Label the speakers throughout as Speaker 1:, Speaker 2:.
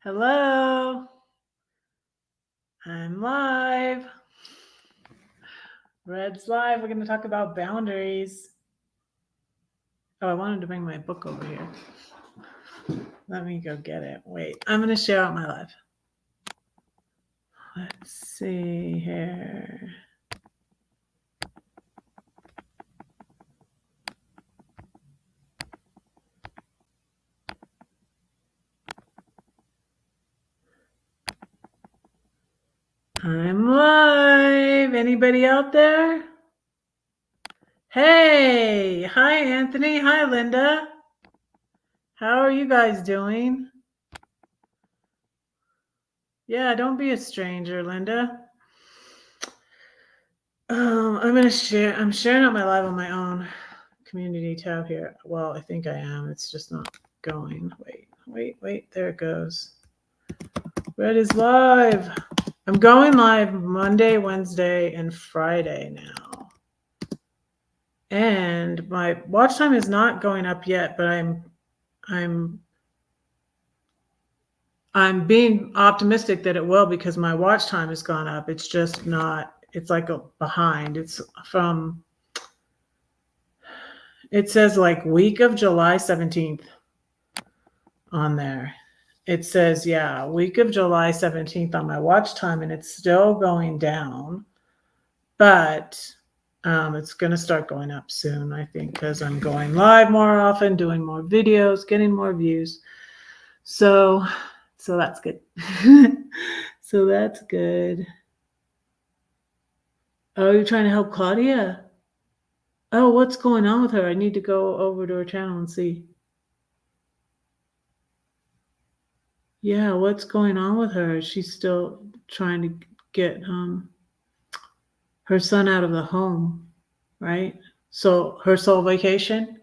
Speaker 1: Hello, I'm live. Red's live. We're going to talk about boundaries. Oh, I wanted to bring my book over here. Let me go get it. Wait, I'm going to share out my live. Let's see here. I'm live. Anybody out there? Hey, hi Anthony. Hi Linda. How are you guys doing? Yeah, don't be a stranger, Linda. I'm sharing out my live on my own community tab here. Well, I think I am. It's just not going. Wait. There it goes. Red is live. I'm going live Monday, Wednesday, and Friday now. And my watch time is not going up yet, but I'm being optimistic that it will because my watch time has gone up. It's just not, it's like a behind. It's from, it says like week of July 17th on there. It says, yeah, week of July 17th on my watch time, and it's still going down, but it's going to start going up soon, I think, because I'm going live more often, doing more videos, getting more views. So that's good. So that's good. Oh, you're trying to help Claudia? Oh, what's going on with her? I need to go over to her channel and see. Yeah, what's going on with her? She's still trying to get her son out of the home, right? So her soul vacation.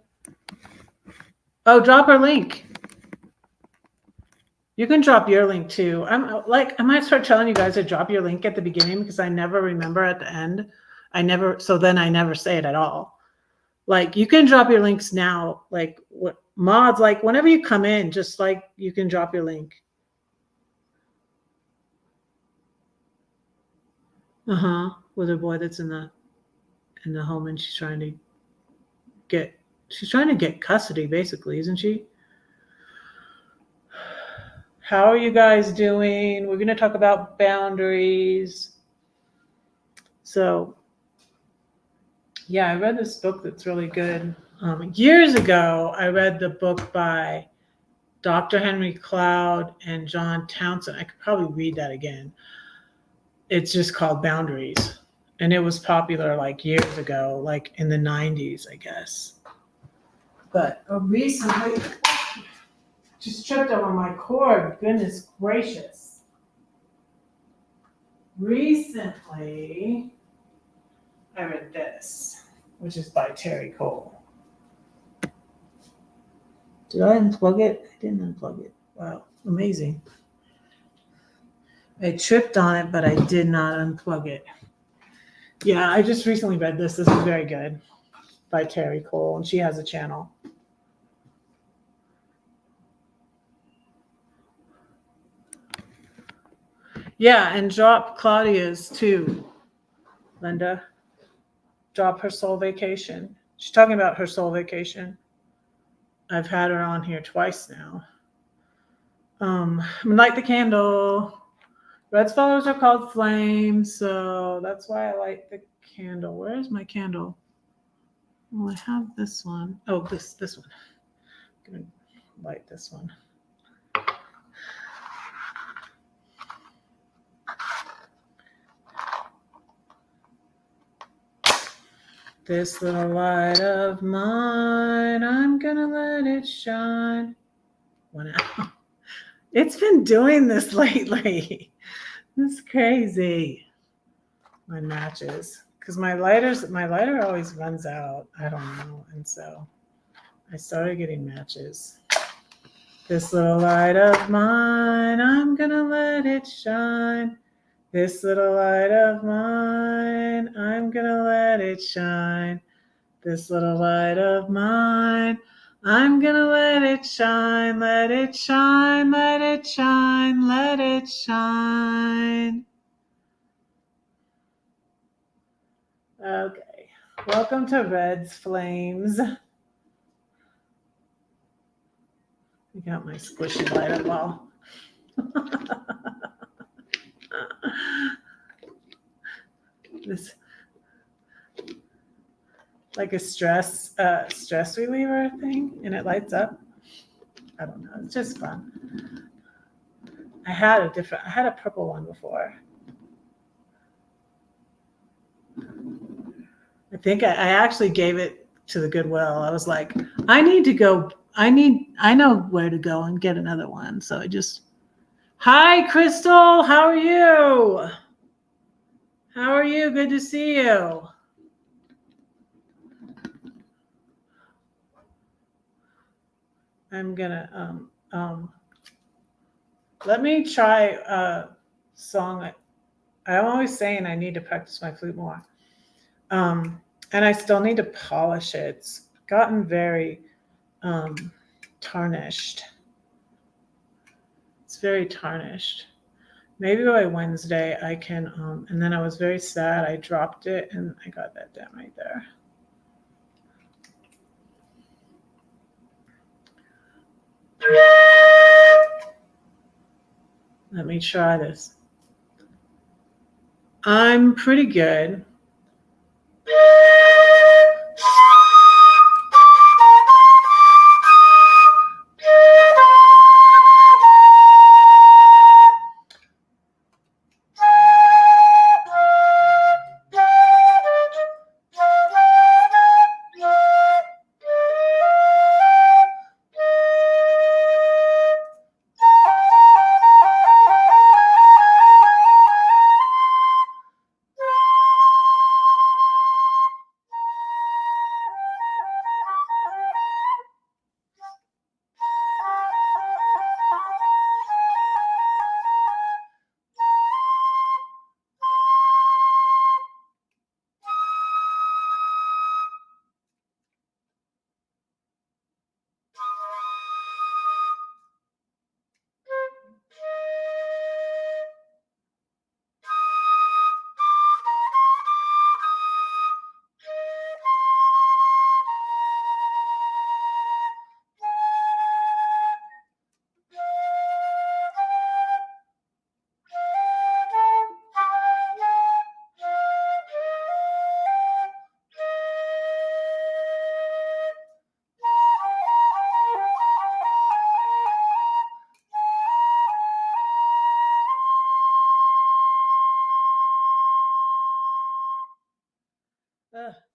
Speaker 1: Oh, drop her link. You can drop your link too. I might start telling you guys to drop your link at the beginning because I never remember at the end. So then I never say it at all. Like you can drop your links now, like what mods, like whenever you come in, just like you can drop your link. With her boy that's in the home, and she's trying to get custody, basically, isn't she? How are you guys doing? We're going to talk about boundaries. So, yeah, I read this book that's really good. Years ago, I read the book by Dr. Henry Cloud and John Townsend. I could probably read that again. It's just called Boundaries. And it was popular like years ago, like in the 90s, I guess. But recently, just tripped over my cord. Goodness gracious. Recently, I read this, which is by Terry Cole. Did I unplug it? I didn't unplug it. Wow, amazing. I tripped on it, but I did not unplug it. Yeah, I just recently read this. This is very good by Terry Cole, and she has a channel. Yeah, and drop Claudia's too, Linda. Drop her soul vacation. She's talking about her soul vacation. I've had her on here twice now. Light the candle. Red flowers are called flames, so that's why I light the candle. Where's my candle? Well, I have this one. Oh, this one. I'm gonna light this one. This little light of mine, I'm gonna let it shine. One out. It's been doing this lately. It's crazy. My matches, because my lighter always runs out. I don't know, and so I started getting matches. This little light of mine, I'm gonna let it shine. This little light of mine, I'm gonna let it shine. This little light of mine, I'm gonna let it shine, let it shine, let it shine, let it shine. Okay, welcome to Red's Flames. I got my squishy light up all. This like a stress reliever thing, and it lights up. I don't know. It's just fun. I had a purple one before. I think I actually gave it to the Goodwill. I was like, I know where to go and get another one. So I just, hi, Crystal. How are you? How are you? Good to see you. I'm gonna let me try a song. I'm always saying I need to practice my flute more. And I still need to polish it. It's gotten very tarnished. It's very tarnished. Maybe by Wednesday I can, and then I was very sad. I dropped it and I got that down right there. Let me try this. I'm pretty good.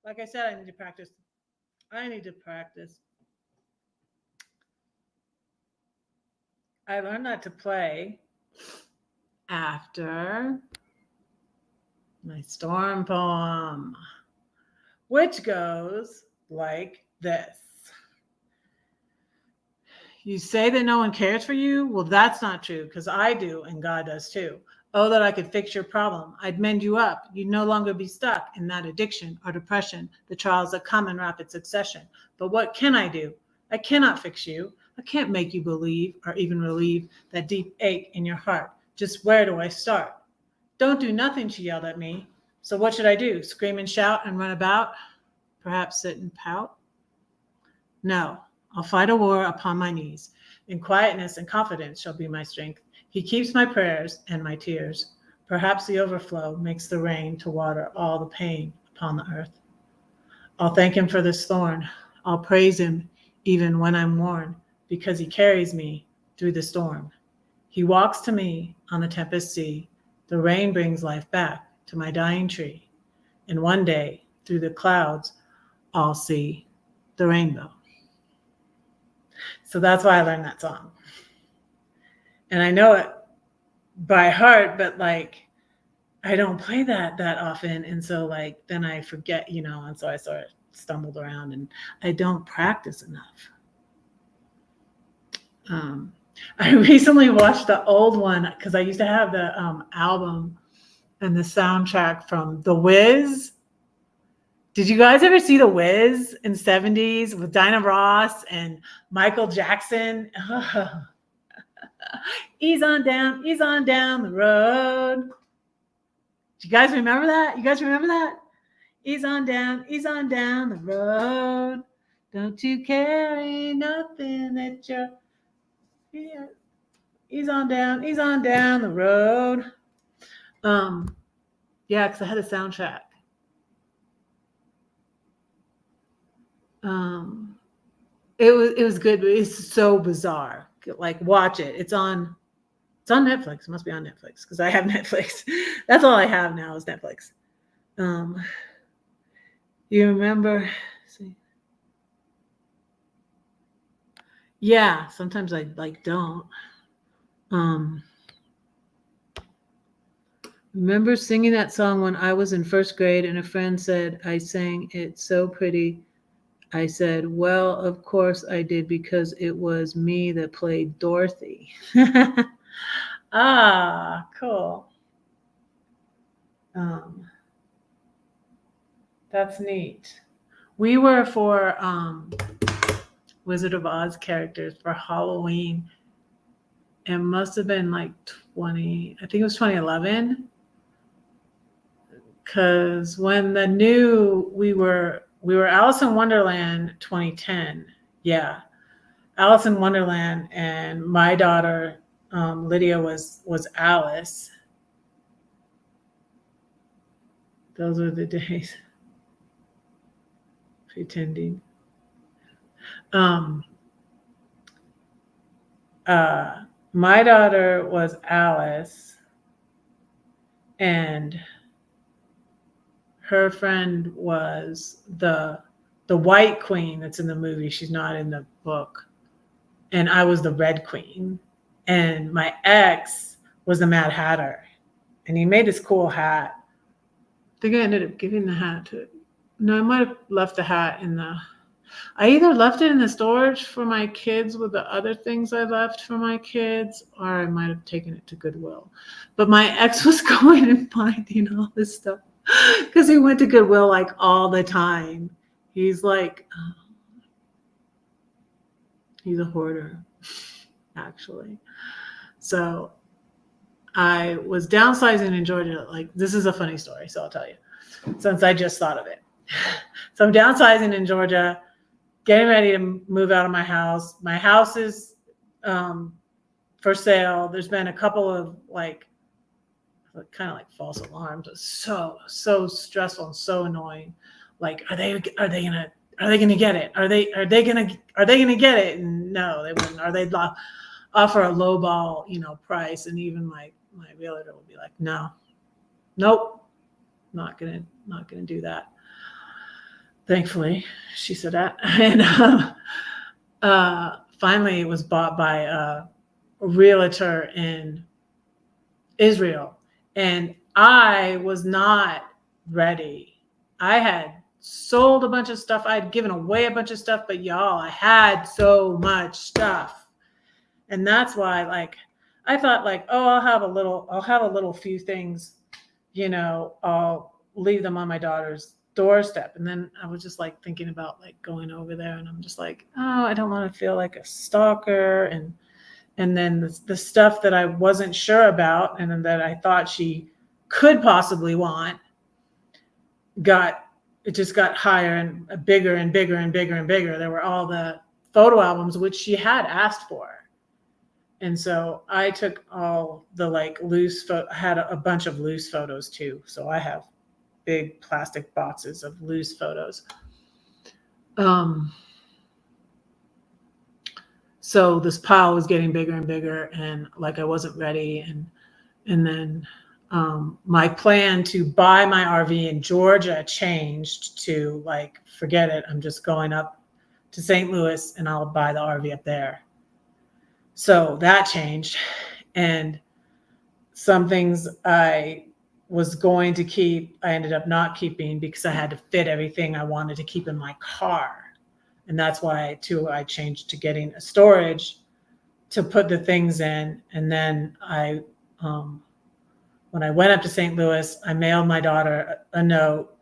Speaker 1: Like I said, I need to practice. I need to practice. I learned not to play after my storm poem, which goes like this. You say that no one cares for you? Well, that's not true, because I do, and God does too. Oh, that I could fix your problem. I'd mend you up. You'd no longer be stuck in that addiction or depression, the trials that come in rapid succession. But what can I do? I cannot fix you. I can't make you believe or even relieve that deep ache in your heart. Just where do I start? Don't do nothing, she yelled at me. So what should I do? Scream and shout and run about? Perhaps sit and pout? No, I'll fight a war upon my knees. In quietness and confidence shall be my strength. He keeps my prayers and my tears. Perhaps the overflow makes the rain to water all the pain upon the earth. I'll thank him for this thorn. I'll praise him even when I'm worn, because he carries me through the storm. He walks to me on the tempest sea. The rain brings life back to my dying tree. And one day, through the clouds, I'll see the rainbow. So that's why I learned that song. And I know it by heart, but like, I don't play that often. And so like, then I forget, and so I sort of stumbled around and I don't practice enough. I recently watched the old one because I used to have the album and the soundtrack from The Wiz. Did you guys ever see The Wiz in 70s with Dinah Ross and Michael Jackson? Ease on down the road. Do you guys remember that? You guys remember that? Ease on down the road. Don't you carry nothing that you're here. Ease on down the road. Yeah, because I had a soundtrack. It was good, but it's so bizarre. Like, watch it. It's on Netflix. It must be on Netflix because I have Netflix. That's all I have now is Netflix. You remember? See. Yeah, sometimes I don't. Remember singing that song when I was in first grade and a friend said I sang it so pretty. I said, well, of course I did because it was me that played Dorothy. Ah, cool. That's neat. We were for Wizard of Oz characters for Halloween. It must have been like I think it was 2011. Because when we were Alice in Wonderland 2010. Yeah. Alice in Wonderland, and my daughter, Lydia, was Alice. Those were the days. Pretending. My daughter was Alice, and her friend was the White Queen that's in the movie. She's not in the book. And I was the Red Queen. And my ex was the Mad Hatter. And he made this cool hat. I think I ended up giving the hat to No, I might have left the hat in I either left it in the storage for my kids with the other things I left for my kids, or I might have taken it to Goodwill. But my ex was going and finding all this stuff because he went to Goodwill like all the time. He's like, he's a hoarder, actually. So I was downsizing in Georgia. Like, this is a funny story, so I'll tell you, since I just thought of it. So I'm downsizing in Georgia, getting ready to move out of my house. My house is for sale. There's been a couple of kind of like false alarms. It's so stressful and so annoying. Like, are they gonna get it? Are they gonna get it? And no, they wouldn't. Or they'd offer a lowball, price, and even my realtor would be like, nope, not gonna do that. Thankfully, she said that. And finally, it was bought by a realtor in Israel. And I was not ready. I had sold a bunch of stuff. I had given away a bunch of stuff, but y'all, I had so much stuff. And that's why, I thought I'll have a little few things, I'll leave them on my daughter's doorstep. And then I was just thinking about going over there, and I'm just I don't want to feel like a stalker. And then the stuff that I wasn't sure about and then that I thought she could possibly want just got higher and bigger and bigger and bigger and bigger. There were all the photo albums, which she had asked for. And so I took all the I had a bunch of loose photos too. So I have big plastic boxes of loose photos. So this pile was getting bigger and bigger, and I wasn't ready. And then my plan to buy my RV in Georgia changed to forget it. I'm just going up to St. Louis and I'll buy the RV up there. So that changed. And some things I was going to keep, I ended up not keeping because I had to fit everything I wanted to keep in my car. And that's why I changed to getting a storage to put the things in. And then when I went up to St. Louis, I mailed my daughter a note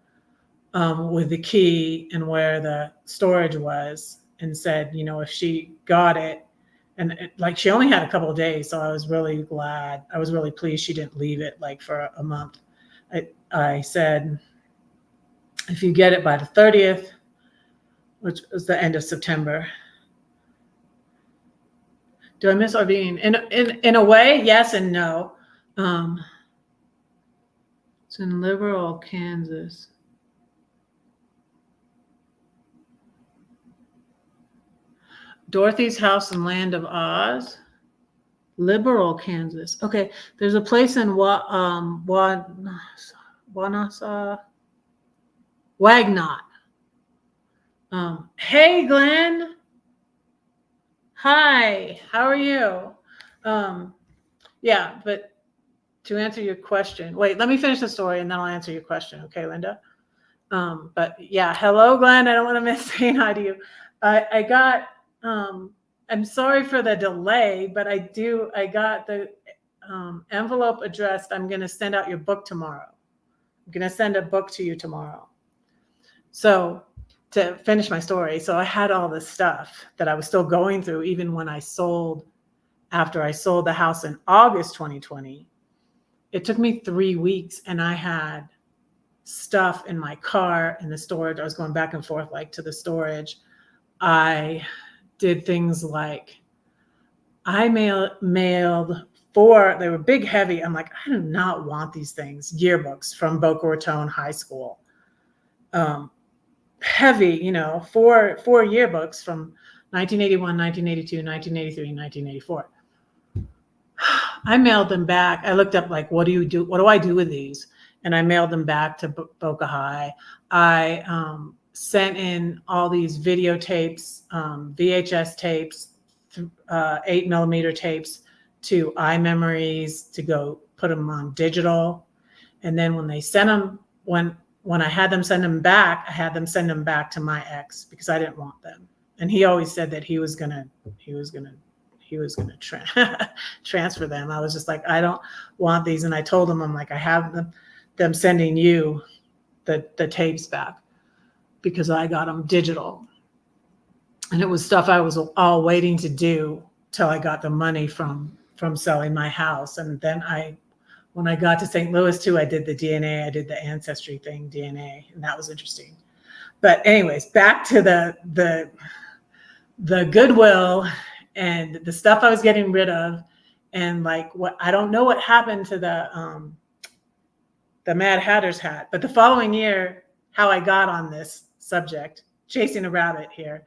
Speaker 1: with the key and where the storage was, and said, if she got it, and like she only had a couple of days, so I was really glad. I was really pleased she didn't leave it like for a month. I said, if you get it by the 30th, which was the end of September. Do I miss RVing? In a way, yes and no. It's in Liberal, Kansas. Dorothy's House and Land of Oz. Liberal, Kansas. Okay, there's a place in Wagnot. Hey, Glenn. Hi, how are you? Yeah, but to answer your question, wait, let me finish the story and then I'll answer your question. Okay, Linda? But yeah, hello, Glenn. I don't want to miss saying hi to you. I got, I'm sorry for the delay, but I got the envelope addressed. I'm going to send out your book tomorrow. I'm going to send a book to you tomorrow. So to finish my story, so I had all this stuff that I was still going through, even when after I sold the house in August 2020. It took me 3 weeks, and I had stuff in my car in the storage. I was going back and forth like to the storage. I did things like I mailed 4, they were big, heavy. I'm like, I do not want these things. Yearbooks from Boca Raton High School. Heavy, 4 yearbooks from 1981, 1982, 1983, 1984. I mailed them back. I looked up like, what do I do with these? And I mailed them back to Boca High. I sent in all these videotapes, VHS tapes, 8mm tapes to iMemories to go put them on digital. And then when they sent them, when I had them send them back, I had them send them back to my ex because I didn't want them. And he always said that he was gonna transfer them. I was just like, I don't want these. And I told him, I'm like, I have them sending you the tapes back because I got them digital. And it was stuff I was all waiting to do till I got the money from selling my house. And then when I got to St. Louis too, I did the DNA, I did the ancestry thing, DNA, and that was interesting. But anyways, back to the Goodwill and the stuff I was getting rid of, and like I don't know what happened to the Mad Hatter's hat, but the following year, how I got on this subject, chasing a rabbit here,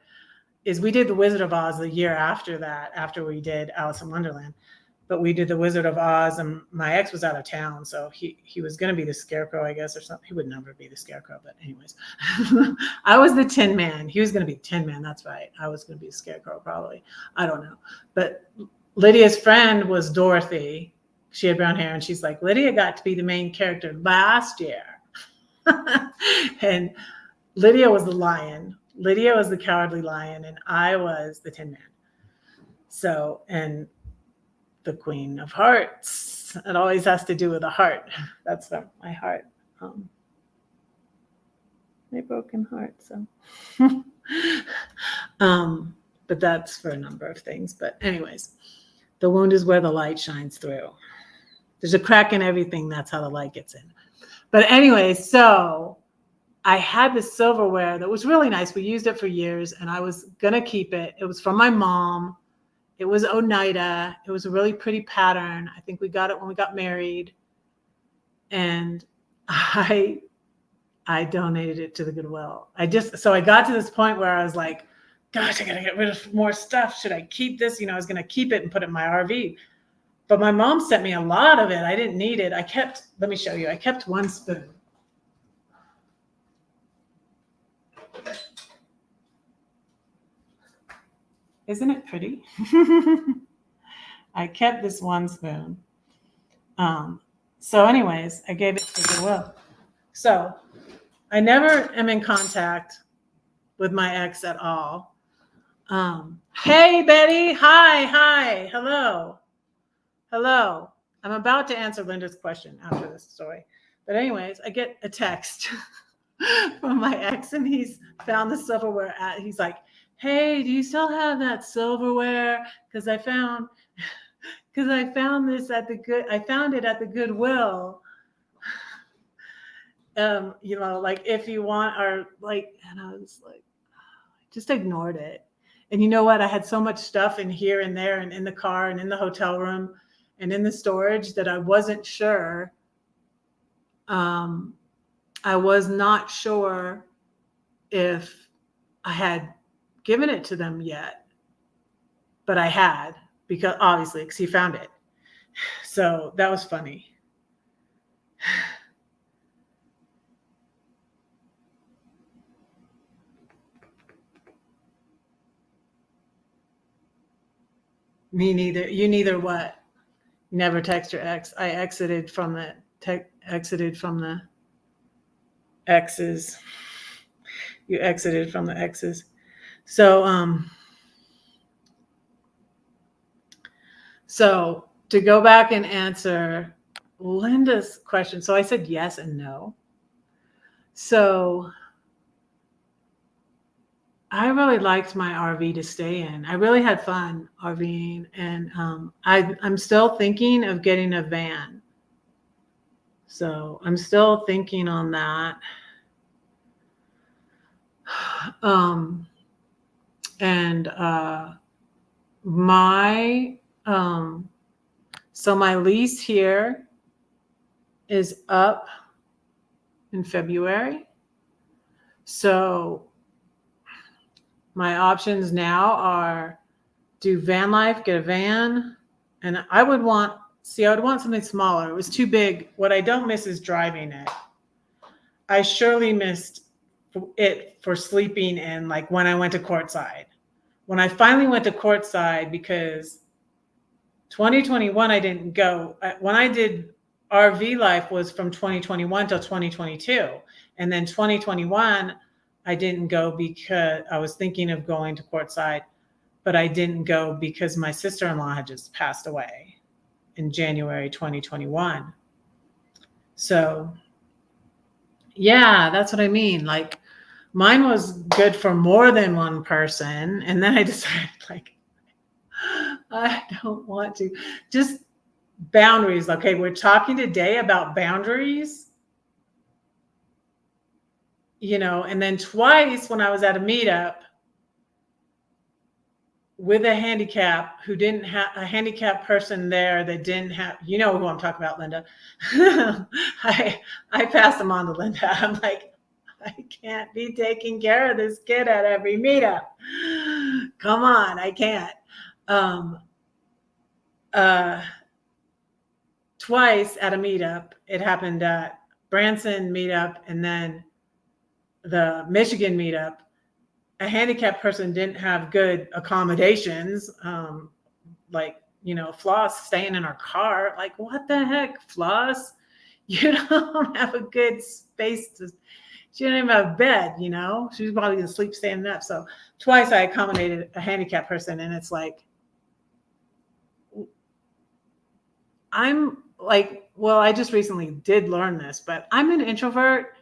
Speaker 1: is we did the Wizard of Oz the year after that, after we did Alice in Wonderland. But we did the Wizard of Oz, and my ex was out of town, so he was going to be the Scarecrow, I guess, or something. He would never be the Scarecrow, but anyways. I was the Tin Man. He was going to be Tin Man, that's right. I was going to be the Scarecrow, probably. I don't know. But Lydia's friend was Dorothy. She had brown hair, and she's like, Lydia got to be the main character last year. And Lydia was the lion. Lydia was the cowardly lion, and I was the Tin Man. So, and the Queen of Hearts. It always has to do with a heart. That's my heart. My broken heart. So, but that's for a number of things. But anyways, the wound is where the light shines through. There's a crack in everything. That's how the light gets in. But anyway, so I had this silverware that was really nice. We used it for years, and I was gonna keep it. It was from my mom. It was Oneida. It was a really pretty pattern. I think we got it when we got married. And I donated it to the Goodwill. So I got to this point where I was like, gosh, I got to get rid of more stuff. Should I keep this? I was going to keep it and put it in my RV. But my mom sent me a lot of it. I didn't need it. Let me show you. I kept one spoon. Isn't it pretty? I kept this one spoon. So anyways, I gave it to the Goodwill. So I never am in contact with my ex at all. Hey, Betty. Hi. Hello. I'm about to answer Linda's question after this story. But anyways, I get a text from my ex, and he's found the silverware he's like, hey, do you still have that silverware? Because I found this I found it at the Goodwill. Like if you want, or like, and I was like, just ignored it. And you know what? I had so much stuff in here and there and in the car and in the hotel room and in the storage that I wasn't sure. I was not sure if I had given it to them yet, but I had, because he found it. So that was funny. Me neither. You neither what? Never text your ex. I exited from the exes. You exited from the exes. So so to go back and answer Linda's question. So I said yes and no. So I really liked my RV to stay in. I really had fun RVing, and I'm still thinking of getting a van. So I'm still thinking on that. And so my lease here is up in February. So my options now are do van life, get a van, and I would want something smaller. It was too big. What I don't miss is driving it. I surely missed it for sleeping in, like when I went to Courtside. When I finally went to Courtside, because 2021 I didn't go. When I did RV life was from 2021 till 2022. And then 2021, I didn't go because I was thinking of going to Courtside, but I didn't go because my sister-in-law had just passed away in January 2021. So yeah, that's what I mean. Like mine was good for more than one person. And then I decided, like, I don't want to. Just boundaries. Okay, we're talking today about boundaries. And then twice when I was at a meetup with a handicap who didn't have a handicapped person there that didn't have, who I'm talking about, Linda. I passed them on to Linda. I'm like, I can't be taking care of this kid at every meetup. Come on, I can't. Twice at a meetup. It happened at Branson meetup and then the Michigan meetup. A handicapped person didn't have good accommodations, like, Floss staying in our car. Like, what the heck, Floss? You don't have a good space she didn't even have a bed, She was probably going to sleep standing up. So twice I accommodated a handicapped person, and it's like, I'm like, well, I just recently did learn this, but I'm an introvert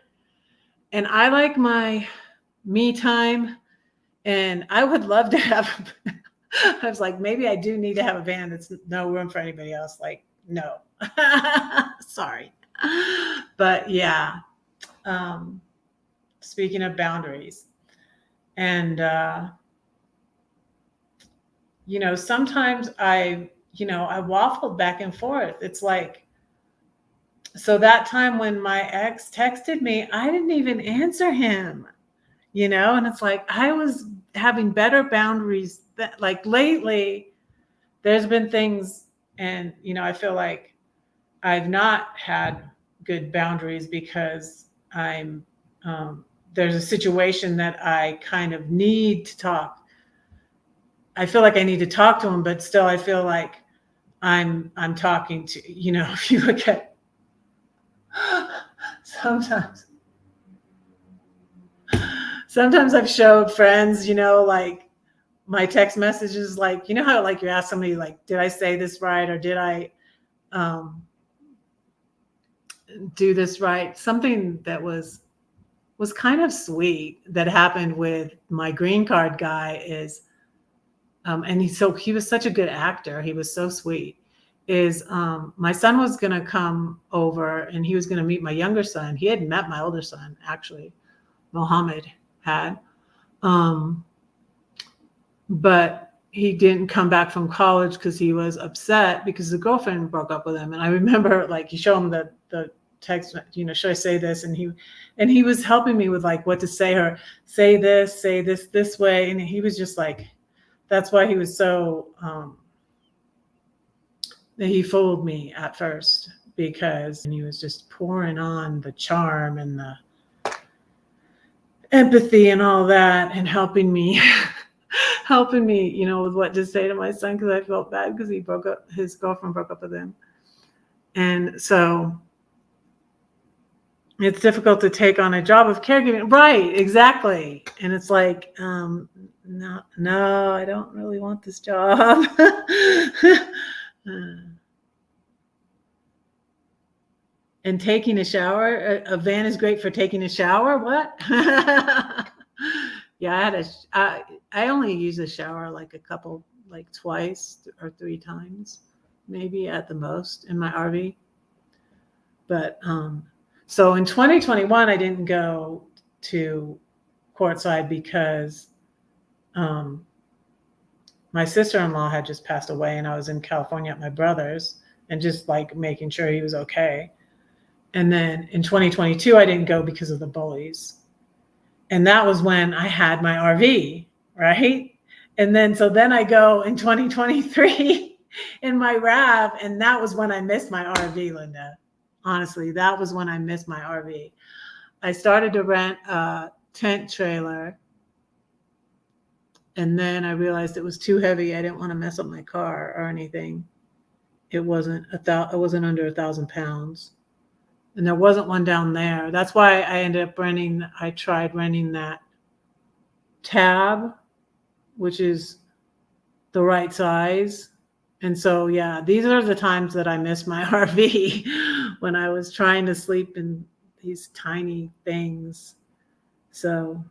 Speaker 1: and I like my me time, and I would love to have, I was like, maybe I do need to have a van that's no room for anybody else. Like, no, sorry. But yeah, speaking of boundaries, and, sometimes I waffled back and forth. It's like, so that time when my ex texted me, I didn't even answer him, and it's like, I was having better boundaries that, like, lately there's been things, and, I feel like I've not had good boundaries because there's a situation that I kind of need to talk. I feel like I need to talk to him, but still I feel like I'm talking to, if you look at sometimes I've showed friends, like my text messages, like, how, like, you ask somebody, like, did I say this right? Or did I do this right? Something that was was kind of sweet that happened with my green card guy is, and he was such a good actor. He was so sweet. Is my son was going to come over and he was going to meet my younger son. He had met my older son, actually. Mohammed had. But he didn't come back from college because he was upset because the girlfriend broke up with him. And I remember, like, you show him the text, should I say this? And he was helping me with like what to say, or say this way. And he was just like, that's why he was so he fooled me at first, because he was just pouring on the charm and the empathy and all that, and helping me with what to say to my son, because I felt bad because his girlfriend broke up with him. And so it's difficult to take on a job of caregiving. Right, exactly. And it's like, no, I don't really want this job. And taking a shower, a van is great for taking a shower. What? Yeah, I only use a shower like twice or 3 times, maybe at the most, in my RV. But so in 2021, I didn't go to courtside because my sister-in-law had just passed away, and I was in California at my brother's, and just like making sure he was okay. And then in 2022, I didn't go because of the bullies. And that was when I had my RV, right? And then I go in 2023 in my RAV, and that was when I missed my RV, Linda. Honestly, that was when I missed my RV. I started to rent a tent trailer, and then I realized it was too heavy. I didn't want to mess up my car or anything. It wasn't under 1,000 pounds. And there wasn't one down there. That's why I tried renting that tab, which is the right size. And so, yeah, these are the times that I miss my RV, when I was trying to sleep in these tiny things. So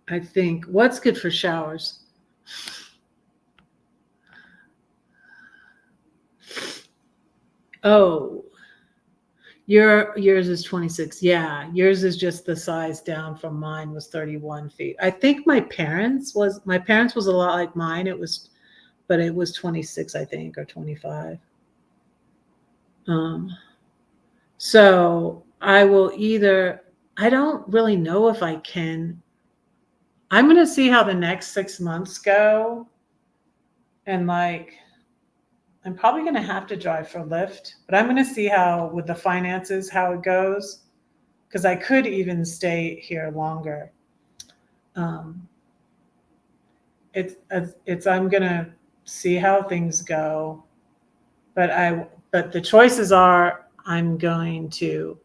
Speaker 1: I think, what's good for showers? Oh, yours is 26. Yeah, yours is just the size down from mine, was 31 feet. I think my parents was a lot like mine. But it was 26, I think, or 25. So I don't really know if I can. I'm going to see how the next 6 months go. And I'm probably going to have to drive for Lyft, but I'm going to see with the finances, how it goes, because I could even stay here longer. I'm going to see how things go, but the choices are, I'm going to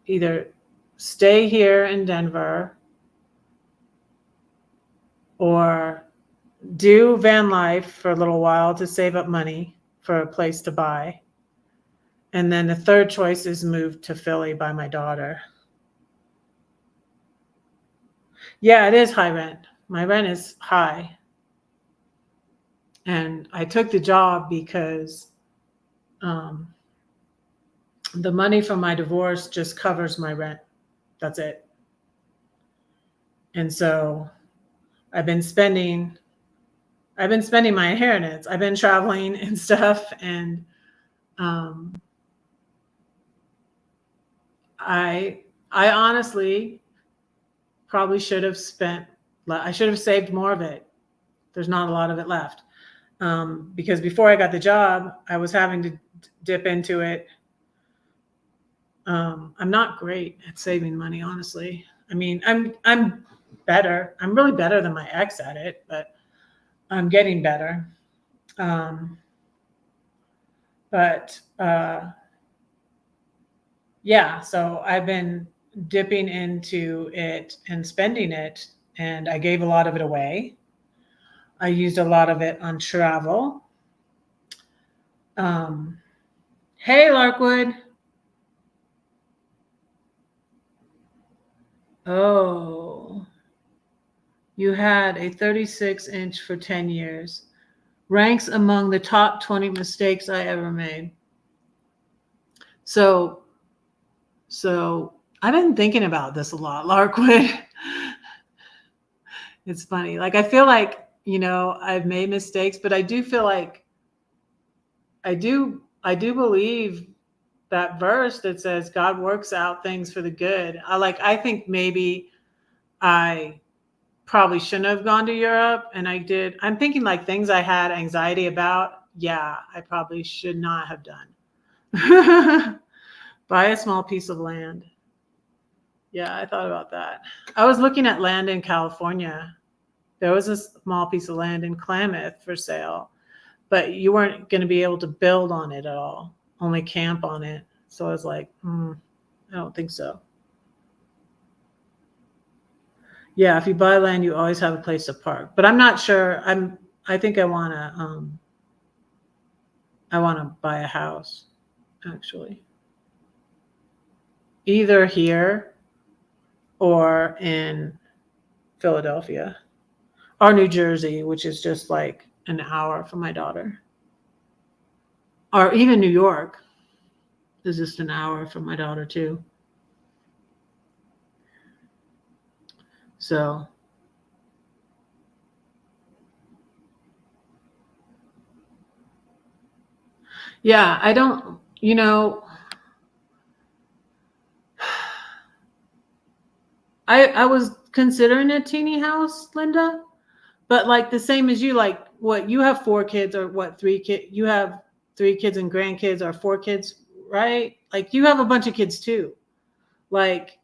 Speaker 1: either stay here in Denver or do van life for a little while to save up money for a place to buy. And then the third choice is move to Philly by my daughter. Yeah, it is high rent. My rent is high. And I took the job because the money from my divorce just covers my rent. That's it. And so I've been spending my inheritance. I've been traveling and stuff. And I honestly probably should have saved more of it. There's not a lot of it left. Because before I got the job, I was having to dip into it. I'm not great at saving money, honestly. I mean, I'm better. I'm really better than my ex at it, but I'm getting better. Yeah, so I've been dipping into it and spending it, and I gave a lot of it away. I used a lot of it on travel. Hey, Larkwood. Oh, you had a 36-inch for 10 years. Ranks among the top 20 mistakes I ever made. So, so I've been thinking about this a lot, Larkwood. It's funny. Like, I feel like, I've made mistakes, but I do feel like I do believe that verse that says God works out things for the good. I think maybe I probably shouldn't have gone to Europe, and I did. I'm thinking like things I had anxiety about. Yeah, I probably should not have done. Buy a small piece of land. Yeah, I thought about that. I was looking at land in California. There was a small piece of land in Klamath for sale, but you weren't going to be able to build on it at all, only camp on it. So I was like, I don't think so. Yeah, if you buy land, you always have a place to park. But I'm not sure. I think I want to buy a house, actually, either here or in Philadelphia or New Jersey, which is just like an hour from my daughter, or even New York is just an hour from my daughter too. So yeah, I don't, I was considering a teeny house, Linda, but like the same as you, like what you have 4 kids or what 3 kids, you have 3 kids and grandkids or 4 kids, right? Like you have a bunch of kids too. Like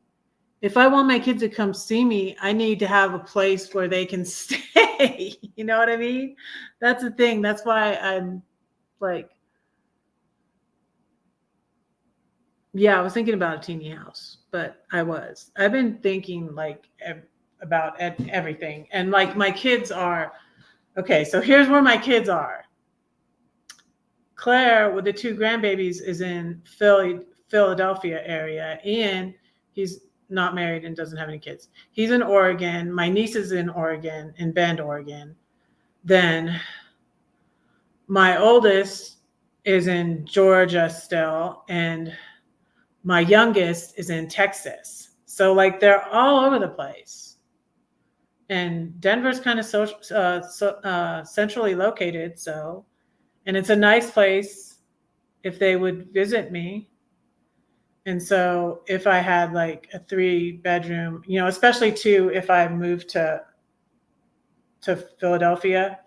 Speaker 1: if I want my kids to come see me, I need to have a place where they can stay. You know what I mean? That's the thing. That's why I'm like, yeah, I was thinking about a teeny house, but I've been thinking like about everything. And like my kids are, okay, so here's where my kids are. Claire with the 2 grandbabies is in Philadelphia area. Ian, he's not married and doesn't have any kids. He's in Oregon. My niece is in Oregon, in Bend, Oregon. Then my oldest is in Georgia still, and my youngest is in Texas. So like they're all over the place. And Denver's kind of centrally located, and it's a nice place if they would visit me. And so if I had like a 3 bedroom, especially too, if I moved to Philadelphia,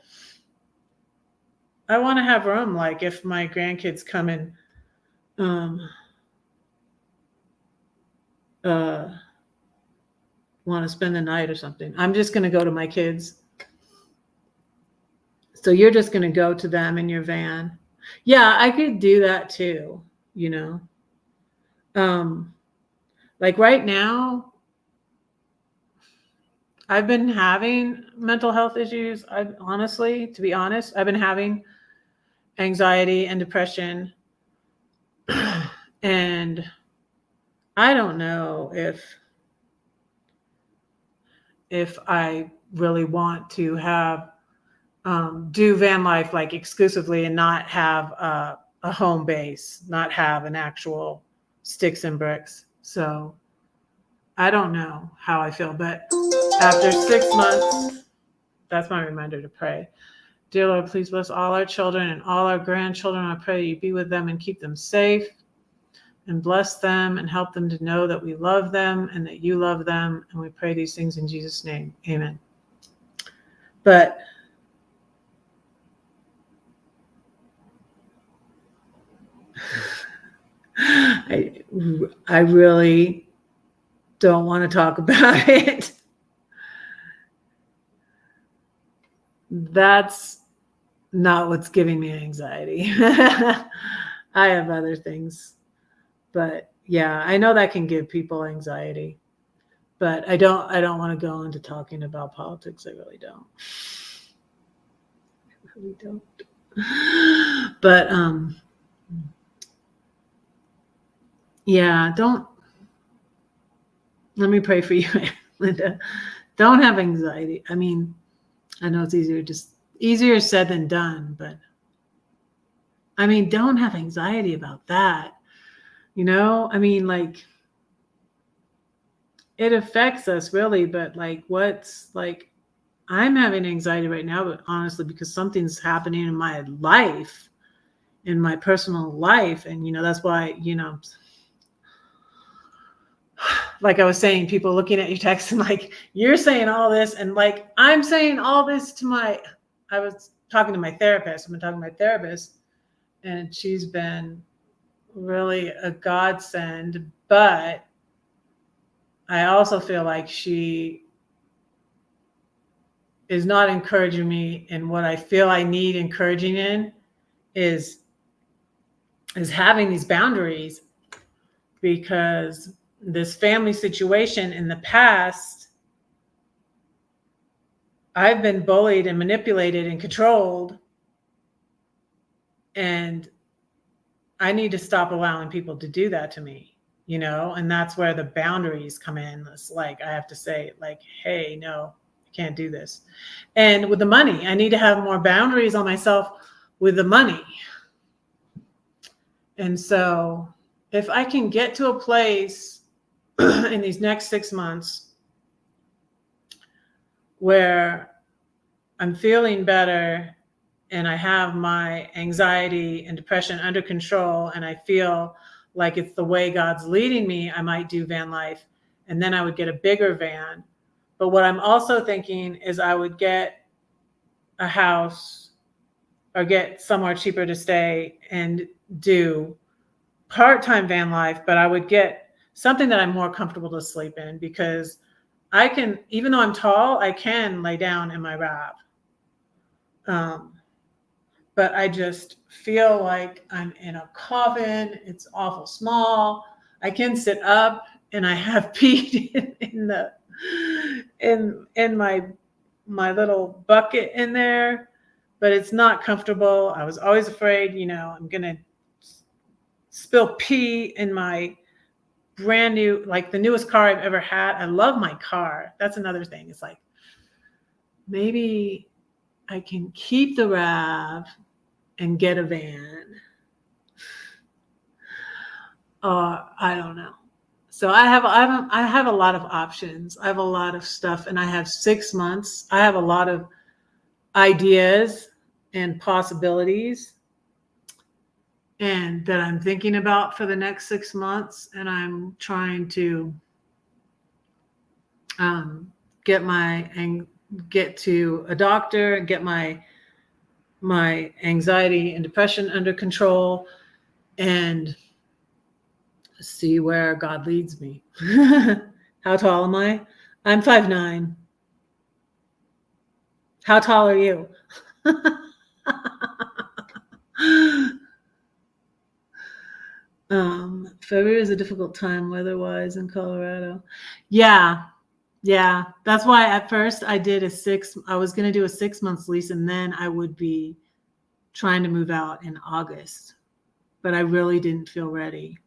Speaker 1: I want to have room. Like if my grandkids come and um, uh, want to spend the night or something, I'm just going to go to my kids. So you're just going to go to them in your van. Yeah, I could do that too, you know. Um, like right now, I've been having mental health issues. I honestly, to be honest, I've been having anxiety and depression. And I don't know if I really want to have do van life like exclusively and not have a home base, not have an actual sticks and bricks. So I don't know how I feel, but after 6 months, that's my reminder to pray. Dear Lord, please bless all our children and all our grandchildren. I pray you be with them and keep them safe and bless them and help them to know that we love them and that you love them. And we pray these things in Jesus' name. Amen. But I really don't want to talk about it. That's not what's giving me anxiety. I have other things, but yeah, I know that can give people anxiety, but I don't want to go into talking about politics. I really don't. I really don't. But yeah, don't. Let me pray for you, Linda. Don't have anxiety. I mean, I know it's easier said than done, but I mean, don't have anxiety about that. I mean, like, it affects us really, but like, I'm having anxiety right now, but honestly, because something's happening in my life, in my personal life. And, that's why, like I was saying, people looking at your text and like, you're saying all this. And like, I'm saying all this I was talking to my therapist. I've been talking to my therapist, and she's been really a godsend. But I also feel like she is not encouraging me in what I feel I need encouraging in is having these boundaries, because this family situation in the past, I've been bullied and manipulated and controlled, and I need to stop allowing people to do that to me, and that's where the boundaries come in. It's like, I have to say, like, hey, no, I can't do this. And with the money, I need to have more boundaries on myself with the money. And so if I can get to a place in these next 6 months where I'm feeling better and I have my anxiety and depression under control, and I feel like it's the way God's leading me, I might do van life, and then I would get a bigger van. But what I'm also thinking is I would get a house or get somewhere cheaper to stay and do part-time van life, but I would get something that I'm more comfortable to sleep in, because I can, even though I'm tall, I can lay down in my RV. But I just feel like I'm in a coffin. It's awful small. I can sit up, and I have peed in my little bucket in there, but it's not comfortable. I was always afraid, I'm gonna spill pee in my brand new, like the newest car I've ever had. I love my car. That's another thing. It's like, maybe I can keep the RAV and get a van. I don't know. So I have a lot of options. I have a lot of stuff, and I have 6 months. I have a lot of ideas and possibilities, and that I'm thinking about for the next 6 months. And I'm trying to get to a doctor and get my anxiety and depression under control, and see where God leads me. How tall am I? I'm 5'9". How tall are you? February is a difficult time weather-wise in Colorado. Yeah. That's why at first I was going to do a 6 months lease, and then I would be trying to move out in August, but I really didn't feel ready.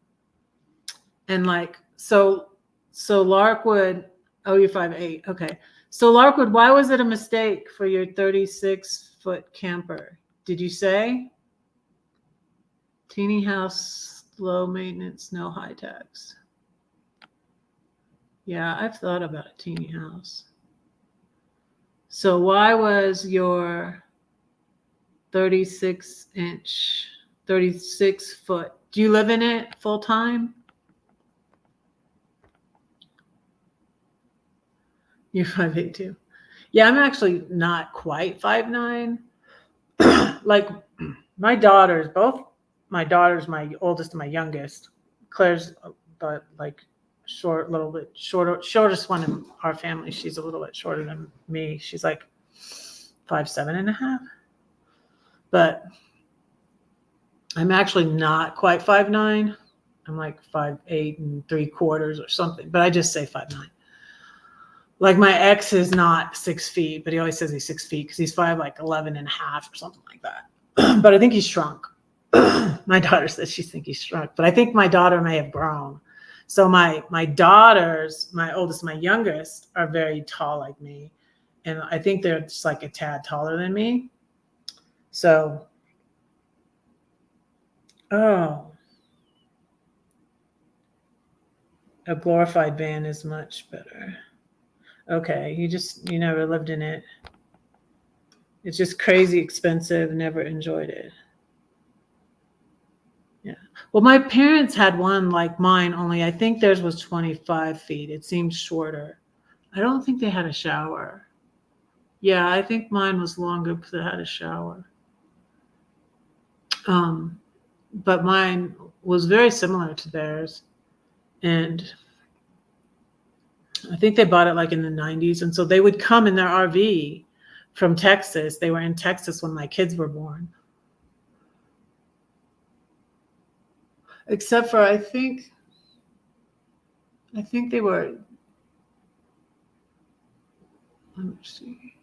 Speaker 1: And like, so Larkwood, oh, you're 5'8". Okay. So Larkwood, why was it a mistake for your 36-foot camper? Did you say? Teeny house, low maintenance, no high tax. Yeah, I've thought about a teeny house. So why was your 36 foot? Do you live in it full time? You're 5'8" too. Yeah, I'm actually not quite 5'9". Like both my daughters, my oldest and my youngest. Claire's like short, little bit shorter, shortest one in our family. She's a little bit shorter than me. She's like 5'7.5". But I'm actually not quite 5'9". I'm like 5'8 3/4 or something. But I just say 5'9". Like my ex is not 6 feet, but he always says he's 6 feet because he's 5'11.5" or something like that. But I think he's shrunk. My daughter says she thinks he's shrunk, but I think my daughter may have grown. So my daughters, my oldest, my youngest, are very tall like me, and I think they're just like a tad taller than me. So, oh, a glorified van is much better. Okay, you never lived in it. It's just crazy expensive. Never enjoyed it. Yeah. Well, my parents had one like mine, only I think theirs was 25 feet. It seemed shorter. I don't think they had a shower. Yeah, I think mine was longer because it had a shower. Um, but mine was very similar to theirs. And I think they bought it like in the 90s. And so they would come in their RV from Texas. They were in Texas when my kids were born. Except for I think they were, let me see.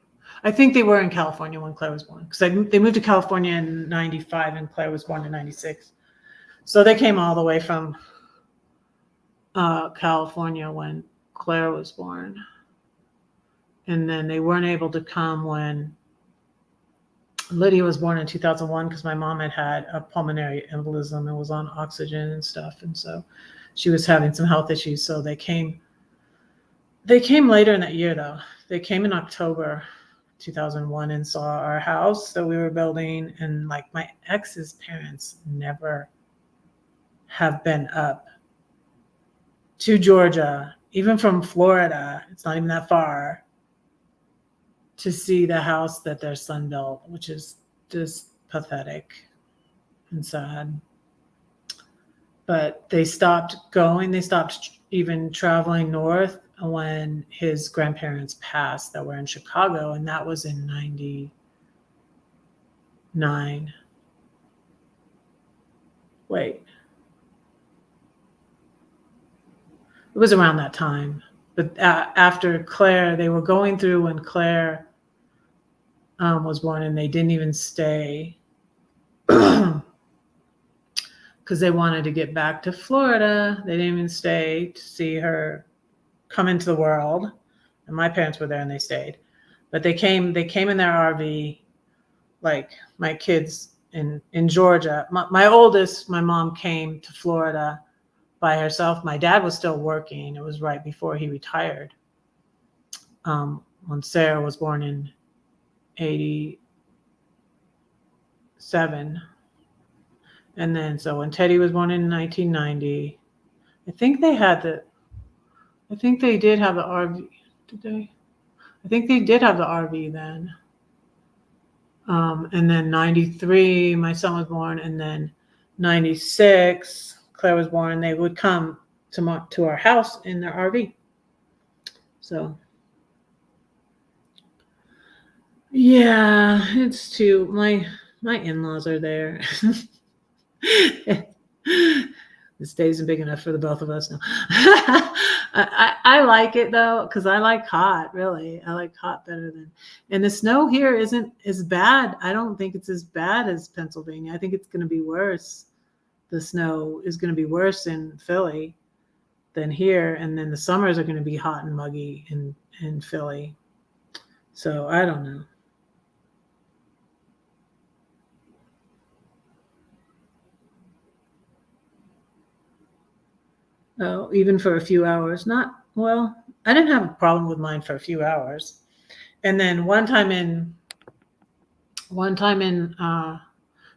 Speaker 1: I think they were in California when Claire was born because they moved to California in 95 and Claire was born in 96. So they came all the way from California when Claire was born. And then they weren't able to come when Lydia was born in 2001 because my mom had a pulmonary embolism and was on oxygen and stuff. And so she was having some health issues. So they came later in that year though. They came in October 2001 and saw our house that we were building. And like my ex's parents never have been up to Georgia, even from Florida. It's not even that far to see the house that their son built, which is just pathetic and sad. But they stopped going. They stopped even traveling north when his grandparents passed that were in Chicago, and that was in 99. Wait. It was around that time. But after Claire, they were going through when Claire was born, and they didn't even stay because they wanted to get back to Florida. They didn't even stay to see her come into the world. And my parents were there and they stayed. But they came in their RV, like my kids in Georgia. My oldest, my mom came to Florida by herself. My dad was still working. It was right before he retired. When Sarah was born in 87. And then, so when Teddy was born in 1990, I think they did have the RV. Did they? I think they did have the RV then. And then 93, my son was born. And then 96, Claire was born. They would come to our house in their RV. So, yeah, it's too, my in-laws are there. This day isn't big enough for the both of us now. I like it though, because I like hot, really. I like hot better than, and the snow here isn't as bad. I don't think it's as bad as Pennsylvania. I think it's going to be worse. The snow is going to be worse in Philly than here. And then the summers are going to be hot and muggy in Philly. So I don't know. Oh, even for a few hours. Not, well, I didn't have a problem with mine for a few hours. And then one time in,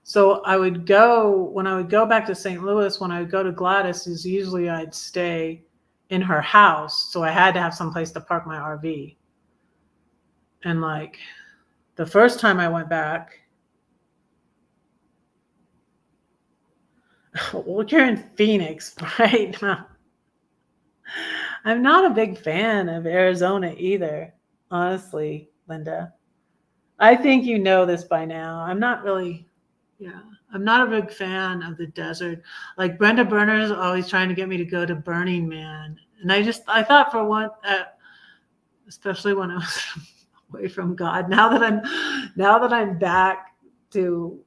Speaker 1: so I would go, when I would go back to St. Louis, when I would go to Gladys, is usually I'd stay in her house. So I had to have some place to park my RV. And like the first time I went back, well, you're in Phoenix right now. I'm not a big fan of Arizona either, honestly, Linda. I think you know this by now. I'm not really, yeah, I'm not a big fan of the desert. Like Brenda Burner is always trying to get me to go to Burning Man. And I thought for one, especially when I was away from God, now that I'm back to,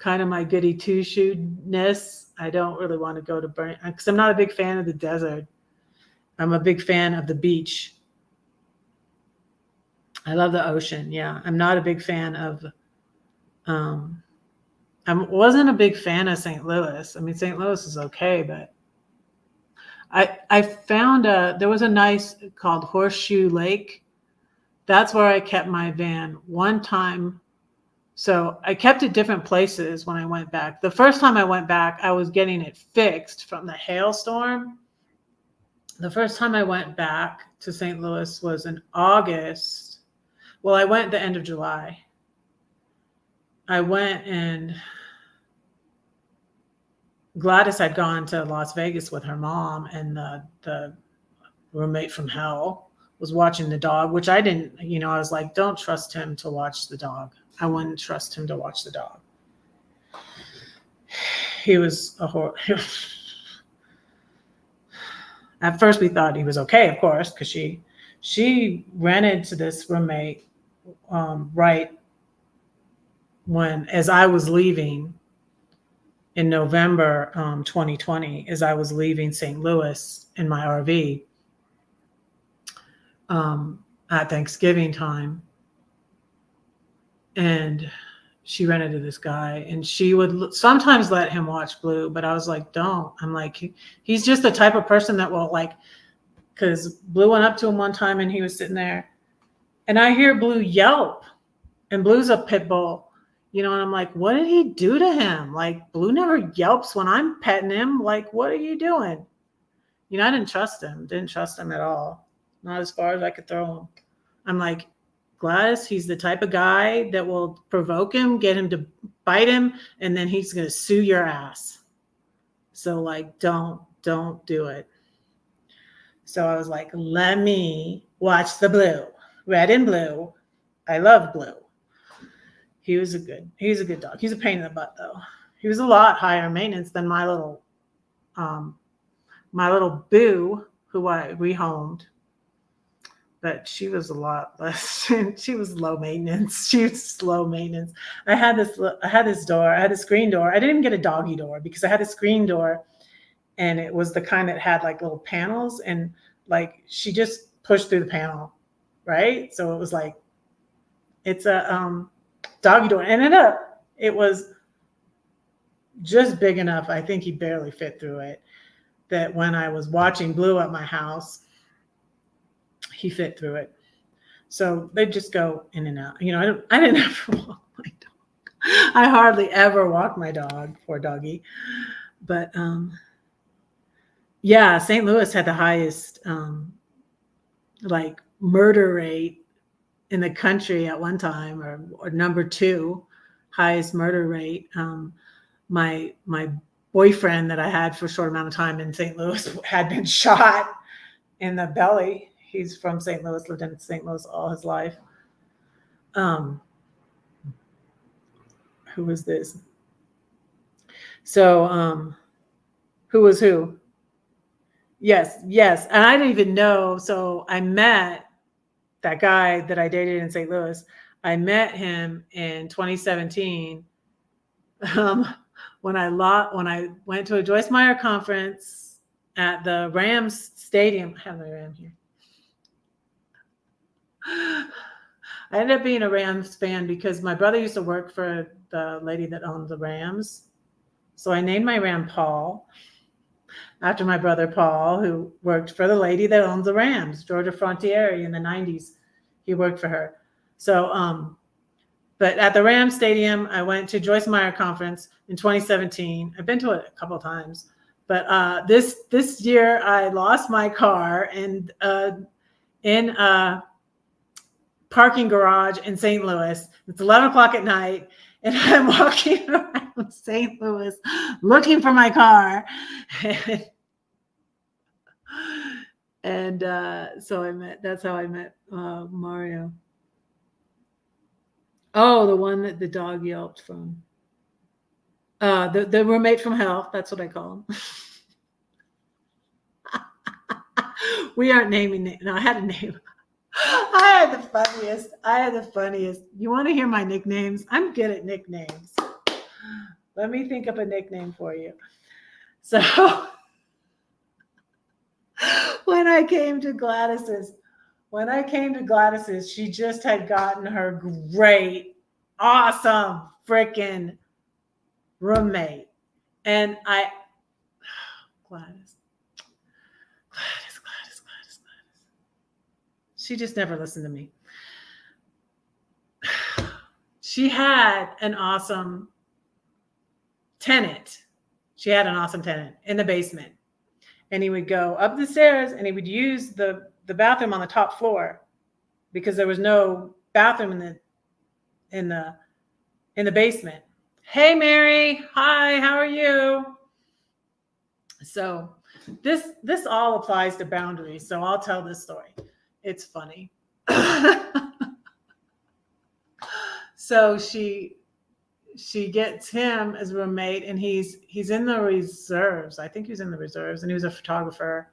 Speaker 1: kind of my goody two-shoeness. I don't really want to go to burn because I'm not a big fan of the desert. I'm a big fan of the beach. I love the ocean. Yeah, I'm not a big fan of. I wasn't a big fan of St. Louis. I mean, St. Louis is okay, but I found there was a nice called Horseshoe Lake. That's where I kept my van one time. So I kept it different places when I went back. The first time I went back, I was getting it fixed from the hailstorm. The first time I went back to St. Louis was in August. Well, I went the end of July. I went and Gladys had gone to Las Vegas with her mom, and the roommate from hell was watching the dog, which I didn't, I was like, don't trust him to watch the dog. I wouldn't trust him to watch the dog. He was a horror. At first we thought he was okay, of course, because she ran into this roommate right as I was leaving in November 2020, as I was leaving St. Louis in my RV at Thanksgiving time. And she ran into this guy, and she would sometimes let him watch Blue, but I was like, don't. I'm like, he's just the type of person that will, like, because Blue went up to him one time and he was sitting there, and I hear Blue yelp, and Blue's a pit bull, and I'm like, what did he do to him? Like, Blue never yelps when I'm petting him. Like, what are you doing? I didn't trust him at all. Not as far as I could throw him. I'm like, Gladys, he's the type of guy that will provoke him, get him to bite him, and then he's going to sue your ass. So, like, don't do it. So I was like, let me watch the Blue, red and blue. I love Blue. He's a good dog. He's a pain in the butt, though. He was a lot higher maintenance than my little Boo, who I rehomed. But she was a lot less. She was low maintenance. I had this door. I had a screen door. I didn't even get a doggy door because I had a screen door, and it was the kind that had like little panels, and like she just pushed through the panel, right? So it was like, it's a doggy door. And it was just big enough. I think he barely fit through it. That when I was watching Blue at my house, he fit through it. So they just go in and out. I didn't ever walk my dog. I hardly ever walk my dog, poor doggy. But yeah, St. Louis had the highest like murder rate in the country at one time, or number 2 highest murder rate. My boyfriend that I had for a short amount of time in St. Louis had been shot in the belly. He's from St. Louis, lived in St. Louis all his life. Who was this? So, who was who? Yes. And I didn't even know. So I met that guy that I dated in St. Louis. I met him in 2017 when I went to a Joyce Meyer conference at the Rams stadium. I have my Ram here. I ended up being a Rams fan because my brother used to work for the lady that owned the Rams. So I named my Ram Paul after my brother Paul, who worked for the lady that owned the Rams, Georgia Frontiere, in the 90s. He worked for her. So, but at the Rams stadium, I went to Joyce Meyer conference in 2017. I've been to it a couple of times. But this year, I lost my car and in a parking garage in St. Louis. It's 11 o'clock at night, and I'm walking around St. Louis looking for my car. And so that's how I met Mario. Oh, the one that the dog yelped from. The roommate from hell. That's what I call him. We aren't naming it. No, I had a name. I had the funniest. You want to hear my nicknames? I'm good at nicknames. Let me think of a nickname for you. So when I came to Gladys's, she just had gotten her great, awesome freaking roommate. And Gladys. She just never listened to me. She had an awesome tenant. She had an awesome tenant in the basement. And he would go up the stairs and he would use the bathroom on the top floor because there was no bathroom in the basement. Hey, Mary. Hi, how are you? So this all applies to boundaries. So I'll tell this story. It's funny. So she gets him as a roommate, and he's in the reserves. I think he was in the reserves, and he was a photographer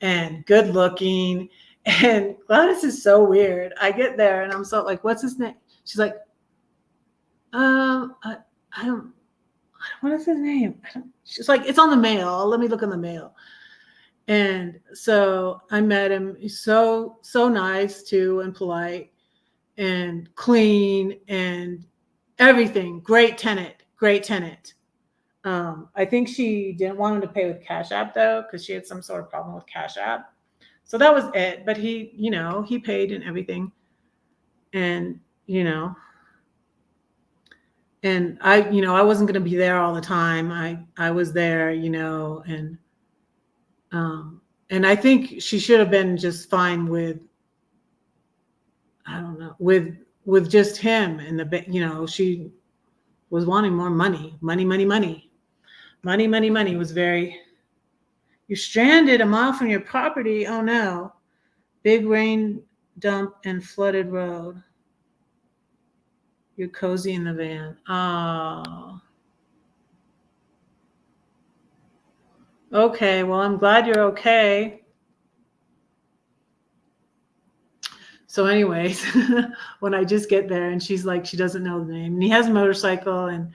Speaker 1: and good looking. And Gladys is so weird. I get there and I'm so like, what's his name? She's like, I don't, what is his name? She's like, it's on the mail. Let me look in the mail. And so I met him. He's so nice too, and polite and clean and everything. Great tenant. I think she didn't want him to pay with Cash App though, because she had some sort of problem with Cash App. So that was it. But he, he paid and everything. And, and I wasn't going to be there all the time. I was there, and I think she should have been just fine with, I don't know, with just him and she was wanting more money. Money was very, you're stranded a mile from your property. Oh no. Big rain dump and flooded road. You're cozy in the van. Oh. Okay, well, I'm glad you're okay. So anyways, when I just get there and she's like, she doesn't know the name. And he has a motorcycle, and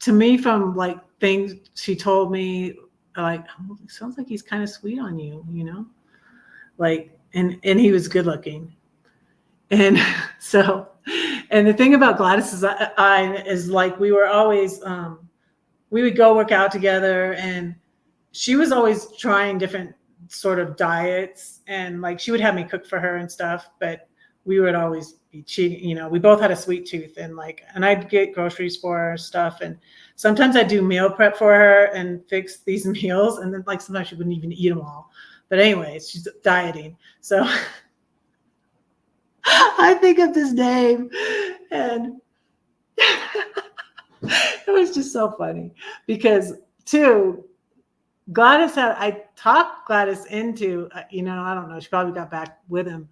Speaker 1: to me, from like things she told me, like, oh, it sounds like he's kind of sweet on you, like, and he was good looking. And so, and the thing about Gladys is like, we were always, we would go work out together, and she was always trying different sort of diets, and like she would have me cook for her and stuff, but we would always be cheating. We both had a sweet tooth, and I'd get groceries for her stuff, and sometimes I'd do meal prep for her and fix these meals, and then like sometimes she wouldn't even eat them all. But anyways, she's dieting, so I think of this name, and it was just so funny because I talked Gladys into, I don't know, she probably got back with him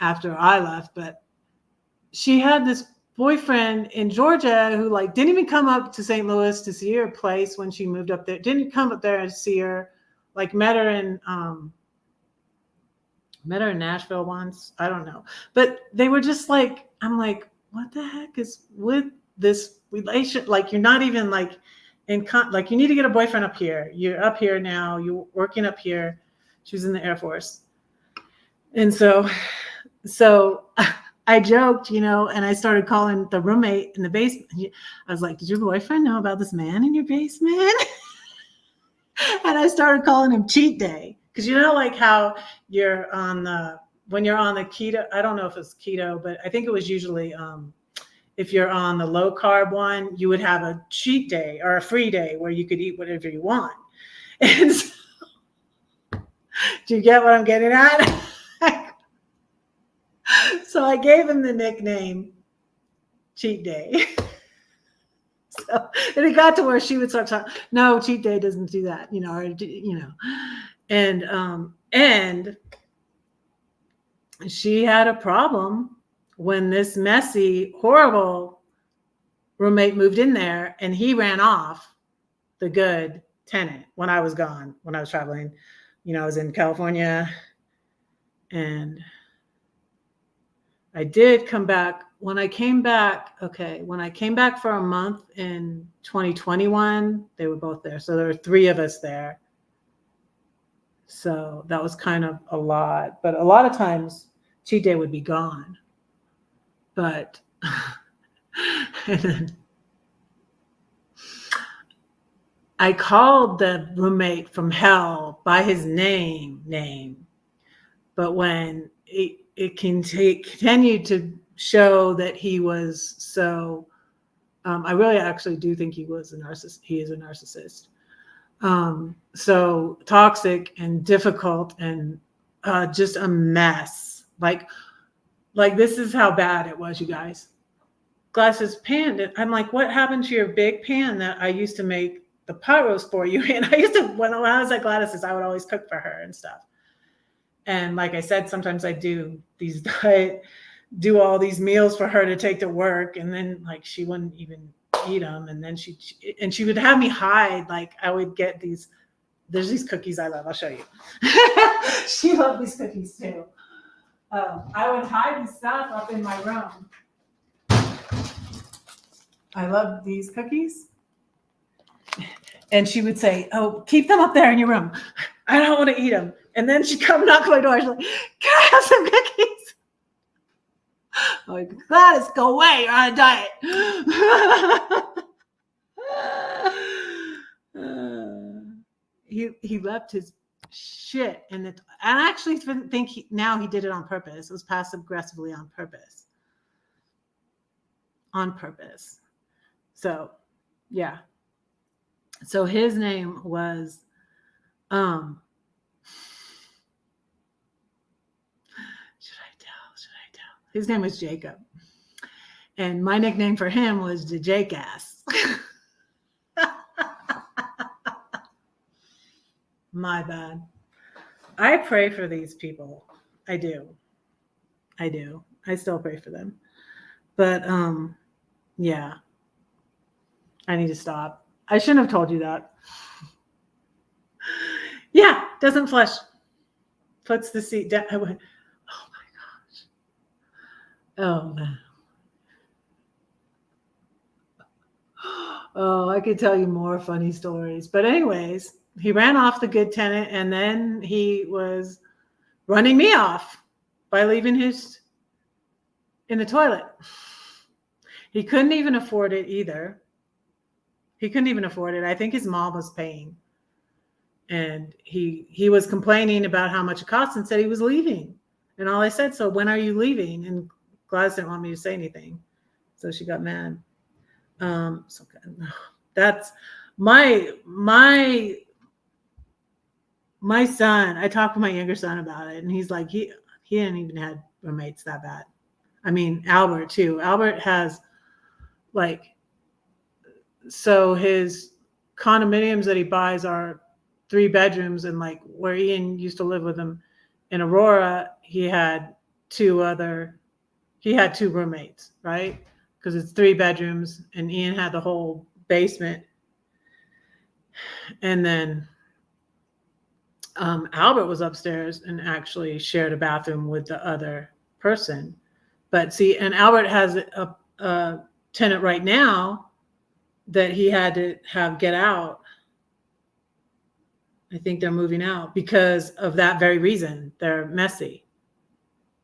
Speaker 1: after I left, but she had this boyfriend in Georgia who didn't even come up to St. Louis to see her place when she moved up there. Didn't come up there and see her. Met her in Nashville once. I don't know. But they were just I'm like, what the heck is with this relation? You're not even you need to get a boyfriend up here. You're up here now. You're working up here. She was in the Air Force. And so I joked, and I started calling the roommate in the basement. I was like, did your boyfriend know about this man in your basement? And I started calling him Cheat Day. Because how you're when you're on the keto, I don't know if it's keto, but I think it was usually if you're on the low carb one, you would have a cheat day or a free day where you could eat whatever you want. And so, do you get what I'm getting at? So I gave him the nickname Cheat Day. So, and it got to where she would start talking, no, Cheat Day doesn't do that, and she had a problem when this messy, horrible roommate moved in there, and he ran off the good tenant when I was gone, when I was traveling. I was in California, and I did come back. When I came back for a month in 2021, they were both there. So there were 3 of us there. So that was kind of a lot. But a lot of times, cheat day would be gone. But and then I called the roommate from hell by his name. But when it continued to show that he was so, I really actually do think he was a narcissist. He is a narcissist. So toxic and difficult and just a mess. Like this is how bad it was, you guys. Glasses pan. I'm like, what happened to your big pan that I used to make the pot roast for you? And I used to, when I was at Gladys's, I would always cook for her and stuff. And like I said, sometimes I do all these meals for her to take to work, and then like she wouldn't even eat them, and then she would have me hide. Like I would get these. There's these cookies I love. I'll show you. She loved these cookies too. I would hide this stuff up in my room. I love these cookies. And she would say, "Oh, keep them up there in your room. I don't want to eat them." And then she'd come knock on my door. She's like, "Can I have some cookies?" I'm like, "Gladys, go away. You're on a diet." He left his shit in the. I actually think now he did it on purpose. It was passive aggressively on purpose. On purpose. So, yeah. So his name was, should I tell? His name was Jacob. And my nickname for him was the Jake-ass. My bad. I pray for these people. I do. I still pray for them. But, yeah. I need to stop. I shouldn't have told you that. Yeah, doesn't flush. Puts the seat down. I went, oh my gosh. Oh man. Oh, I could tell you more funny stories. But anyways, he ran off the good tenant, and then he was running me off by leaving his in the toilet. He couldn't even afford it either. He couldn't even afford it. I think his mom was paying. And he was complaining about how much it cost and said he was leaving. And all I said, "So when are you leaving?" And Gladys didn't want me to say anything. So she got mad. So that's my son. I talked to my younger son about it, and he's like, he didn't even have roommates that bad. I mean, Albert too. Albert has like, so his condominiums that he buys are 3 bedrooms, and like where Ian used to live with him in Aurora, he had 2 roommates, right? Because it's 3 bedrooms, and Ian had the whole basement. And then Albert was upstairs and actually shared a bathroom with the other person. But see, and Albert has a tenant right now that he had to have get out. I think they're moving out because of that very reason. They're messy.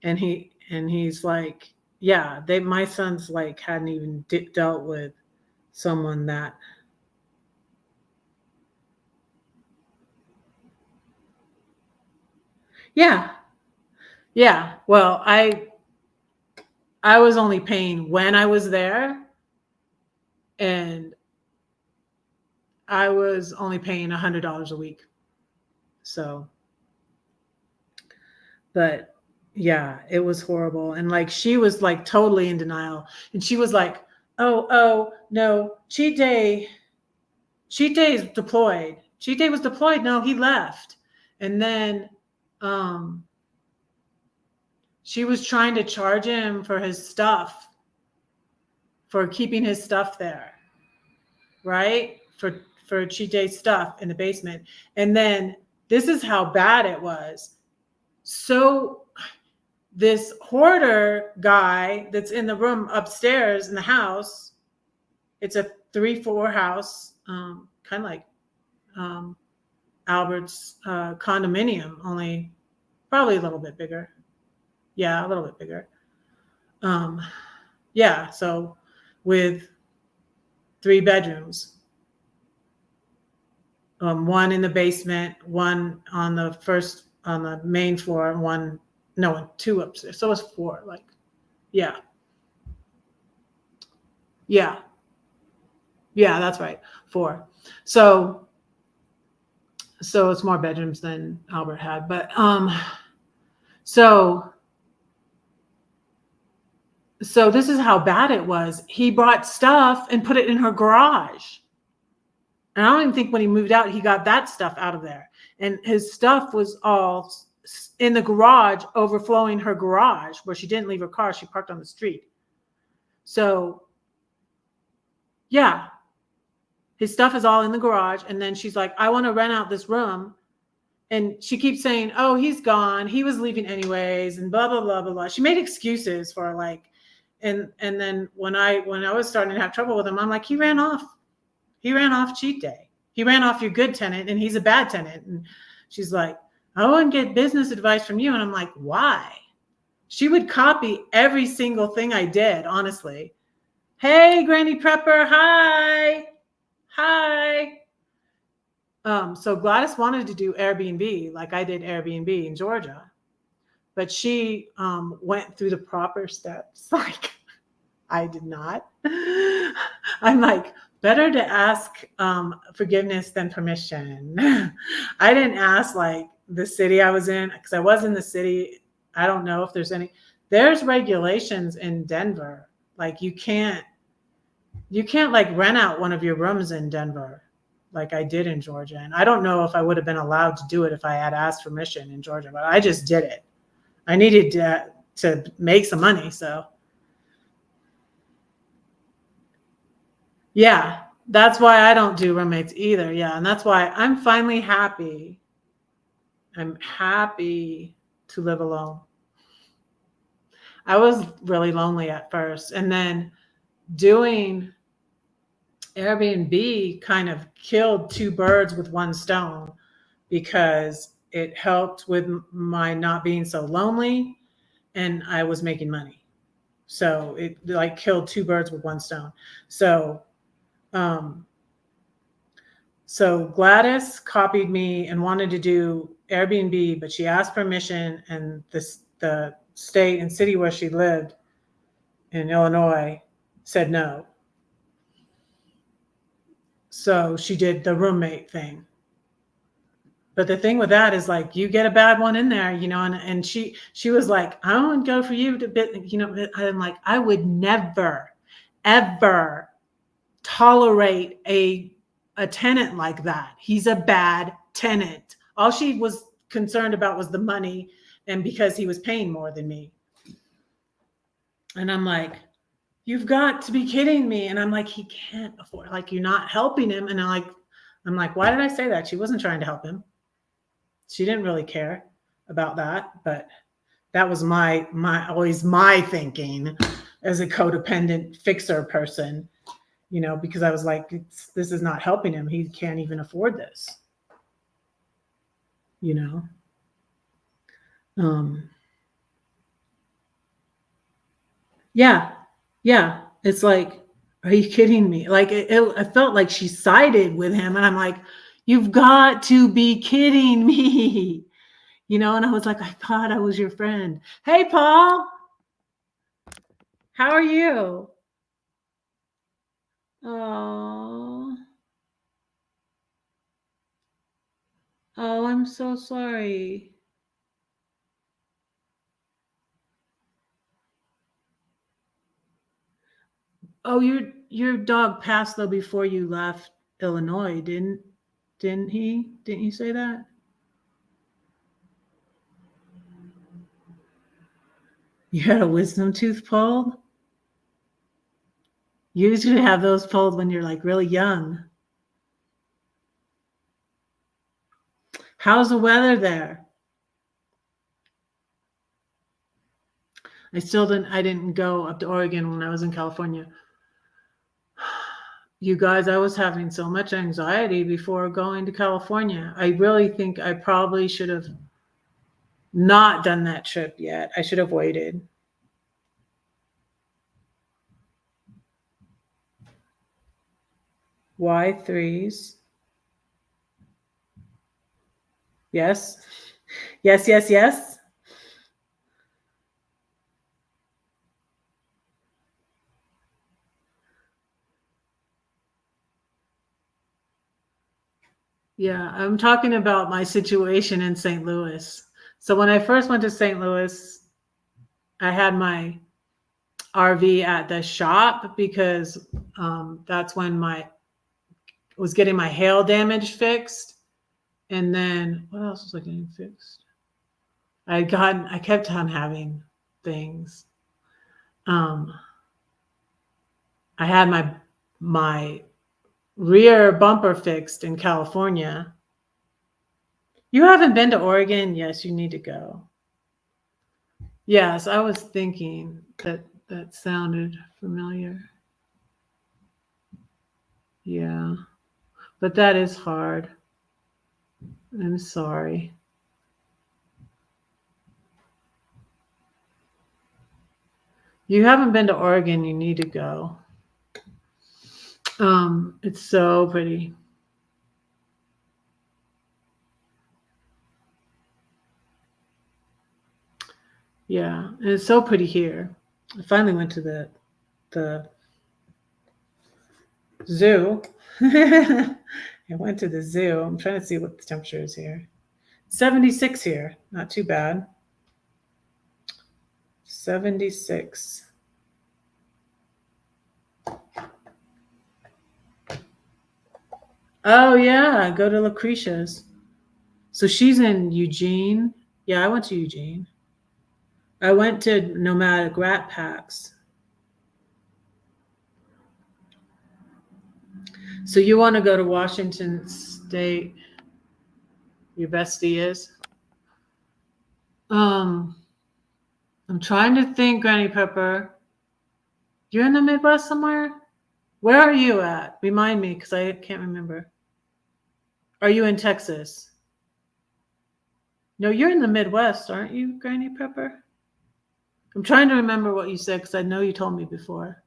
Speaker 1: And he's like, yeah, my son's like hadn't even dealt with someone that. Yeah. Yeah. Well, I was only paying when I was there, and I was only paying $100 a week. So, but yeah, it was horrible. And like, she was like totally in denial. And she was like, oh, no, cheat day is deployed. Cheat day was deployed. No, he left. And then, she was trying to charge him for his stuff, for keeping his stuff there, right? For cheat day stuff in the basement. And then this is how bad it was. So this hoarder guy that's in the room upstairs in the house, it's a 3-4 house, kind of like Albert's condominium, only probably a little bit bigger. Yeah, a little bit bigger. Yeah, so with 3 bedrooms, one in the basement, one on the main floor, and 2 upstairs. So it's 4, like, yeah. Yeah. Yeah, that's right. 4. So it's more bedrooms than Albert had. But so this is how bad it was. He brought stuff and put it in her garage. And I don't even think when he moved out, he got that stuff out of there. And his stuff was all in the garage, overflowing her garage, where she didn't leave her car. She parked on the street. So, yeah, his stuff is all in the garage. And then she's like, I want to rent out this room. And she keeps saying, oh, he's gone. He was leaving anyways, and blah, blah, blah, blah, blah. She made excuses for, like, and then when I was starting to have trouble with him, I'm like, he ran off. He ran off cheat day. He ran off your good tenant, and he's a bad tenant. And she's like, I wouldn't get business advice from you. And I'm like, why? She would copy every single thing I did, honestly. Hey, Granny Prepper. Hi. So Gladys wanted to do Airbnb, like I did Airbnb in Georgia, but she went through the proper steps. Like I did not. I'm like, better to ask forgiveness than permission. I didn't ask like the city I was in, because I was in the city. I don't know if there's regulations in Denver. Like you can't like rent out one of your rooms in Denver like I did in Georgia. And I don't know if I would have been allowed to do it if I had asked permission in Georgia, but I just did it. I needed to make some money. So yeah, that's why I don't do roommates either. Yeah. And that's why I'm finally happy. I'm happy to live alone. I was really lonely at first. And then doing Airbnb kind of killed 2 birds with 1 stone, because it helped with my not being so lonely and I was making money. So it like killed 2 birds with 1 stone. So Gladys copied me and wanted to do Airbnb, but she asked permission, and the state and city where she lived in Illinois said no. So she did the roommate thing. But the thing with that is, like, you get a bad one in there, and she was like, I won't go for you to bit, I'm like, I would never, ever tolerate a tenant like that. He's a bad tenant. All she was concerned about was the money, and because he was paying more than me. And I'm like, you've got to be kidding me. And I'm like, he can't afford, like, you're not helping him. And I'm like, why did I say that? She wasn't trying to help him. She didn't really care about that, but that was always my thinking as a codependent fixer person, because I was like, this is not helping him. He can't even afford this, Yeah. It's like, are you kidding me? Like I felt like she sided with him, and I'm like, you've got to be kidding me. And I was like, I thought I was your friend. Hey, Paul. How are you? Oh, I'm so sorry. Oh, your dog passed though before you left Illinois, didn't he? Didn't you say that? You had a wisdom tooth pulled? You usually have those pulled when you're like really young. How's the weather there? I didn't go up to Oregon when I was in California. You guys, I was having so much anxiety before going to California. I really think I probably should have not done that trip yet. I should have waited. Y3s. Yes. Yes, yes, yes. Yeah, I'm talking about my situation in St. Louis. So when I first went to St. Louis, I had my RV at the shop because that's when I was getting my hail damage fixed. And then what else was I getting fixed? I kept on having things. Um, I had my rear bumper fixed in California. You haven't been to Oregon? Yes, you need to go. Yes, I was thinking that sounded familiar. Yeah, but that is hard. I'm sorry. You haven't been to Oregon, you need to go. It's so pretty. Yeah, and it's so pretty here. I finally went to the zoo. I went to the zoo. I'm trying to see what the temperature is here. 76 here. Not too bad. 76. Oh yeah, go to Lucretia's. So she's in Eugene. Yeah, I went to Eugene. I went to Nomadic Rat Packs. So you want to go to Washington State? Your bestie is. I'm trying to think, Granny Pepper. You're in the Midwest somewhere? Where are you at? Remind me, because I can't remember. Are you in Texas? No, you're in the Midwest, aren't you, Granny Pepper? I'm trying to remember what you said because I know you told me before.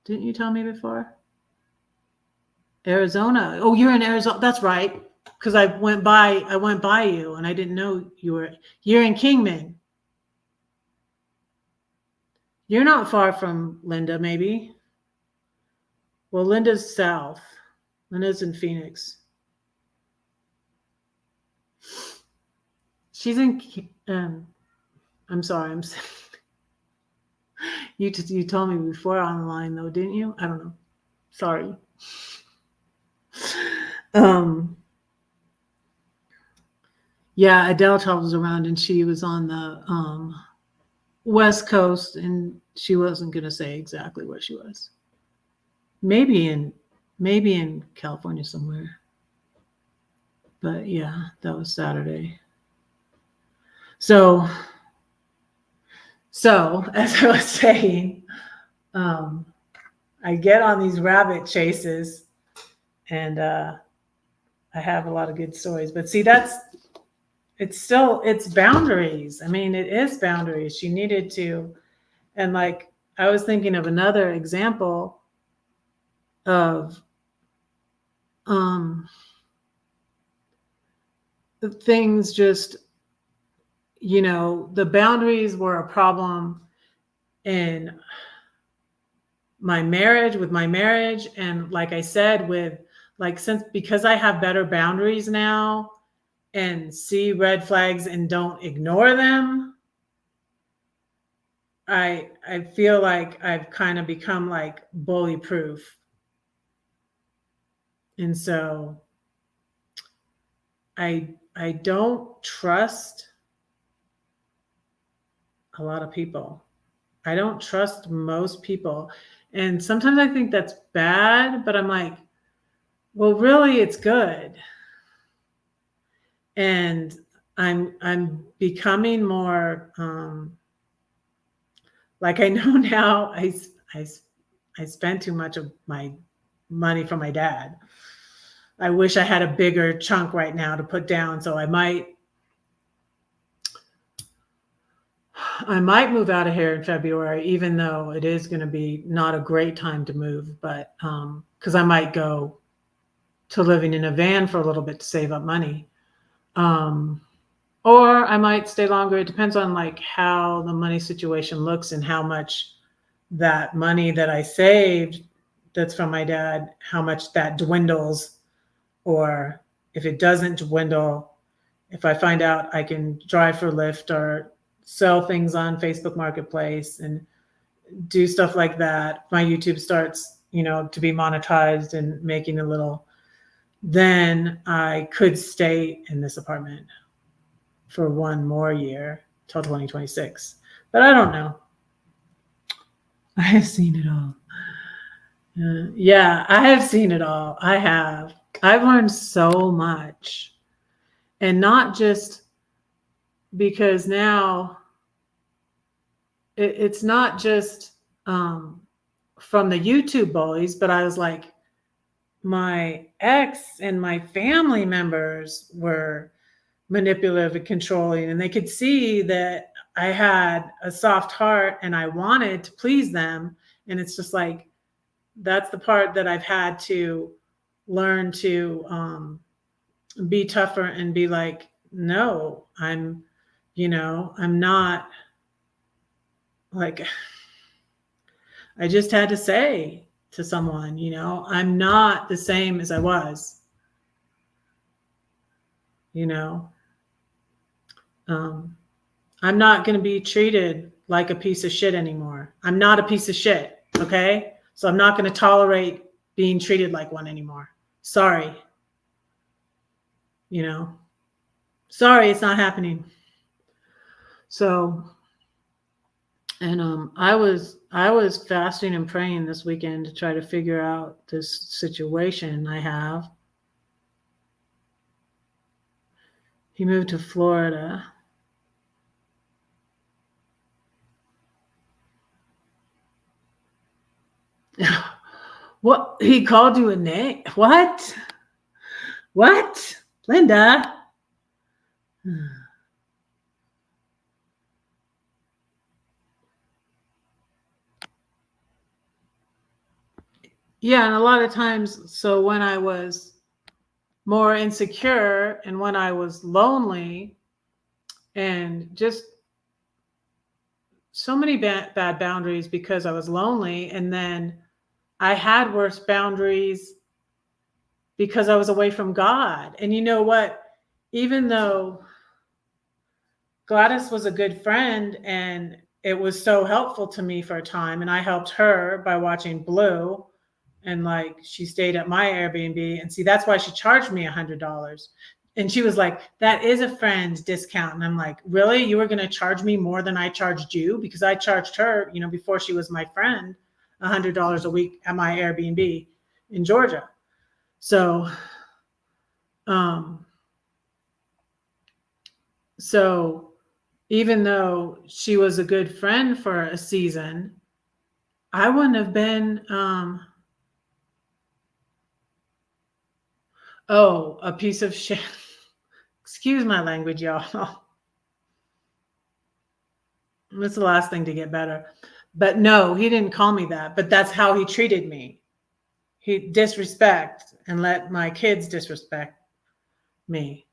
Speaker 1: Didn't you tell me before? Arizona. Oh, you're in Arizona. That's right. Because I went by you and I didn't know you're in Kingman. You're not far from Linda, maybe. Well, Linda's south. Linda's in Phoenix. She's in. I'm sorry. You told me before online though, didn't you? I don't know. Sorry. Yeah, Adele travels around and she was on the West Coast and she wasn't gonna say exactly where she was. Maybe in California somewhere. But yeah, that was Saturday. So as I was saying, I get on these rabbit chases and I have a lot of good stories. But see, it's boundaries. I mean, it is boundaries. She needed to, and like I was thinking of another example of things just, the boundaries were a problem in with my marriage. And like I said, because I have better boundaries now and see red flags and don't ignore them, I feel like I've kind of become like bully proof. And so I don't trust a lot of people. I don't trust most people. And sometimes I think that's bad, but I'm like, well, really it's good. And I'm becoming more Like I know now I spent too much of my money from my dad. I wish I had a bigger chunk right now to put down. So I might move out of here in February, even though it is going to be not a great time to move, but because I might go to living in a van for a little bit to save up money. Or I might stay longer. It depends on like how the money situation looks and how much that money that I saved that's from my dad, how much that dwindles, or if it doesn't dwindle, if I find out I can drive for Lyft or sell things on Facebook Marketplace and do stuff like that, my YouTube starts, to be monetized and making a little, then I could stay in this apartment for one more year till 2026. But I don't know. I have seen it all. Yeah, I have seen it all. I have. I've learned so much. And not just because now it's not just from the YouTube bullies, but I was like, my ex and my family members were manipulative and controlling, and they could see that I had a soft heart and I wanted to please them. And it's just like, that's the part that I've had to learn to be tougher and be like, no, I'm not like, I just had to say to someone, I'm not the same as I was, I'm not going to be treated like a piece of shit anymore. I'm not a piece of shit. Okay. So I'm not going to tolerate being treated like one anymore. Sorry. Sorry, it's not happening. So, and I was fasting and praying this weekend to try to figure out this situation I have. He moved to Florida. What? He called you a name? What? What? Linda? Yeah, and a lot of times, so when I was more insecure and when I was lonely and just so many bad boundaries because I was lonely, and then I had worse boundaries because I was away from God. And you know what? Even though Gladys was a good friend and it was so helpful to me for a time, and I helped her by watching Blue, and like she stayed at my Airbnb, and see, that's why she charged me $100. And she was like, that is a friend discount. And I'm like, really? You were going to charge me more than I charged you? Because I charged her, before she was my friend, $100 a week at my Airbnb in Georgia. So, so even though she was a good friend for a season, I wouldn't have been, a piece of shit. Excuse my language, y'all. That's the last thing to get better. But no, he didn't call me that, but that's how he treated me. He disrespect and let my kids disrespect me.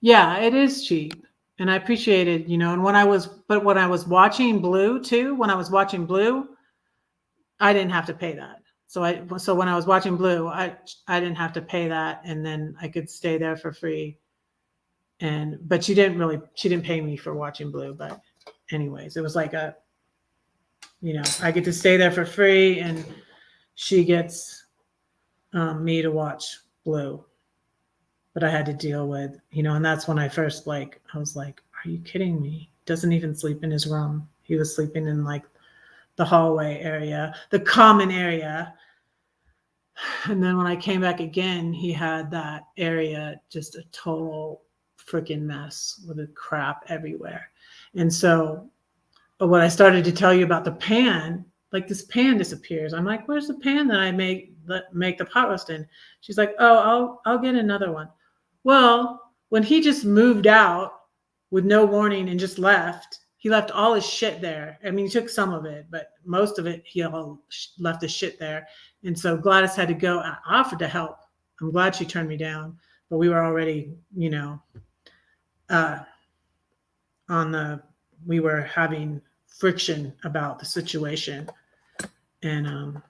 Speaker 1: Yeah, it is cheap. And I appreciate it, and when I was watching Blue too, when I was watching Blue, I didn't have to pay that. So when I was watching Blue, I didn't have to pay that, and then I could stay there for free. But she didn't pay me for watching Blue. But anyways, it was like I get to stay there for free, and she gets me to watch Blue. But I had to deal with, and that's when I first I was like, are you kidding me? Doesn't even sleep in his room. He was sleeping in like the hallway area, the common area. And then when I came back again, he had that area just a total freaking mess with the crap everywhere. And so when I started to tell you about the pan, like this pan disappears. I'm like, where's the pan that I make the pot roast in? She's like, oh, I'll get another one. Well, when he just moved out with no warning and just left, he left all his shit there. I mean, he took some of it, but most of it, he all left his shit there. And so Gladys had to go. I offered to help. I'm glad she turned me down, but we were already, we were having friction about the situation. And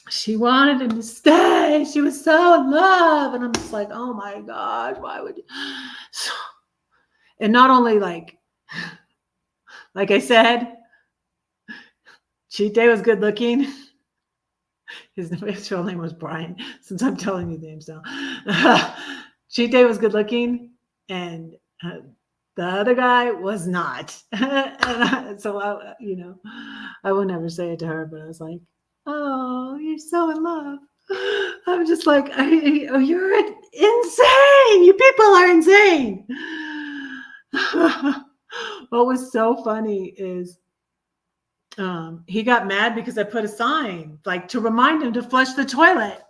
Speaker 1: she wanted him to stay. She was so in love. And I'm just like, oh my God, why would you? So, and not only like I said, cheat day was good looking. His real name was Brian, since I'm telling you names now. Cheat day was good looking, and the other guy was not. So I will never say it to her, but I was like, oh, you're so in love. I'm just like, you're insane. You people are insane. What was so funny is he got mad because I put a sign like to remind him to flush the toilet.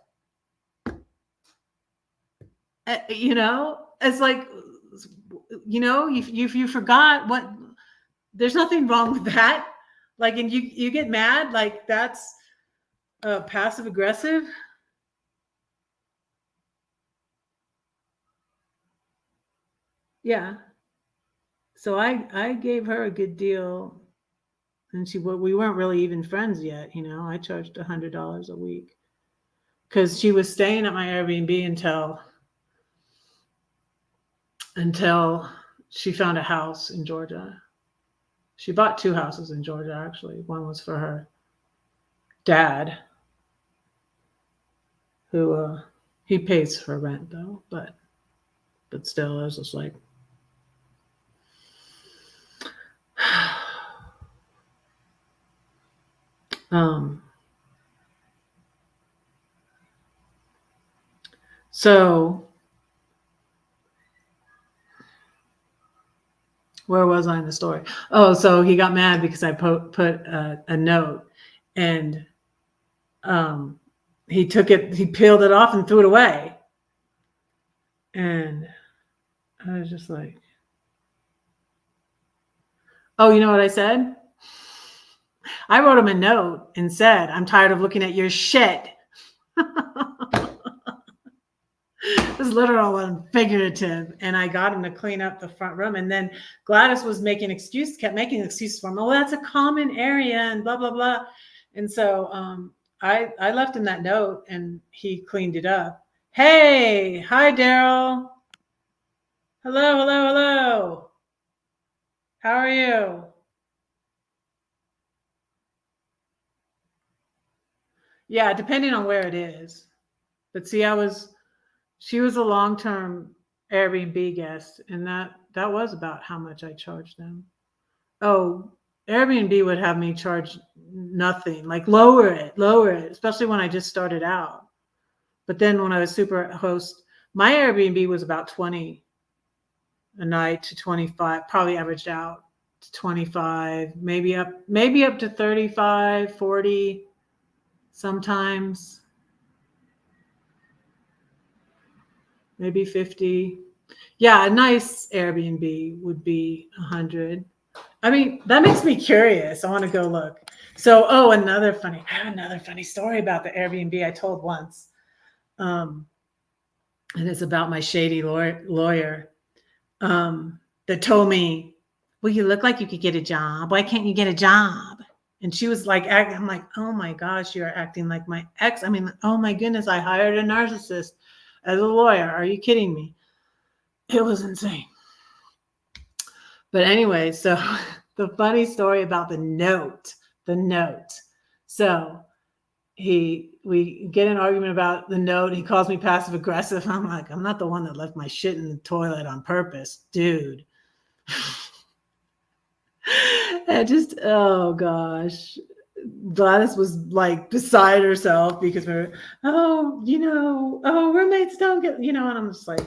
Speaker 1: It's like, if you forgot what, there's nothing wrong with that. Like, and you get mad, like that's passive aggressive. Yeah. So I gave her a good deal, and we weren't really even friends yet. I charged $100 a week because she was staying at my Airbnb until she found a house in Georgia. She bought 2 houses in Georgia, actually. One was for her dad, who he pays for rent though, but still, it was just like, so where was I in the story? Oh, so he got mad because I put a note, and he took it, he peeled it off and threw it away. And I was just like, oh, you know what I said? I wrote him a note and said, I'm tired of looking at your shit. It was literal and figurative. And I got him to clean up the front room. And then Gladys was kept making excuses for him. Oh, that's a common area and blah, blah, blah. And so I left him that note, and he cleaned it up. Hey, hi, Daryl. Hello, hello, hello. How are you? Yeah, depending on where it is. But see, she was a long-term Airbnb guest, and that was about how much I charged them. Oh, Airbnb would have me charge nothing, like lower it, especially when I just started out. But then when I was super host, my Airbnb was about 20 a night to 25, probably averaged out to 25, maybe up to 35, 40 sometimes. Maybe 50. Yeah, a nice Airbnb would be 100. I mean, that makes me curious. I want to go look. So, I have another funny story about the Airbnb I told once. And it's about my shady lawyer that told me, well, you look like you could get a job. Why can't you get a job? And she was like, I'm like, oh my gosh, you're acting like my ex. I mean, oh my goodness, I hired a narcissist as a lawyer. Are you kidding me? It was insane. But anyway, so the funny story about the note. So we get an argument about the note. He calls me passive aggressive. I'm like, I'm not the one that left my shit in the toilet on purpose, dude. And just, oh gosh. Gladys was like beside herself because we're, roommates don't get, and I'm just like,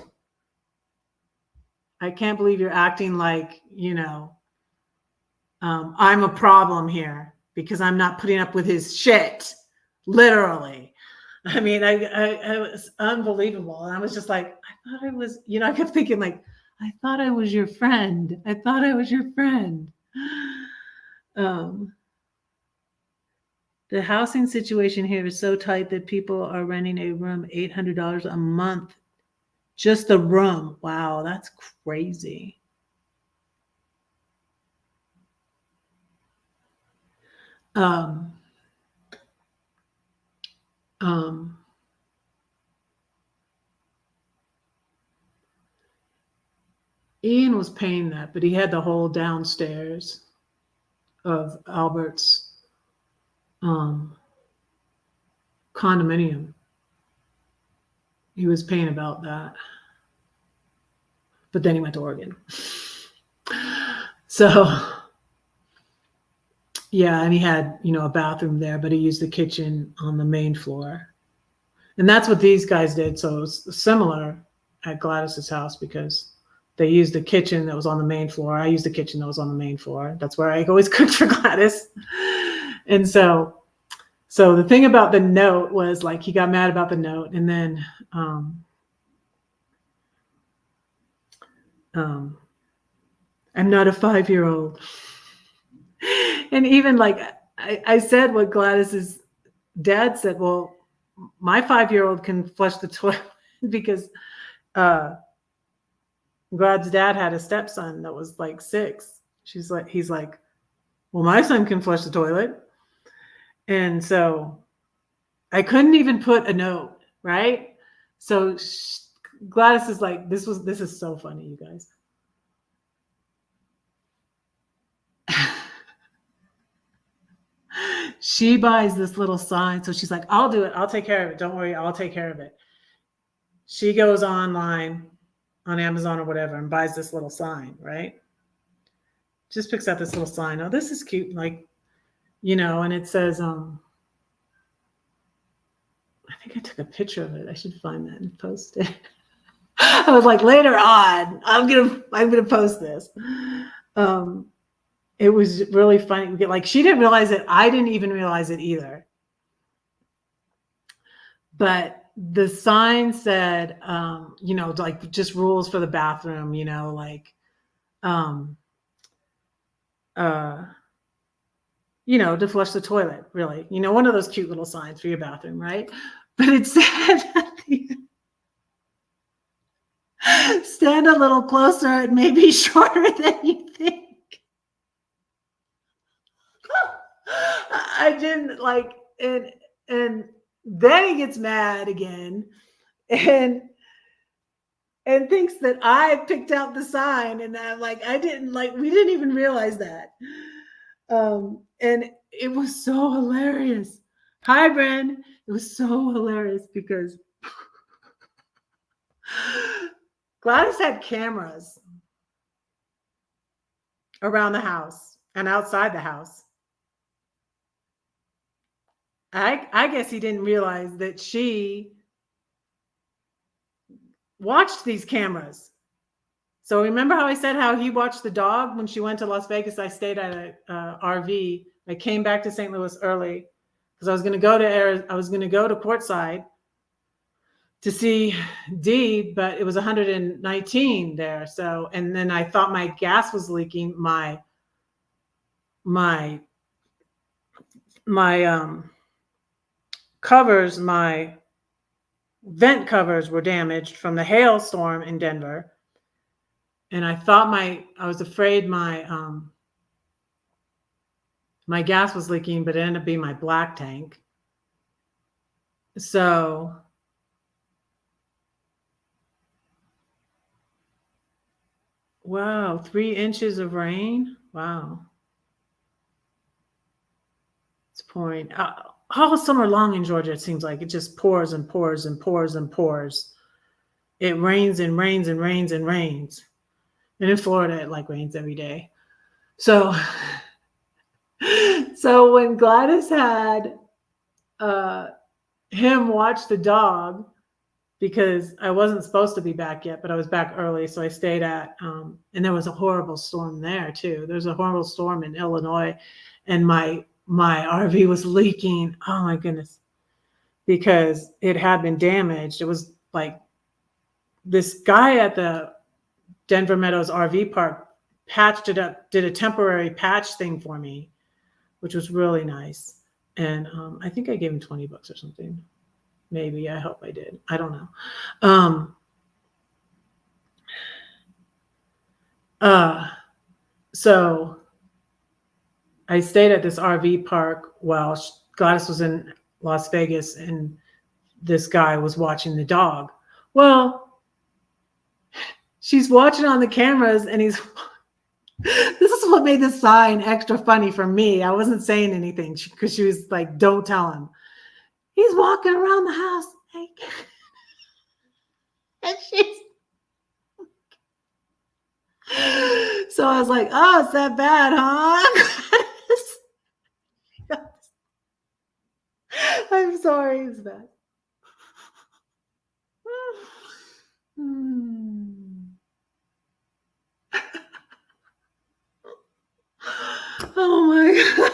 Speaker 1: I can't believe you're acting like, I'm a problem here because I'm not putting up with his shit. Literally. I mean, I was unbelievable. And I was just like, I thought I was, I kept thinking like, I thought I was your friend. I thought I was your friend. The housing situation here is so tight that people are renting a room $800 a month. Just a room. Wow, that's crazy. Ian was paying that, but he had the whole downstairs of Albert's condominium. He was paying about that. But then he went to Oregon. So, yeah, and he had, a bathroom there, but he used the kitchen on the main floor. And that's what these guys did. So it was similar at Gladys's house because they used the kitchen that was on the main floor. I used the kitchen that was on the main floor. That's where I always cooked for Gladys. And so the thing about the note was like he got mad about the note, and then I'm not a 5-year-old. And even like I said what Gladys's dad said, well, my 5-year-old can flush the toilet because Glad's dad had a stepson that was like 6. He's like, well, my son can flush the toilet. And so I couldn't even put a note, right? So Gladys is like, this is so funny, you guys. She buys this little sign. So she's like, I'll do it. I'll take care of it. Don't worry. I'll take care of it. She goes online on Amazon or whatever and buys this little sign, right? Just picks out this little sign. Oh, this is cute. Like, and it says, I think I took a picture of it. I should find that and post it. I was like, later on, I'm gonna post this. It was really funny. Like, she didn't realize it. I didn't even realize it either. But the sign said, like just rules for the bathroom, like, to flush the toilet, really, one of those cute little signs for your bathroom, right? But it said, stand a little closer. It may be shorter than you think. I didn't like, and then he gets mad again and thinks that I picked out the sign, and I'm like, we didn't even realize that. And it was so hilarious. Hi, Bren. It was so hilarious because Gladys had cameras around the house and outside the house. I guess he didn't realize that she watched these cameras. So remember how I said how he watched the dog when she went to Las Vegas? I stayed at a RV. I came back to St. Louis early because I was going to go to Quartzside to see Dee, but it was 119 there. So, and then I thought my gas was leaking. My covers, my vent covers were damaged from the hailstorm in Denver. And I thought I was afraid my gas was leaking, but it ended up being my black tank. So wow, 3 inches of rain. Wow. It's pouring all summer long in Georgia. It seems like it just pours and pours and pours and pours. It rains and rains and rains and rains. And in Florida, it rains every day. So when Gladys had him watch the dog, because I wasn't supposed to be back yet, but I was back early. So I stayed at, and there was a horrible storm there too. There's a horrible storm in Illinois, and my RV was leaking. Oh my goodness. Because it had been damaged. It was like this guy at the Denver Meadows RV park patched it up, did a temporary patch thing for me, which was really nice. And I think I gave him $20 or something. Maybe. I hope I did. I don't know. So I stayed at this RV park while Gladys was in Las Vegas, and this guy was watching the dog. Well, she's watching on the cameras, and he's this is what made this sign extra funny for me. I wasn't saying anything because she was like, don't tell him. He's walking around the house. Like, and she's so I was like, oh, it's that bad, huh? I'm sorry, it's bad. Oh my God.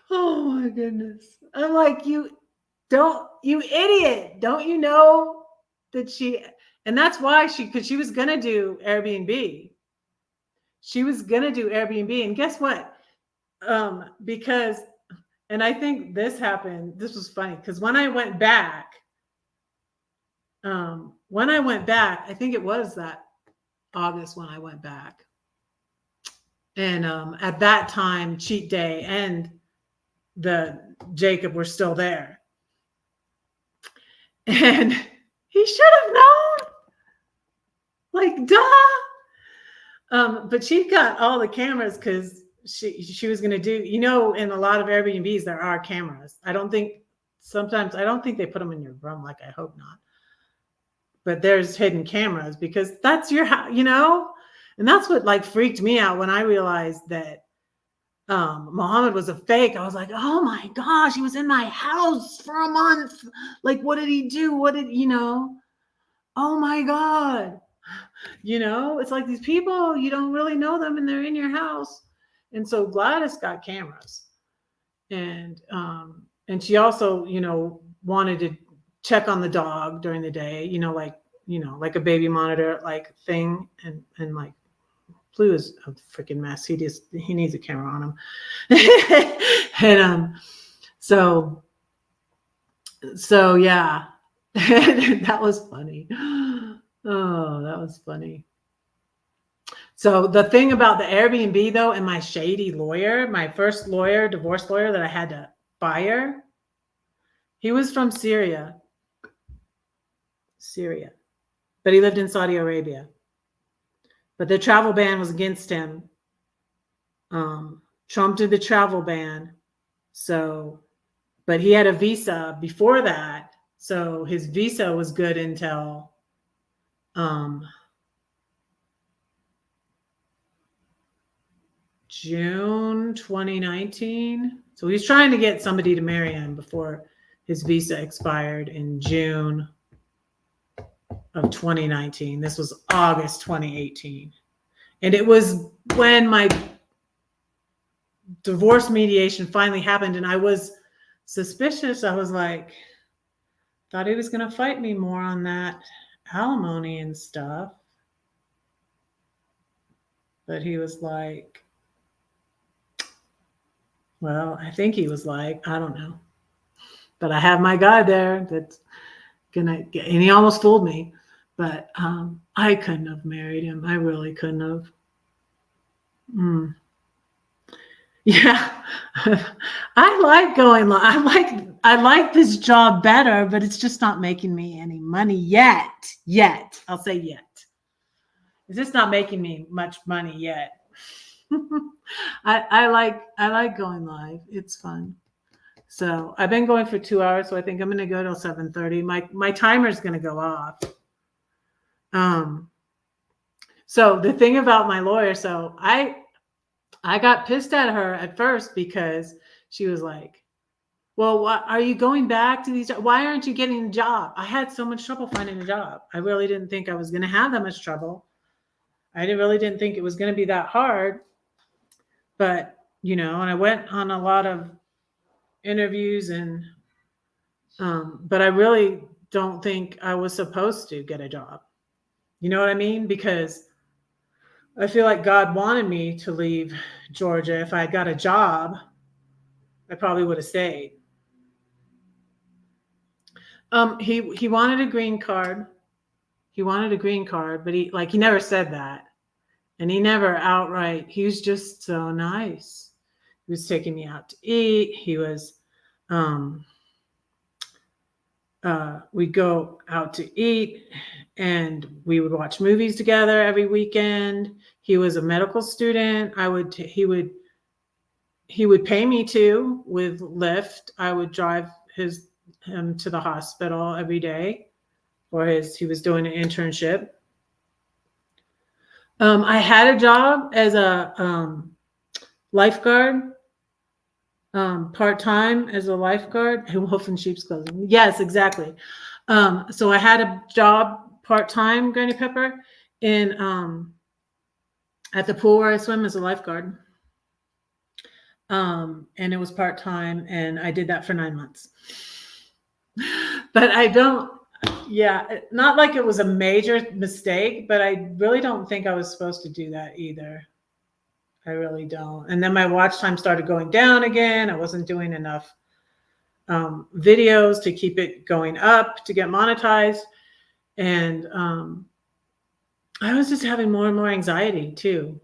Speaker 1: Oh my goodness. I'm like, you idiot. Don't you know that and that's why because she was going to do Airbnb. She was going to do Airbnb. And guess what? Because, and I think this happened, this was funny, because when I went back, I think it was that August when I went back. And at that time, Cheat Day and the Jacob were still there. And he should have known. Like, duh. But she got all the cameras because she was going to do, in a lot of Airbnbs, there are cameras. I don't think they put them in your room. Like, I hope not. But there's hidden cameras because that's your house, and that's what like freaked me out when I realized that Muhammad was a fake. I was like, oh my gosh, he was in my house for a month. Like, what did he do? Oh my God. It's like these people, you don't really know them and they're in your house. And so Gladys got cameras. And she also, wanted to check on the dog during the day, like a baby monitor like thing. And like Blue is a freaking mess. He needs a camera on him. And so yeah. That was funny. Oh, that was funny. So the thing about the Airbnb though, and my shady lawyer, my first lawyer, divorce lawyer that I had to fire, he was from Syria, but he lived in Saudi Arabia. But the travel ban was against him. Trump did the travel ban. But he had a visa before that. So his visa was good until June 2019. So he was trying to get somebody to marry him before his visa expired in June of 2019. This was August 2018. And it was when my divorce mediation finally happened, and I was suspicious. I was like, thought he was going to fight me more on that alimony and stuff. But he was like, well, I think he was like, I don't know. But I have my guy there that's gonna get, and he almost fooled me. But I couldn't have married him. I really couldn't have. Yeah, I like going long. I like this job better, but it's just not making me any money yet. I'll say yet. It's just not making me much money yet. I like going live. It's fun. So I've been going for 2 hours, so I think I'm going to go till 7:30. My timer's going to go off. So the thing about my lawyer, so I got pissed at her at first because she was like, Well, why, are you going back to these? Why aren't you getting a job? I had so much trouble finding a job. I really didn't think I was going to have that much trouble. Really didn't think it was going to be that hard. But, and I went on a lot of interviews but I really don't think I was supposed to get a job. You know what I mean? Because I feel like God wanted me to leave Georgia. If I had got a job, I probably would have stayed. He wanted a green card. He wanted a green card, but he never said that. And he never outright, he was just so nice. He was taking me out to eat. He was we'd go out to eat and we would watch movies together every weekend. He was a medical student. He would pay me to with Lyft. I would drive him to the hospital every day he was doing an internship. I had a job as a lifeguard, part-time as a lifeguard. Wolf in sheep's clothing. Yes, exactly. So I had a job part-time, Granny Pepper, in at the pool where I swim as a lifeguard. And it was part-time, and I did that for 9 months. But not like it was a major mistake, but I really don't think I was supposed to do that either. I really don't. And then my watch time started going down again. I wasn't doing enough videos to keep it going up to get monetized. And I was just having more and more anxiety too,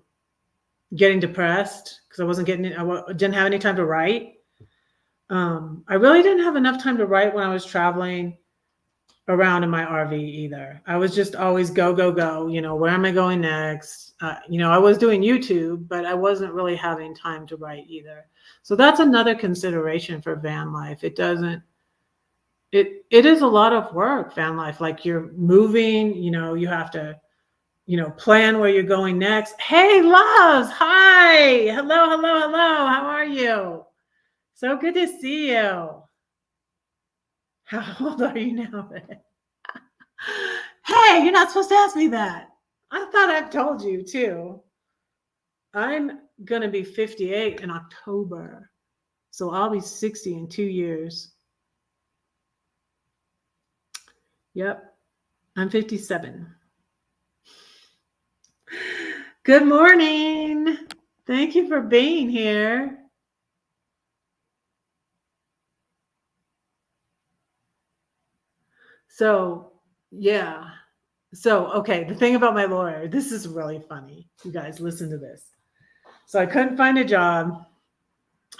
Speaker 1: getting depressed because I didn't have any time to write. I really didn't have enough time to write when I was traveling around in my RV either. I was just always go, go, go. Where am I going next? I was doing YouTube, but I wasn't really having time to write either. So that's another consideration for van life. It is a lot of work, van life. Like you're moving, you have to, plan where you're going next. Hey, loves. Hi. Hello, hello, hello. How are you? So good to see you. How old are you now? Hey, you're not supposed to ask me that. I thought I've told you too. I'm going to be 58 in October. So I'll be 60 in 2 years. Yep. I'm 57. Good morning. Thank you for being here. So, yeah. So, okay, the thing about my lawyer, this is really funny. You guys, listen to this. So I couldn't find a job.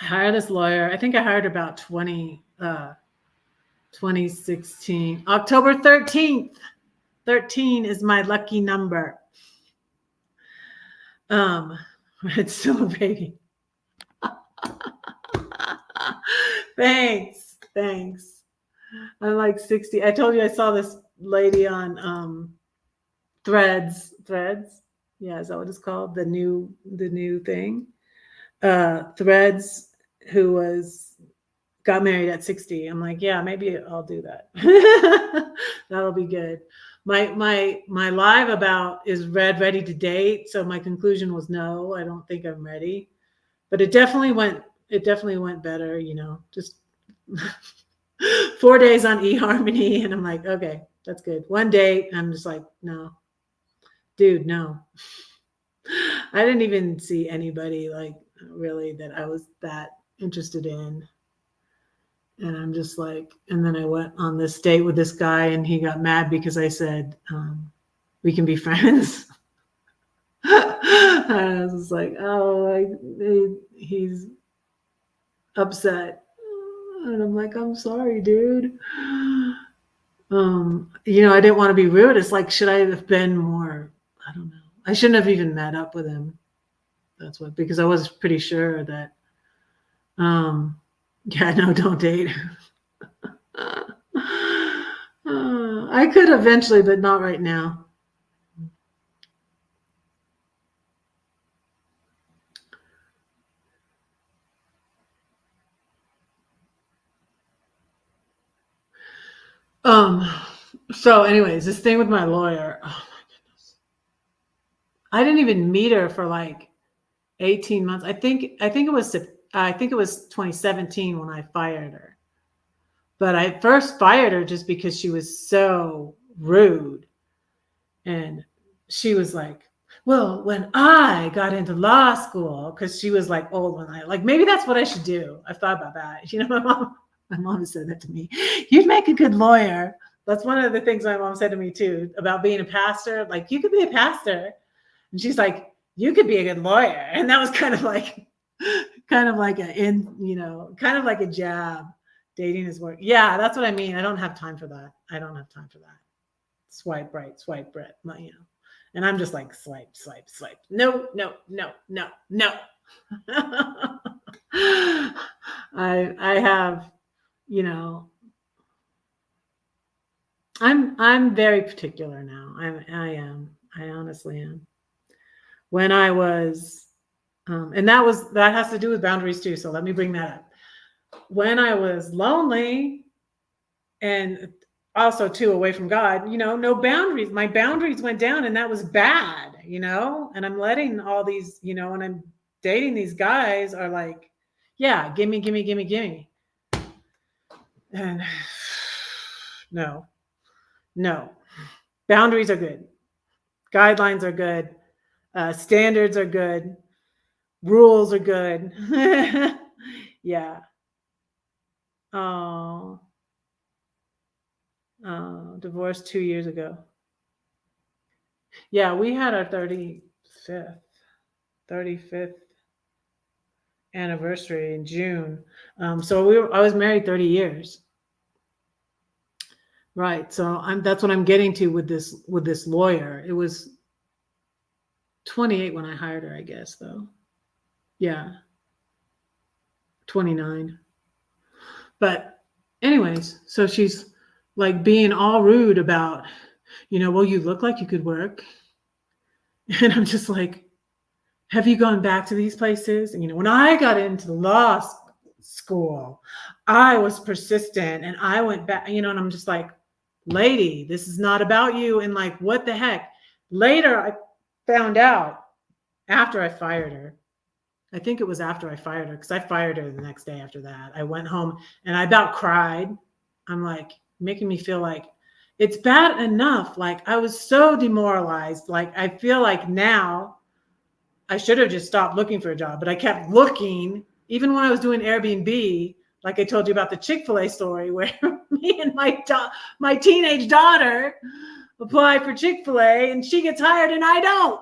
Speaker 1: I hired this lawyer. I think I hired about 2016. October 13th. 13 is my lucky number. It's still a baby. Thanks. I'm like 60. I told you I saw this lady on Threads. Yeah, is that what it's called? The new thing. Threads, who got married at 60. I'm like, yeah, maybe I'll do that. That'll be good. My live about is ready to date. So my conclusion was no, I don't think I'm ready. But it definitely went better, just 4 days on eHarmony, and I'm like, okay, that's good. One date, I'm just like, no, dude, no. I didn't even see anybody like really that I was that interested in. And I'm just like, and then I went on this date with this guy, and he got mad because I said, we can be friends. I was just like, he's upset. And I'm like, I'm sorry, dude. I didn't want to be rude. It's like, should I have been more? I don't know. I shouldn't have even met up with him. Because I was pretty sure that, no, don't date. I could eventually, but not right now. Um, so anyways, this thing with my lawyer, oh my goodness. I didn't even meet her for like 18 months. I think it was 2017 when I fired her. But I first fired her just because she was so rude. And she was like, well, when I got into law school, because she was like old when I like maybe that's what I should do. I've thought about that. You know, my mom said that to me. You'd make a good lawyer. That's one of the things my mom said to me too about being a pastor. Like, you could be a pastor. And she's like, you could be a good lawyer. And that was kind of like kind of like a jab. Dating is work. Yeah, that's what I mean. I don't have time for that. I don't have time for that. Swipe right, swipe right, and I'm just like swipe, swipe, swipe. No, no, no, no, no. I have, you know, I'm very particular now. I honestly am. When I was, and that has to do with boundaries too. So let me bring that up. When I was lonely, and also too away from God, no boundaries. My boundaries went down, and that was bad, and I'm letting all these, and I'm dating these guys are like, yeah, gimme, gimme, gimme, gimme. And no, boundaries are good. Guidelines are good. Standards are good. Rules are good. Yeah. Oh, divorced 2 years ago. Yeah, we had our 35th anniversary in June. So I was married 30 years. Right. So that's what I'm getting to with this lawyer. It was 28 when I hired her, I guess, though. Yeah. 29. But anyways, so she's like being all rude about, well, you look like you could work. And I'm just like, have you gone back to these places? And when I got into law school, I was persistent and I went back, and I'm just like, lady, this is not about you. And like, what the heck? Later, I found out after I fired her. I think it was after I fired her, because I fired her the next day after that. I went home and I about cried. I'm like, making me feel like it's bad enough. Like, I was so demoralized. Like, I feel like now I should have just stopped looking for a job, but I kept looking, even when I was doing Airbnb, like I told you about the Chick-fil-A story, where me and my teenage daughter apply for Chick-fil-A and she gets hired and I don't.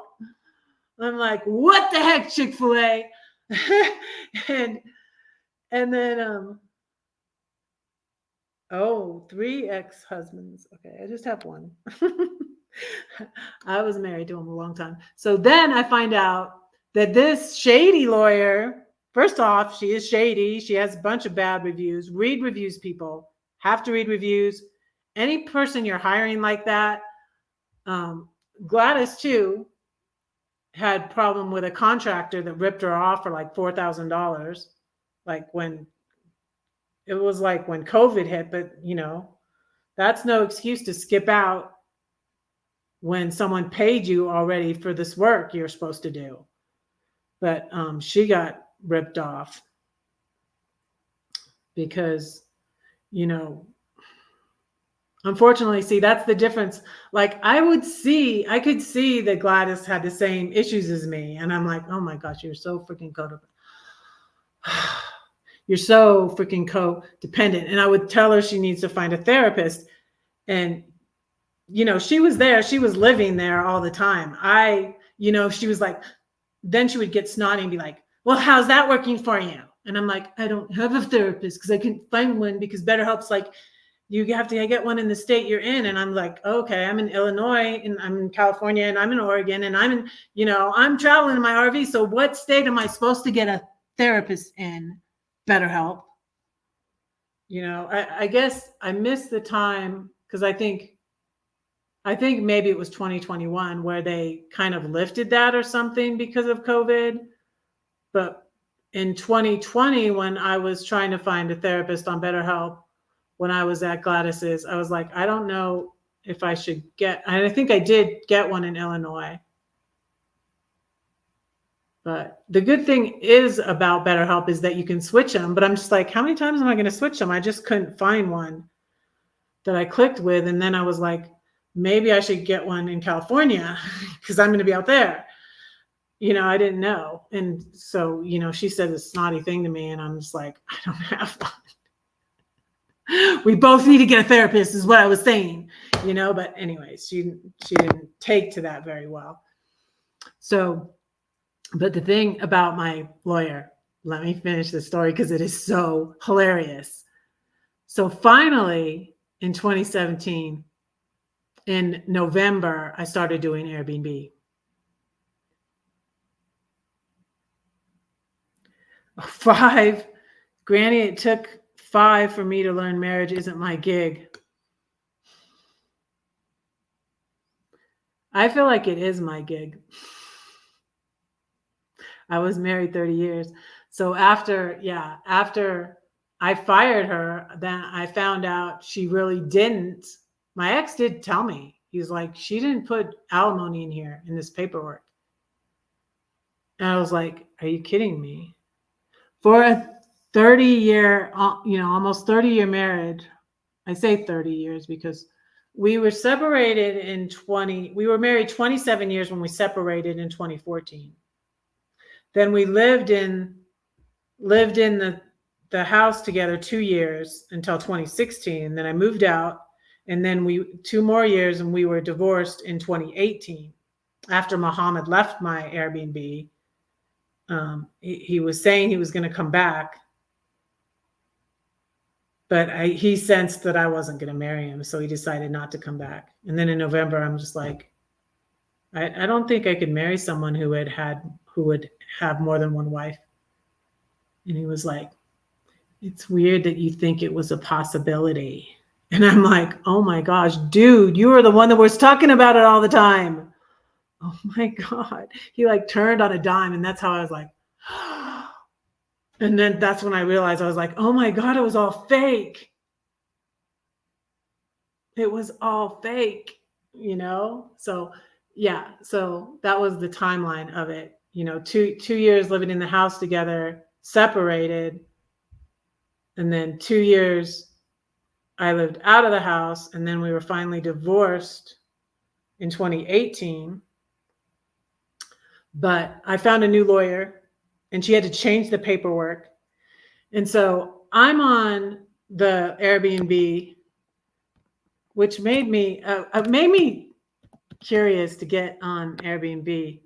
Speaker 1: I'm like, what the heck, Chick-fil-A? and then 3 ex-husbands. Okay, I just have one. I was married to him a long time. So then I find out that this shady lawyer, first off, she is shady. She has a bunch of bad reviews. Read reviews, people. Have to read reviews. Any person you're hiring like that, Gladys too had problem with a contractor that ripped her off for like $4,000. Like when COVID hit, but that's no excuse to skip out when someone paid you already for this work you're supposed to do. But she got ripped off because, unfortunately, see, that's the difference. Like, I could see that Gladys had the same issues as me. And I'm like, oh my gosh, you're so freaking you're so freaking codependent. And I would tell her she needs to find a therapist. And, she was there. She was living there all the time. She was like, then she would get snotty and be like, well, how's that working for you? And I'm like, I don't have a therapist because I couldn't find one, because BetterHelp's like, you have to get one in the state you're in. And I'm like, okay, I'm in Illinois and I'm in California and I'm in Oregon and I'm in, I'm traveling in my RV. So what state am I supposed to get a therapist in? BetterHelp. I guess I missed the time, because I think maybe it was 2021 where they kind of lifted that or something because of COVID. But in 2020, when I was trying to find a therapist on BetterHelp, when I was at Gladys's. I was like, I don't know if I should get, and I think I did get one in Illinois. But the good thing is about BetterHelp is that you can switch them. But I'm just like, how many times am I going to switch them? I just couldn't find one that I clicked with. And then I was like, maybe I should get one in California because I'm going to be out there. I didn't know. And so, she said this snotty thing to me, and I'm just like, I don't have one. We both need to get a therapist is what I was saying, but anyways, she didn't take to that very well. So, but the thing about my lawyer, let me finish the story because it is so hilarious. So finally, in 2017, in November, I started doing Airbnb. Granny, it took 5 for me to learn marriage isn't my gig. I feel like it is my gig. I was married 30 years. So after I fired her, then I found out she really didn't. My ex did tell me. He was like, she didn't put alimony in here in this paperwork. And I was like, are you kidding me? For a 30-year, almost 30-year marriage, I say 30 years because we were separated we were married 27 years when we separated in 2014. Then we lived in the house together 2 years until 2016. And then I moved out, and then 2 more years, and we were divorced in 2018 after Muhammad left my Airbnb. He was saying he was going to come back, but he sensed that I wasn't going to marry him, so he decided not to come back. And then in November, I'm just like, I don't think I could marry someone who would have more than one wife. And he was like, it's weird that you think it was a possibility. And I'm like, oh my gosh, dude, you were the one that was talking about it all the time. Oh my God. He turned on a dime, and that's how I was like, and then that's when I realized, I was like, oh my God, it was all fake. It was all fake, So yeah, so that was the timeline of it. 2 years living in the house together, separated. And then 2 years I lived out of the house, and then we were finally divorced in 2018. But I found a new lawyer, and she had to change the paperwork. And so I'm on the Airbnb, which made me curious to get on Airbnb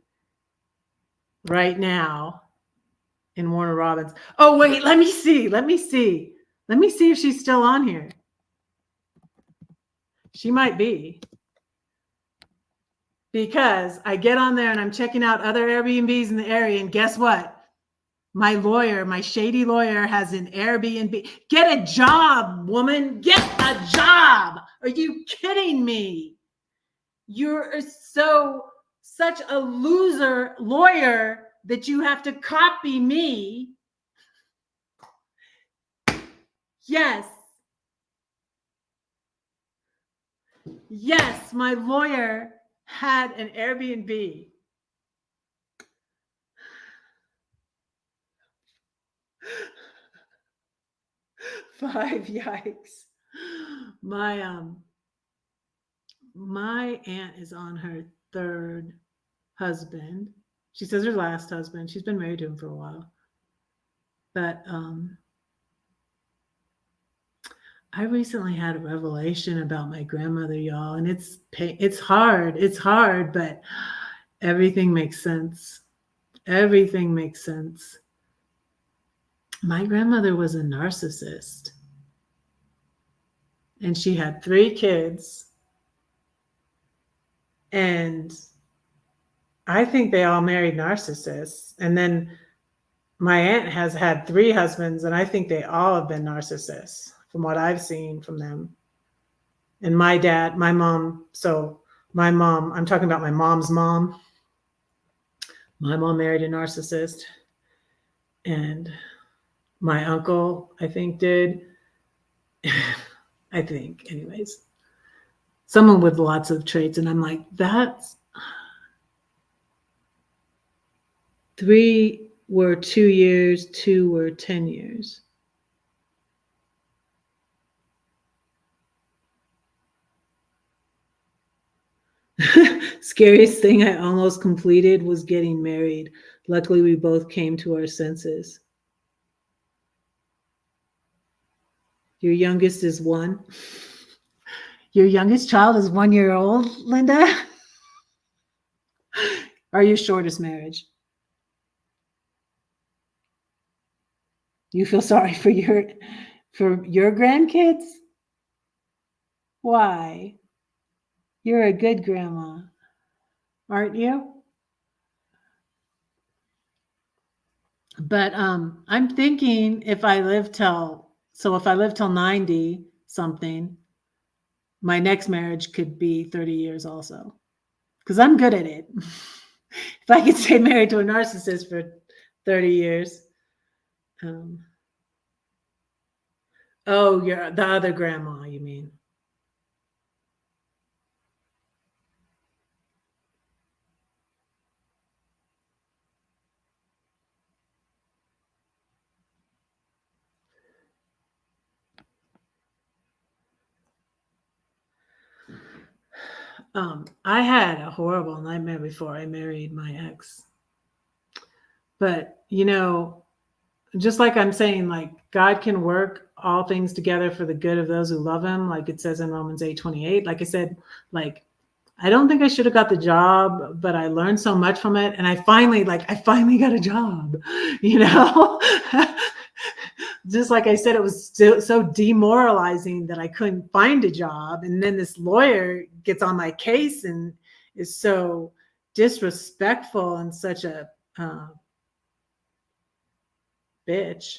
Speaker 1: right now in Warner Robins. Oh, wait, let me see if she's still on here. She might be, because I get on there and I'm checking out other Airbnbs in the area, and guess what? My shady lawyer has an Airbnb. Get a job, woman. Get a job. Are you kidding me? You're such a loser lawyer that you have to copy me. Yes. Yes, my lawyer had an Airbnb. Five, yikes. My aunt is on her 3rd husband. She says her last husband. She's been married to him for a while. But I recently had a revelation about my grandmother, y'all, and it's hard, but everything makes sense. Everything makes sense. My grandmother was a narcissist, and she had 3 kids, and I think they all married narcissists. And then my aunt has had 3 husbands, and I think they all have been narcissists from what I've seen from them. And my mom, I'm talking about my mom's mom. My mom married a narcissist, and my uncle, I think, did. I think, anyways. Someone with lots of traits. And I'm like, that's 3 were 2 years, 2 were 10 years. Scariest thing I almost completed was getting married. Luckily, we both came to our senses. Your youngest is 1. Your youngest child is 1 year old, Linda? Or your shortest marriage? You feel sorry for your grandkids? Why? You're a good grandma, aren't you? But I'm thinking if I live till 90 something, my next marriage could be 30 years also. Because I'm good at it. If I could stay married to a narcissist for 30 years. Oh, you're the other grandma, you mean? I had a horrible nightmare before I married my ex. But, just like I'm saying, like God can work all things together for the good of those who love him, like it says in Romans 8:28. Like I said, like I don't think I should have got the job, but I learned so much from it. And I finally got a job, Just like I said, it was so demoralizing that I couldn't find a job. And then this lawyer gets on my case and is so disrespectful and such a bitch,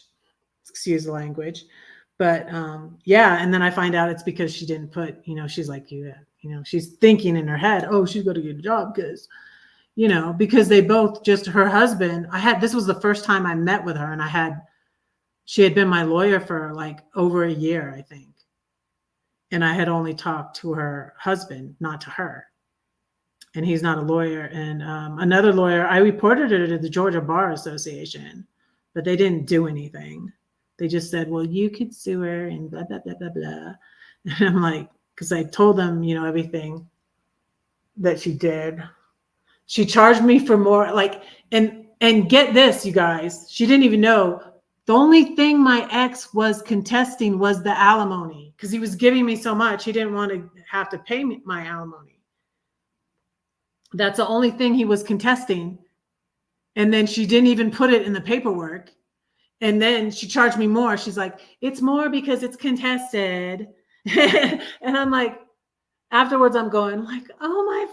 Speaker 1: excuse the language. But yeah, and then I find out it's because she didn't put, she's like, she's thinking in her head, oh, she's going to get a job because they both just her husband. This was the first time I met with her, and she had been my lawyer for like over a year, I think. And I had only talked to her husband, not to her. And he's not a lawyer. And another lawyer, I reported her to the Georgia Bar Association, but they didn't do anything. They just said, well, you could sue her and blah, blah, blah, blah, blah. And I'm like, because I told them, everything that she did. She charged me for more, like, and get this, you guys, she didn't even know. The only thing my ex was contesting was the alimony, because he was giving me so much. He didn't want to have to pay me my alimony. That's the only thing he was contesting. And then she didn't even put it in the paperwork. And then she charged me more. She's like, it's more because it's contested. And I'm like, afterwards, I'm going like, oh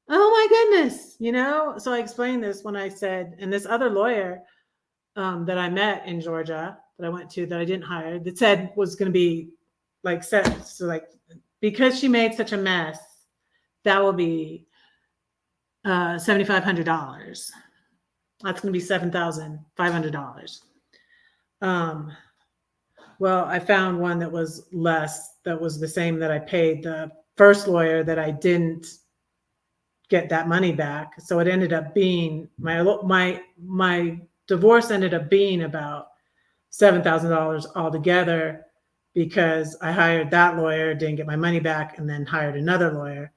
Speaker 1: my goodness, So I explained this when I said, and this other lawyer that I met in Georgia that I went to that I didn't hire, that said was going to be like set. So like, because she made such a mess, that will be $7,500. That's going to be $7,500. Well, I found one that was less, that was the same that I paid the first lawyer that I didn't get that money back. So it ended up being my divorce ended up being about $7,000 altogether, because I hired that lawyer, didn't get my money back, and then hired another lawyer.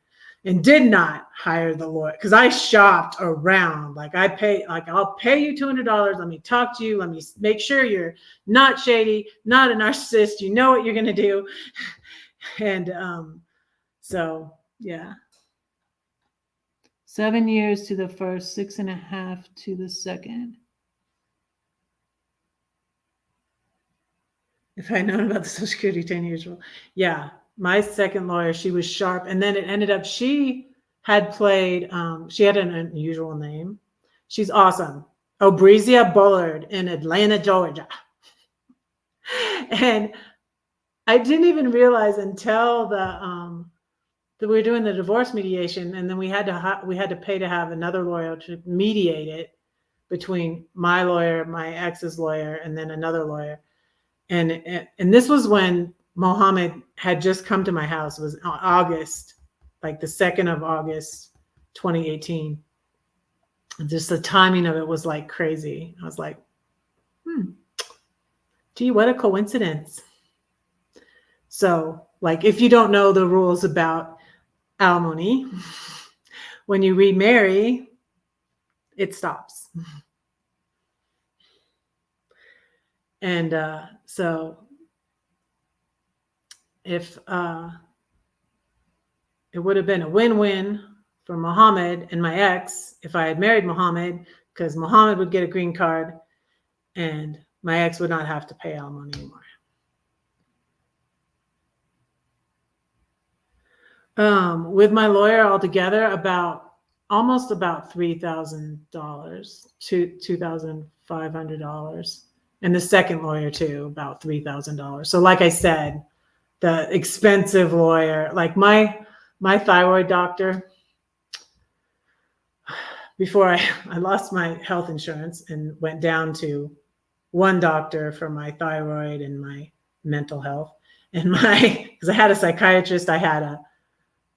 Speaker 1: And did not hire the lawyer because I shopped around. Like I'll pay you $200. Let me talk to you. Let me make sure you're not shady, not a narcissist. You know what you're going to do. And so, yeah. 7 years to the first, 6.5 to the second. If I'd known about the Social Security 10 years ago. Yeah. My second lawyer, she was sharp. And then it ended up, she had played, she had an unusual name. She's awesome. Obrizia Bullard in Atlanta, Georgia. And I didn't even realize until that we were doing the divorce mediation, and then we had to pay to have another lawyer to mediate it between my lawyer, my ex's lawyer, and then another lawyer. And this was when Mohammed had just come to my house. It was August, like the 2nd of August, 2018. And just the timing of it was like crazy. I was like, gee, what a coincidence. So, like, if you don't know the rules about alimony, when you remarry, it stops. And so if it would have been a win-win for Mohammed and my ex if I had married Mohammed, because Mohammed would get a green card and my ex would not have to pay alimony anymore. With my lawyer altogether, almost about $3,000 to $2,500, and the second lawyer too, about $3,000. So, like I said, the expensive lawyer, like my thyroid doctor. Before I lost my health insurance and went down to one doctor for my thyroid and my mental health, and because I had a psychiatrist, I had a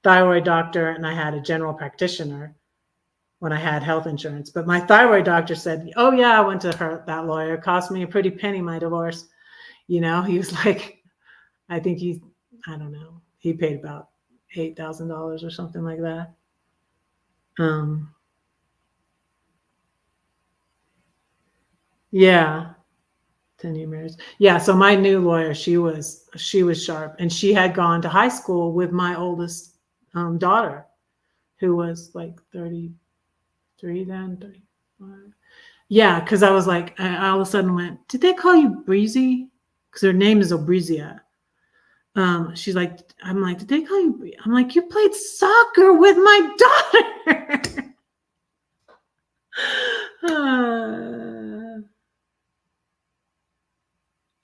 Speaker 1: thyroid doctor, and I had a general practitioner when I had health insurance. But my thyroid doctor said, oh yeah, I went to that lawyer. It cost me a pretty penny, my divorce. He was like, I think I don't know, he paid about $8,000 or something like that. Yeah. 10-year marriage. Yeah. So my new lawyer, she was sharp, and she had gone to high school with my oldest daughter, who was like 33 then, 35. Yeah. Cause I was like, I all of a sudden went, did they call you Breezy? Cause her name is Obrizia. She's like, I'm like, did they call you Breezy? I'm like, you played soccer with my daughter.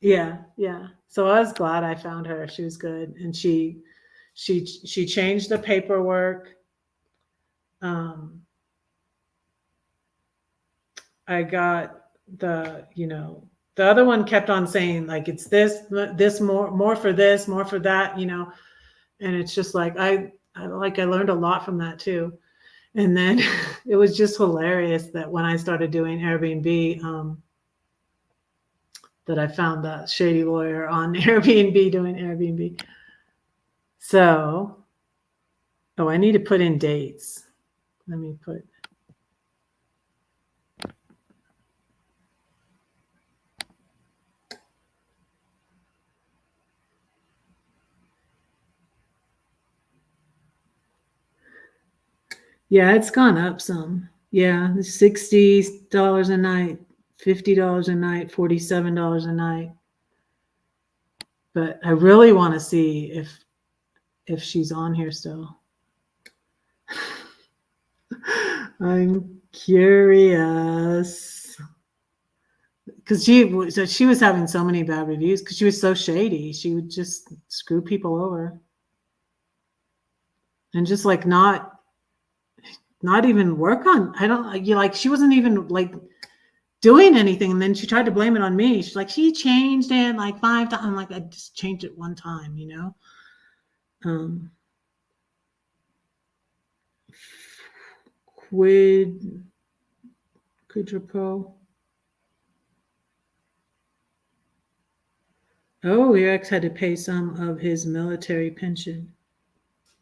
Speaker 1: Yeah. So I was glad I found her. She was good, and she changed the paperwork. I got the other one kept on saying like it's this more for this, more for that, and it's just like I learned a lot from that too. And then it was just hilarious that when I started doing Airbnb, that I found that shady lawyer on Airbnb doing Airbnb. So, I need to put in dates. Let me put. Yeah, it's gone up some. Yeah, $60 a night, $50 a night, $47 a night. But I really want to see if she's on here still. I'm curious because she was having so many bad reviews because she was so shady. She would just screw people over and just like not even work on. She wasn't even like doing anything, and then she tried to blame it on me. She's like, she changed it like 5 times. I'm like, I just changed it one time, Quid pro. Oh, your ex had to pay some of his military pension.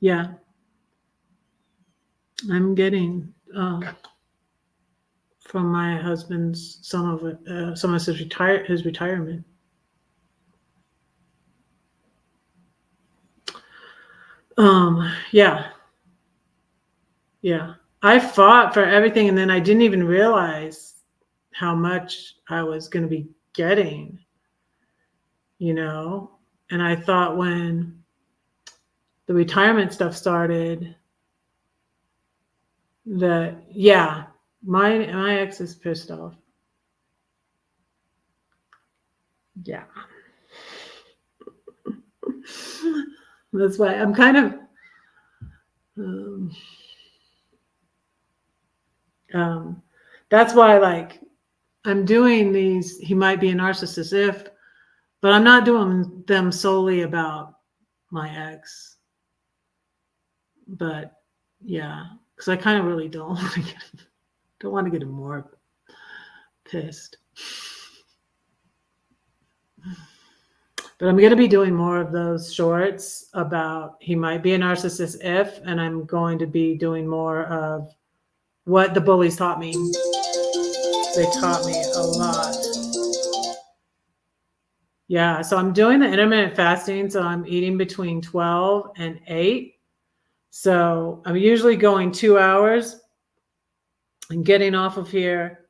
Speaker 1: Yeah, I'm getting from my husband's some of his retirement. Yeah. I fought for everything, and then I didn't even realize how much I was going to be getting, and I thought when the retirement stuff started that, yeah, my ex is pissed off. Yeah. That's why I'm kind of that's why like I'm doing these. He might be a narcissist But I'm not doing them solely about my ex. But yeah, because I kind of really don't want to get him more pissed. But I'm going to be doing more of those shorts about he might be a narcissist if, and I'm going to be doing more of what the bullies taught me. They taught me a lot. Yeah, so I'm doing the intermittent fasting, so I'm eating between 12 and 8. So I'm usually going 2 hours and getting off of here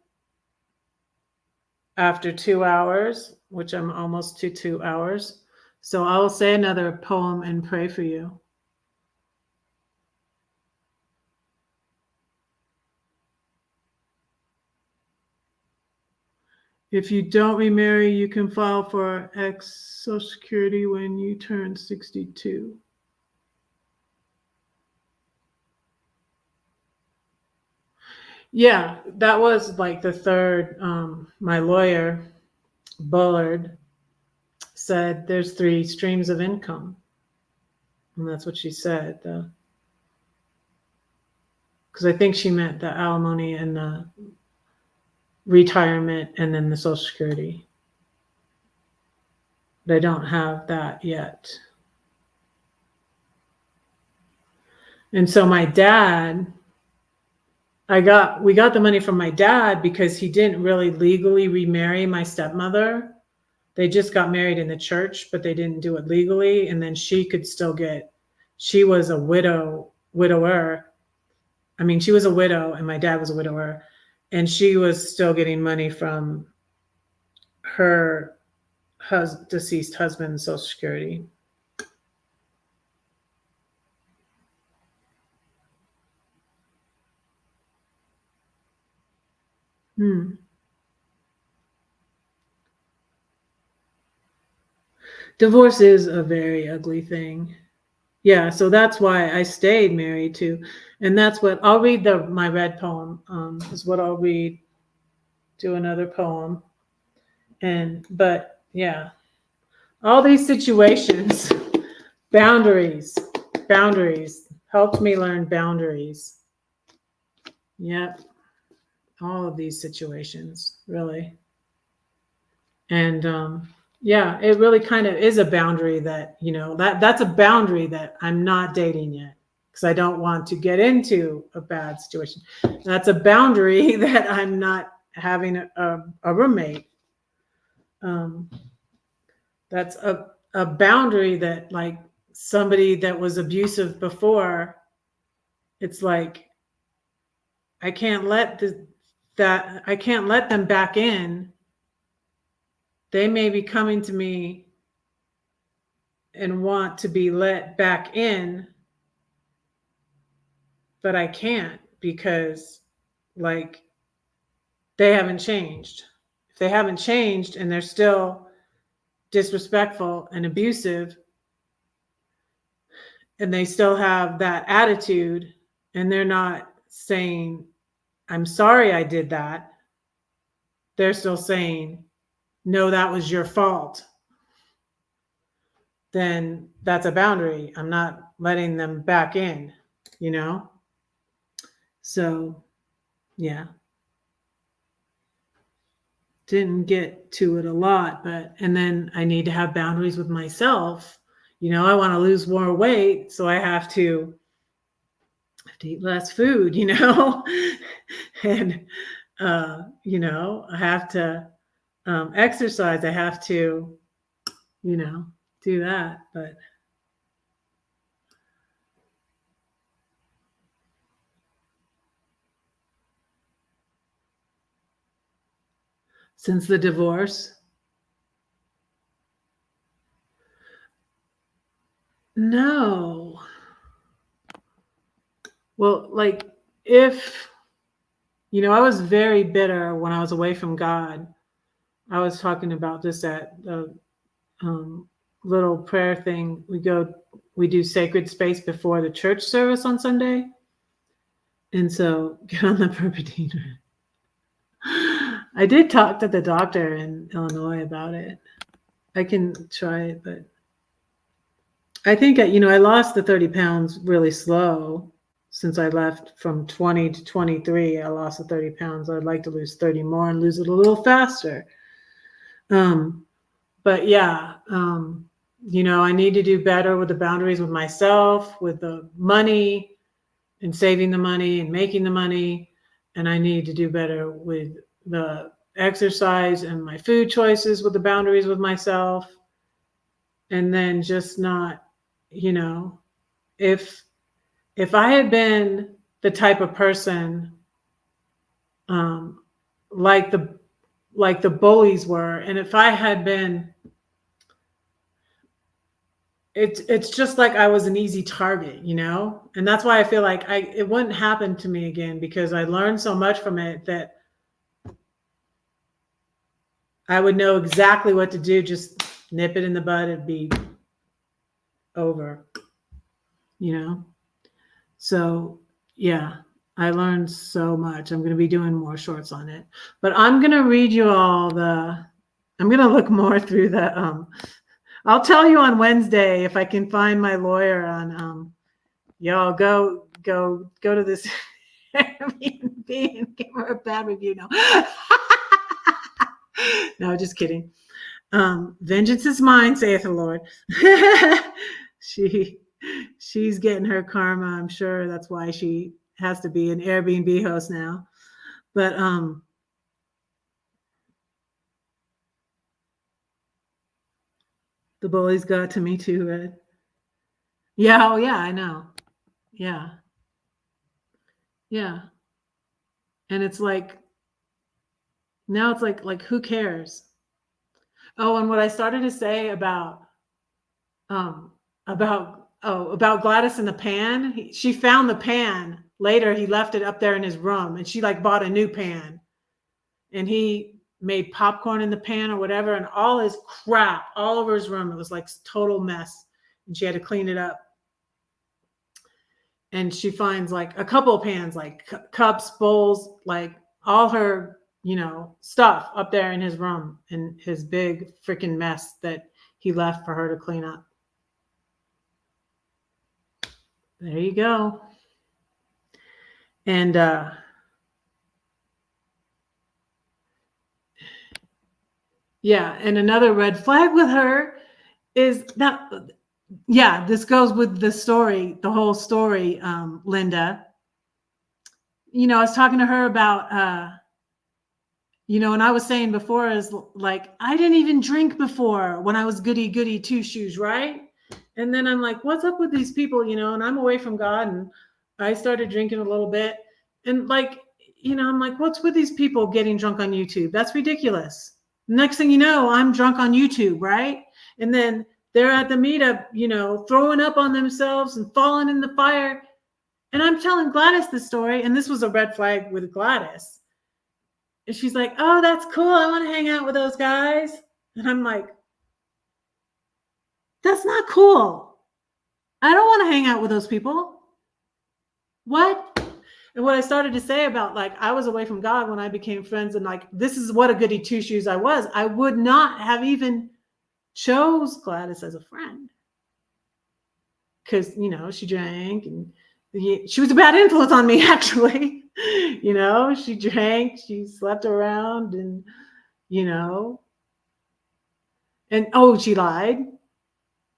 Speaker 1: after 2 hours, which I'm almost to 2 hours. So I'll say another poem and pray for you. If you don't remarry, you can file for Social Security when you turn 62. Yeah, that was like the third. My lawyer, Bullard, said there's 3 streams of income. And that's what she said. Because I think she meant the alimony and the retirement and then the Social Security. But I don't have that yet. And so my dad, we got the money from my dad because he didn't really legally remarry my stepmother. They just got married in the church, but they didn't do it legally. And then she could still she was a widower. I mean, she was a widow and my dad was a widower. And she was still getting money from her deceased husband's Social Security. Divorce is a very ugly thing. Yeah, so that's why I stayed married too. And that's what I'll read my red poem is what I'll read. Do another poem. But yeah, all these situations, boundaries helped me learn boundaries. Yep. All of these situations, really. And yeah, it really kind of is a boundary that, that's a boundary that I'm not dating yet because I don't want to get into a bad situation. That's a boundary that I'm not having a roommate. That's a boundary that, like, somebody that was abusive before, it's like I can't let them back in. They may be coming to me and want to be let back in, but I can't because, like, they haven't changed. If they haven't changed and they're still disrespectful and abusive and they still have that attitude and they're not saying, I'm sorry I did that. They're still saying, no, that was your fault. Then that's a boundary. I'm not letting them back in, So, yeah. Didn't get to it a lot, and then I need to have boundaries with myself. I want to lose more weight, so I have to eat less food, and, I have to exercise. I have to, do that, but since the divorce, no. Well, like, if, I was very bitter when I was away from God. I was talking about this at the little prayer thing. We do sacred space before the church service on Sunday. And so get on the Perpetrator. I did talk to the doctor in Illinois about it. I can try it, but I think, I lost the 30 pounds really slow since I left from 20 to 23. I lost the 30 pounds. I'd like to lose 30 more and lose it a little faster. But yeah, I need to do better with the boundaries with myself, with the money and saving the money and making the money. And I need to do better with the exercise and my food choices with the boundaries with myself. And then just not, if I had been the type of person like the bullies were, and if I had been, it's just like I was an easy target, and that's why I feel like it wouldn't happen to me again, because I learned so much from it that I would know exactly what to do. Just nip it in the bud. It'd be over, So yeah, I learned so much. I'm going to be doing more shorts on it, but I'm going to read you all I'm going to look more through I'll tell you on Wednesday if I can find my lawyer on, y'all go to this Airbnb and give her a bad review. No, no, just kidding. Vengeance is mine, saith the Lord. She's getting her karma. I'm sure that's why she has to be an Airbnb host now. But the bullies got to me too, Red. Yeah, oh yeah, I know. Yeah. Yeah. And it's like, now it's like who cares? Oh, and what I started to say about Gladys and the pan. She found the pan later. He left it up there in his room, and she bought a new pan, and he made popcorn in the pan or whatever, and all his crap all over his room. It was like total mess, and she had to clean it up. And she finds a couple of pans, cups, bowls, all her, stuff up there in his room, in his big freaking mess that he left for her to clean up. There you go. And yeah, and another red flag with her is that, yeah, this goes with the story, the whole story, Linda. I was talking to her about, and I was saying before is I didn't even drink before when I was goody two shoes, right? And then I'm like, what's up with these people, and I'm away from God, and I started drinking a little bit, and I'm like, what's with these people getting drunk on YouTube? That's ridiculous. Next thing you know, I'm drunk on YouTube, right? And then they're at the meetup, throwing up on themselves and falling in the fire. And I'm telling Gladys this story, and this was a red flag with Gladys. And she's like, oh, that's cool. I want to hang out with those guys. And I'm like, that's not cool. I don't want to hang out with those people. What? And what I started to say about I was away from God when I became friends, and this is what a goody two shoes I was. I would not have even chose Gladys as a friend, because she drank, and she was a bad influence on me, actually. She drank, she slept around, and and she lied.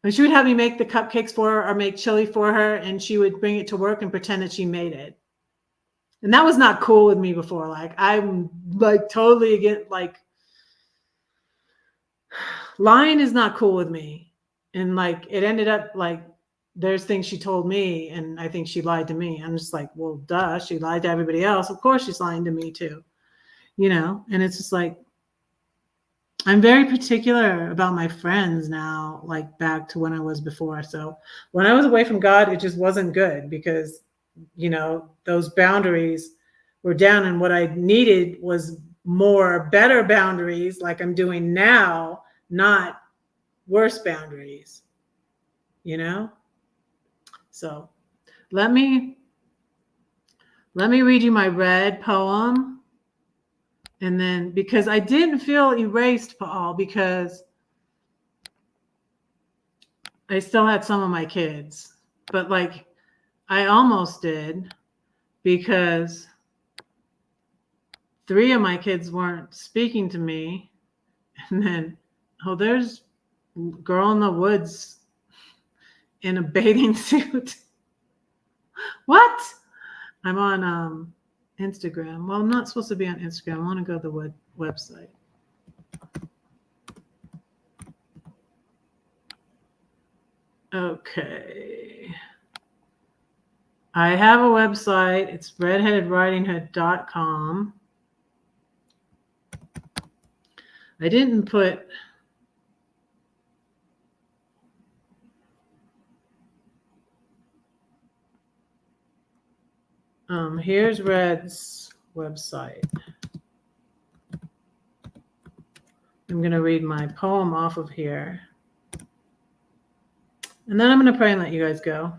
Speaker 1: And she would have me make the cupcakes for her or make chili for her, and she would bring it to work and pretend that she made it. And that was not cool with me before. I'm totally against, lying is not cool with me. And it ended up there's things she told me, and I think she lied to me. I'm just like, well, duh, she lied to everybody else. Of course she's lying to me too, and it's just I'm very particular about my friends now, back to when I was before. So when I was away from God, it just wasn't good, because those boundaries were down, and what I needed was better boundaries like I'm doing now, not worse boundaries, So let me read you my red poem. And then, because I didn't feel erased, Paul, because I still had some of my kids, but like I almost did because 3 of my kids weren't speaking to me. And then, oh, there's girl in the woods in a bathing suit. What? I'm on Instagram. Well, I'm not supposed to be on Instagram. I want to go to the website. Okay. I have a website. It's redheadedridinghood.com. I didn't put here's Red's website. I'm going to read my poem off of here. And then I'm going to pray and let you guys go.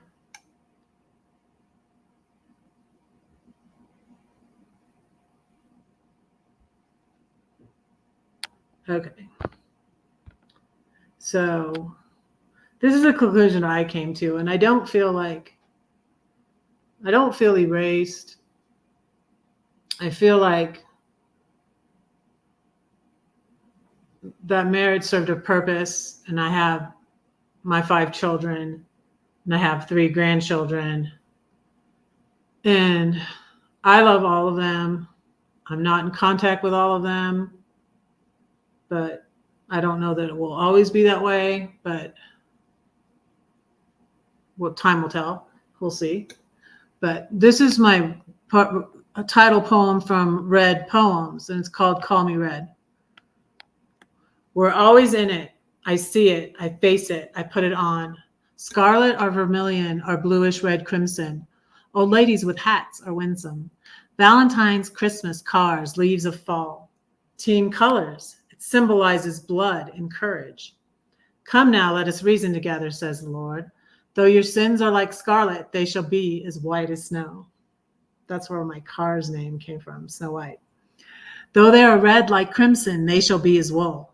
Speaker 1: Okay. So this is a conclusion I came to, and I don't feel erased. I feel like that marriage served a purpose, and I have my 5 children, and I have 3 grandchildren, and I love all of them. I'm not in contact with all of them, but I don't know that it will always be that way, but what time will tell. We'll see. But this is my title poem from Red Poems, and it's called Call Me Red. We're always in it. I see it. I face it. I put it on. Scarlet or vermilion or bluish red crimson. Old ladies with hats are winsome. Valentine's, Christmas, cars, leaves of fall. Team colors. It symbolizes blood and courage. Come now, let us reason together, says the Lord. Though your sins are like scarlet, they shall be as white as snow. That's where my car's name came from, Snow White. Though they are red like crimson, they shall be as wool.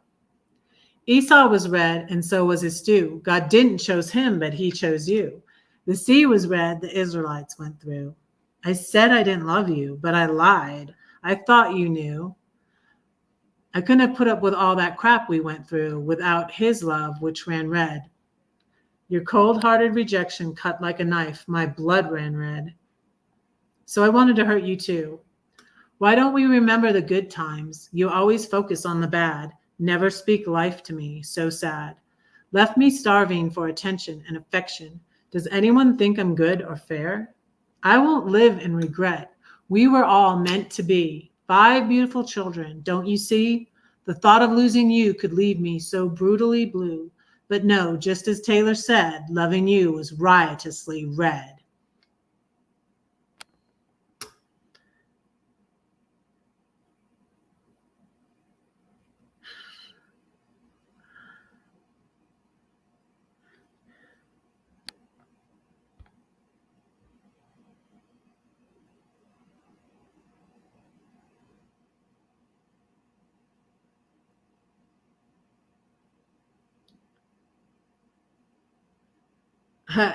Speaker 1: Esau was red, and so was his stew. God didn't choose him, but he chose you. The sea was red, the Israelites went through. I said I didn't love you, but I lied. I thought you knew. I couldn't have put up with all that crap we went through without his love, which ran red. Your cold-hearted rejection cut like a knife. My blood ran red. So I wanted to hurt you too. Why don't we remember the good times? You always focus on the bad. Never speak life to me. So sad. Left me starving for attention and affection. Does anyone think I'm good or fair? I won't live in regret. We were all meant to be. 5 beautiful children. Don't you see? The thought of losing you could leave me so brutally blue. But no, just as Taylor said, loving you was riotously red.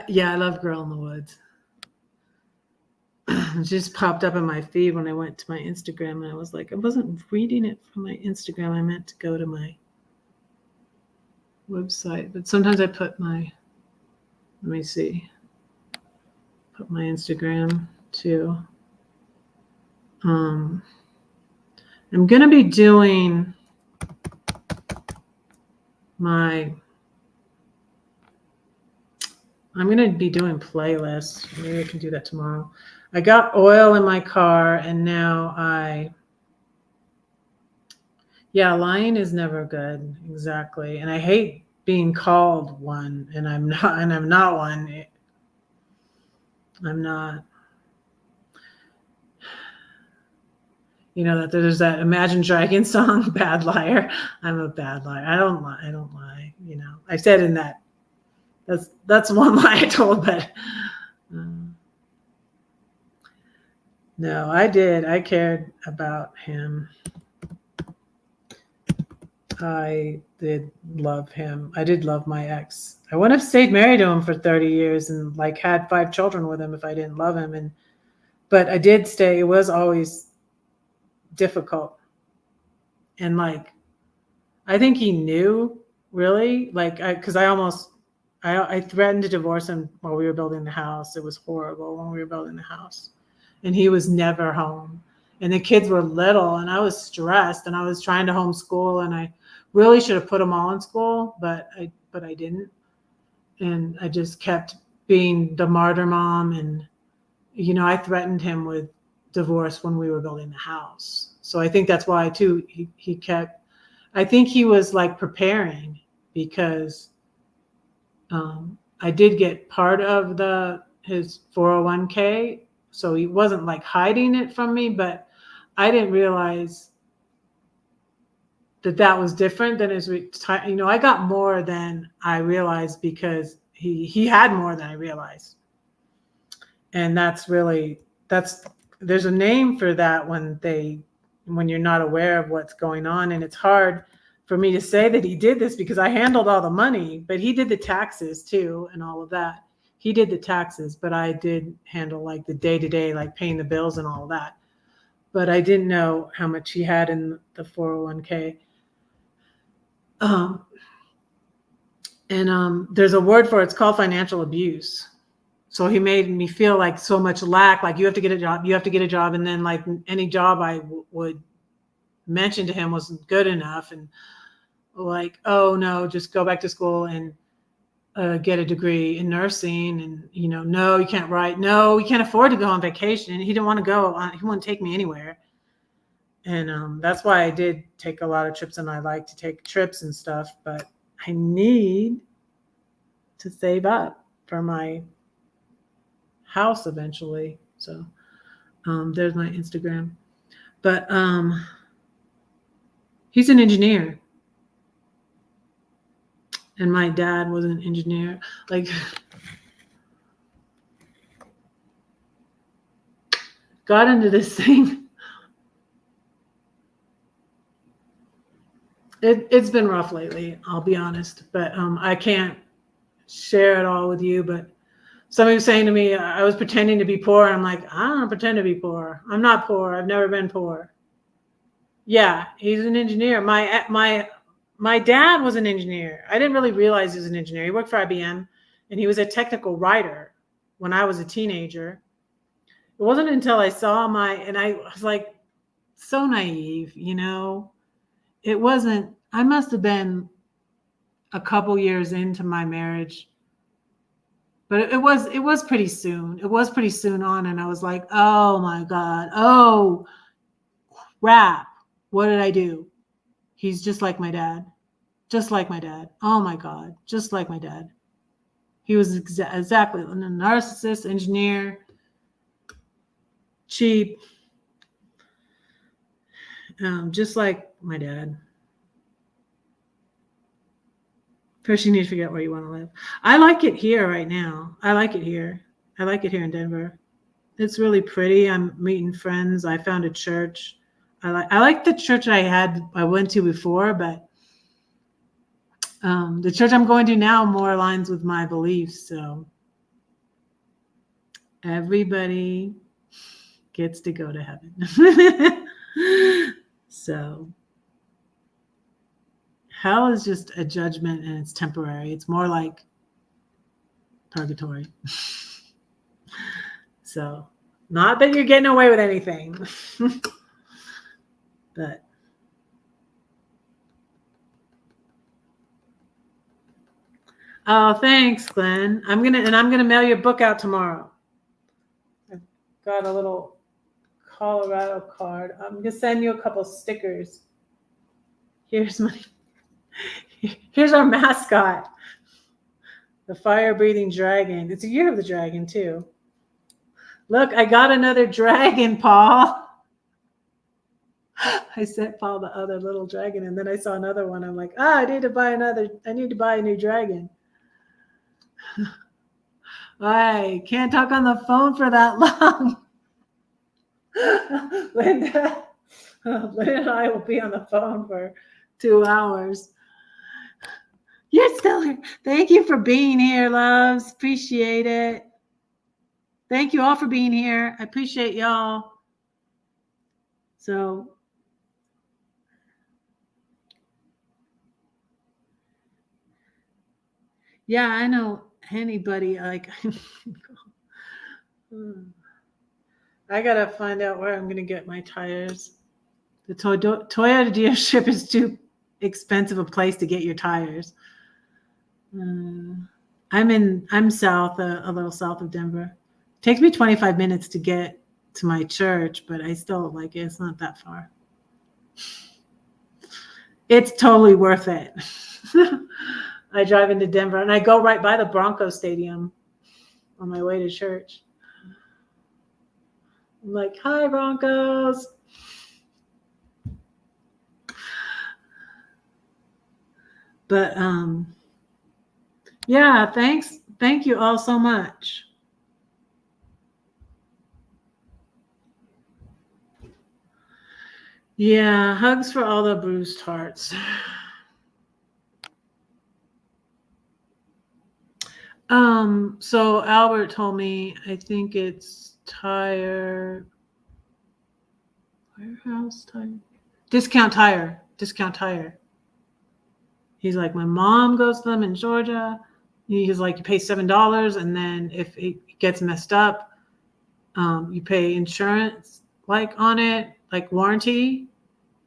Speaker 1: Yeah, I love Girl in the Woods. It just popped up in my feed when I went to my Instagram, and I was like, I wasn't reading it from my Instagram. I meant to go to my website, but sometimes I put my, let me see, put my Instagram too. I'm going to be doing I'm going to be doing playlists. Maybe I can do that tomorrow. I got oil in my car, and now lying is never good. Exactly. And I hate being called one, and I'm not one. I'm not. You know that there's that Imagine Dragons song, Bad Liar. I'm a bad liar. I don't lie. You know, I said in that. That's one lie I told, but no, I did. I cared about him. I did love him. I did love my ex. I wouldn't have stayed married to him for 30 years and like had 5 children with him if I didn't love him. But I did stay. It was always difficult. And like, I think he knew really, like, because I threatened to divorce him while we were building the house. It was horrible when we were building the house. And he was never home. And the kids were little and I was stressed and I was trying to homeschool and I really should have put them all in school, but I didn't. And I just kept being the martyr mom. And, I threatened him with divorce when we were building the house. So I think that's why too, he kept, I think he was like preparing because I did get part of his 401k. So he wasn't like hiding it from me, but I didn't realize that was different than his, I got more than I realized because he had more than I realized. And there's a name for that when you're not aware of what's going on. And it's hard for me to say that he did this because I handled all the money, but he did the taxes too and all of that. He did the taxes, but I did handle like the day-to-day, like paying the bills and all of that. But I didn't know how much he had in the 401k. There's a word for it. It's called financial abuse. So he made me feel like so much lack, like you have to get a job. And then like any job I would mention to him wasn't good enough. And like, oh no, just go back to school and get a degree in nursing. And, no, you can't write. No, we can't afford to go on vacation. And he didn't want to go. He wouldn't take me anywhere. And that's why I did take a lot of trips and I like to take trips and stuff, but I need to save up for my house eventually. So there's my Instagram. But he's an engineer. And my dad was an engineer. Like, got into this thing. It's been rough lately, I'll be honest. But I can't share it all with you. But somebody was saying to me, I was pretending to be poor. And I'm like, I don't pretend to be poor. I'm not poor. I've never been poor. Yeah, he's an engineer. My dad was an engineer. I didn't really realize he was an engineer. He worked for IBM and he was a technical writer when I was a teenager. It wasn't until I saw and I was like so naive, It wasn't, I must have been a couple years into my marriage, but it was pretty soon. It was pretty soon on. And I was like, oh my God. Oh, crap. What did I do? He's just like my dad. Just like my dad. Oh my God. Just like my dad. He was exactly a narcissist, engineer, cheap, just like my dad. First, you need to figure out where you want to live. I like it here right now. I like it here. I like it here in Denver. It's really pretty. I'm meeting friends. I found a church. I like the church I went to before, but the church I'm going to now more aligns with my beliefs. So everybody gets to go to heaven. So hell is just a judgment and it's temporary. It's more like purgatory. So not that you're getting away with anything, but oh, thanks, Glenn. I'm gonna mail your book out tomorrow. I've got a little Colorado card. I'm gonna send you a couple stickers. Here's our mascot, the fire-breathing dragon. It's a year of the dragon too. Look, I got another dragon, Paul. I sent Paul the other little dragon, and then I saw another one. I'm like, I need to buy a new dragon. I can't talk on the phone for that long. Linda and I will be on the phone for 2 hours. You're still here. Thank you for being here, loves. Appreciate it. Thank you all for being here. I appreciate y'all. So, yeah, I know anybody like I gotta find out where I'm gonna get my tires. The Toyota dealership is too expensive a place to get your tires. I'm south, a little south of Denver. It takes me 25 minutes to get to my church, but I still like it. It's not that far. It's totally worth it. I drive into Denver and I go right by the Broncos Stadium on my way to church. I'm like, hi, Broncos. But yeah, thanks. Thank you all so much. Yeah, hugs for all the bruised hearts. So Albert told me, I think it's Tire Warehouse Tire. Discount Tire. He's like, my mom goes to them in Georgia. He's like, you pay $7, and then if it gets messed up, you pay insurance like on it, like warranty.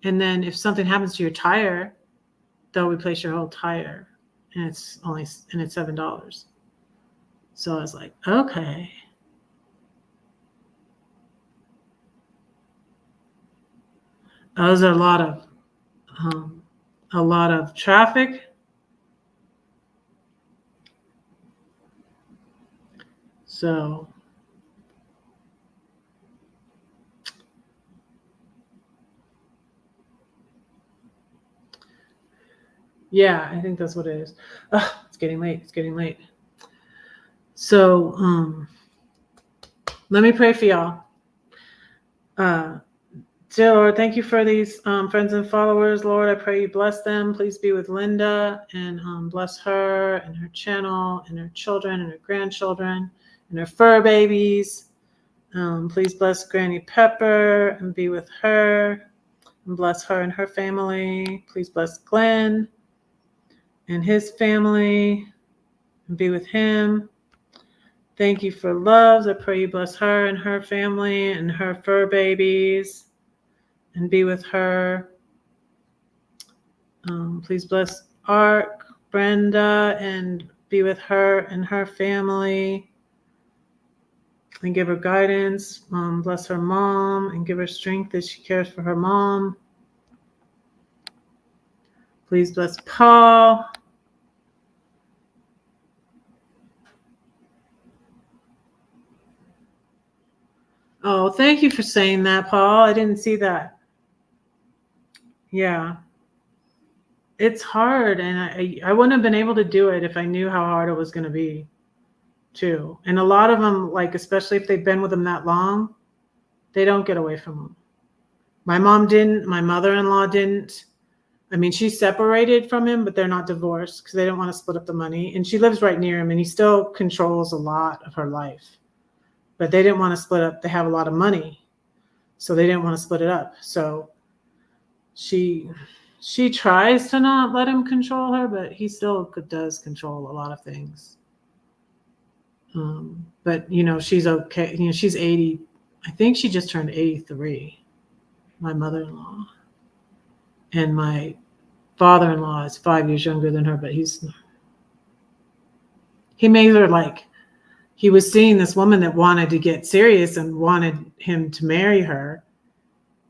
Speaker 1: And then if something happens to your tire, they'll replace your whole tire. And it's $7. So I was like, okay. Those are a lot of traffic. So yeah, I think that's what it is. It's getting late. So let me pray for y'all. Dear Lord, thank you for these friends and followers. Lord, I pray you bless them. Please be with Linda and bless her and her channel and her children and her grandchildren and her fur babies. Please bless Granny Pepper and be with her and bless her and her family. Please bless Glenn and his family and be with him. Thank you for Loves. I pray you bless her and her family and her fur babies and be with her. Please bless Ark, Brenda, and be with her and her family and give her guidance. Bless her mom and give her strength as she cares for her mom. Please bless Paul. Oh, thank you for saying that, Paul. I didn't see that. Yeah. It's hard, and I wouldn't have been able to do it if I knew how hard it was going to be, too. And a lot of them, like, especially if they've been with them that long, they don't get away from them. My mom didn't. My mother-in-law didn't. I mean, she's separated from him, but they're not divorced because they don't want to split up the money. And she lives right near him, and he still controls a lot of her life. But they didn't want to split up. They have a lot of money, so they didn't want to split it up. So she tries to not let him control her, but he still does control a lot of things. But, she's okay. She's 80. I think she just turned 83, my mother-in-law. And my father-in-law is 5 years younger than her, but he made her like, he was seeing this woman that wanted to get serious and wanted him to marry her.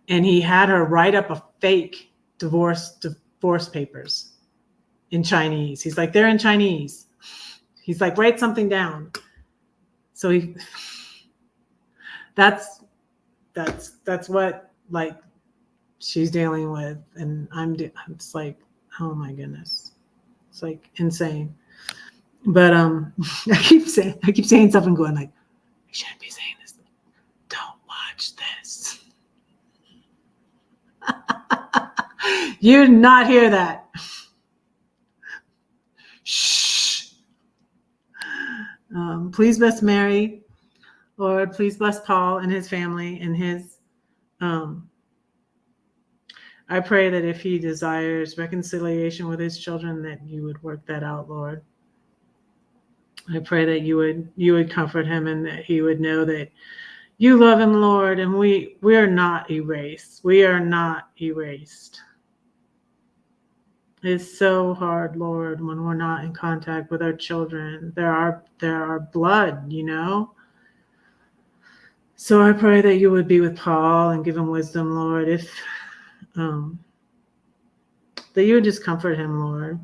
Speaker 1: And he had her write up a fake divorce papers in Chinese. He's like, they're in Chinese. He's like, write something down. So that's what like she's dealing with, and it's like, oh my goodness, it's like insane. But I keep saying stuff and going like, I shouldn't be saying this. Don't watch this. You did not hear that. Shh. Please bless Mary. Lord, please bless Paul and his family and his. I pray that if he desires reconciliation with his children, that you would work that out, Lord. I pray that you would comfort him and that he would know that you love him, Lord, and we are not erased. We are not erased. It's so hard, Lord, when we're not in contact with our children. They're our blood, you know. So I pray that you would be with Paul and give him wisdom, Lord. If that you would just comfort him, Lord.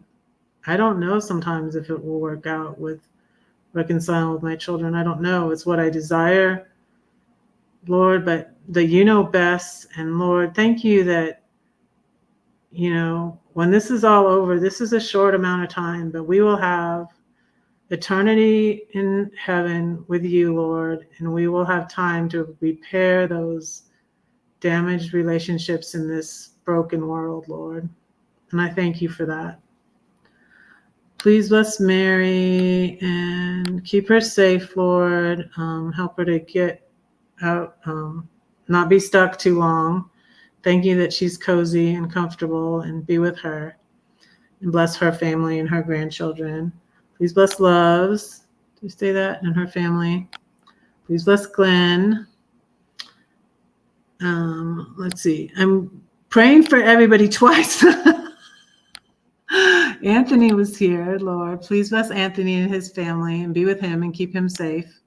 Speaker 1: I don't know sometimes if it will work out with reconciling with my children. I don't know. It's what I desire, Lord, but that you know best. And Lord, thank you that, you know, when this is all over, this is a short amount of time, but we will have eternity in heaven with you, Lord, and we will have time to repair those damaged relationships in this broken world, Lord. And I thank you for that. Please bless Mary and keep her safe, Lord. Help her to get out, not be stuck too long. Thank you that she's cozy and comfortable, and be with her. And bless her family and her grandchildren. Please bless Loves. Do you say that? And her family. Please bless Glenn. Let's see. I'm praying for everybody twice. Anthony was here, Lord. Please bless Anthony and his family and be with him and keep him safe.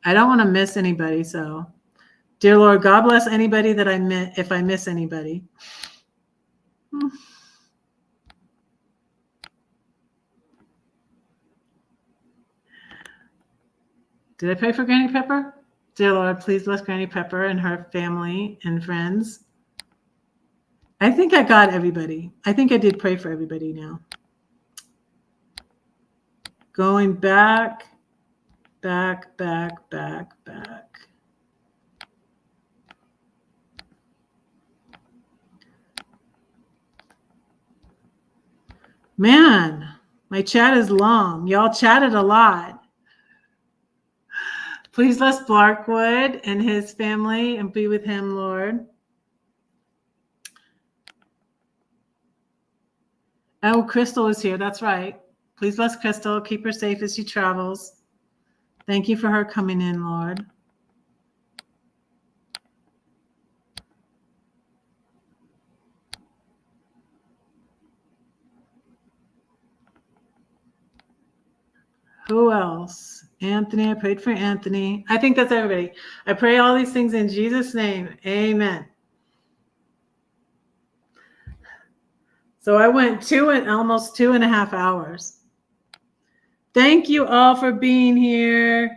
Speaker 1: I don't want to miss anybody, so dear Lord, God bless anybody that I miss, if I miss anybody. Did I pray for Granny Pepper? Dear Lord, please bless Granny Pepper and her family and friends. I think I got everybody. I think I did pray for everybody now. Going back. Man, my chat is long. Y'all chatted a lot. Please bless Barkwood and his family and be with him, Lord. Oh, Crystal is here. That's right. Please bless Crystal. Keep her safe as she travels. Thank you for her coming in, Lord. Who else? Anthony. I prayed for Anthony. I think that's everybody. I pray all these things in Jesus' name. Amen. So I went almost 2.5 hours. Thank you all for being here.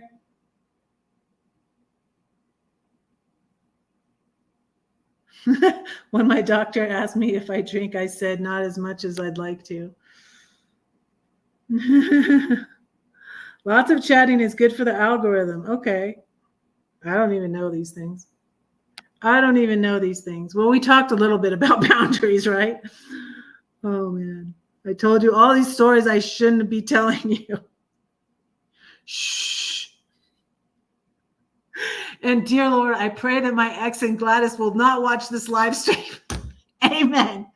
Speaker 1: When my doctor asked me if I drink, I said not as much as I'd like to. Lots of chatting is good for the algorithm. Okay. I don't even know these things. Well, we talked a little bit about boundaries, right? Oh, man. I told you all these stories I shouldn't be telling you. Shh. And dear Lord, I pray that my ex and Gladys will not watch this live stream. Amen.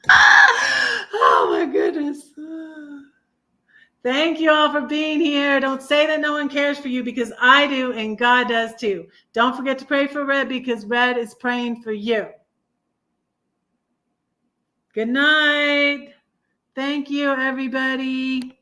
Speaker 1: Oh, my goodness. Thank you all for being here. Don't say that no one cares for you, because I do, and God does too. Don't forget to pray for Red, because Red is praying for you. Good night. Thank you, everybody.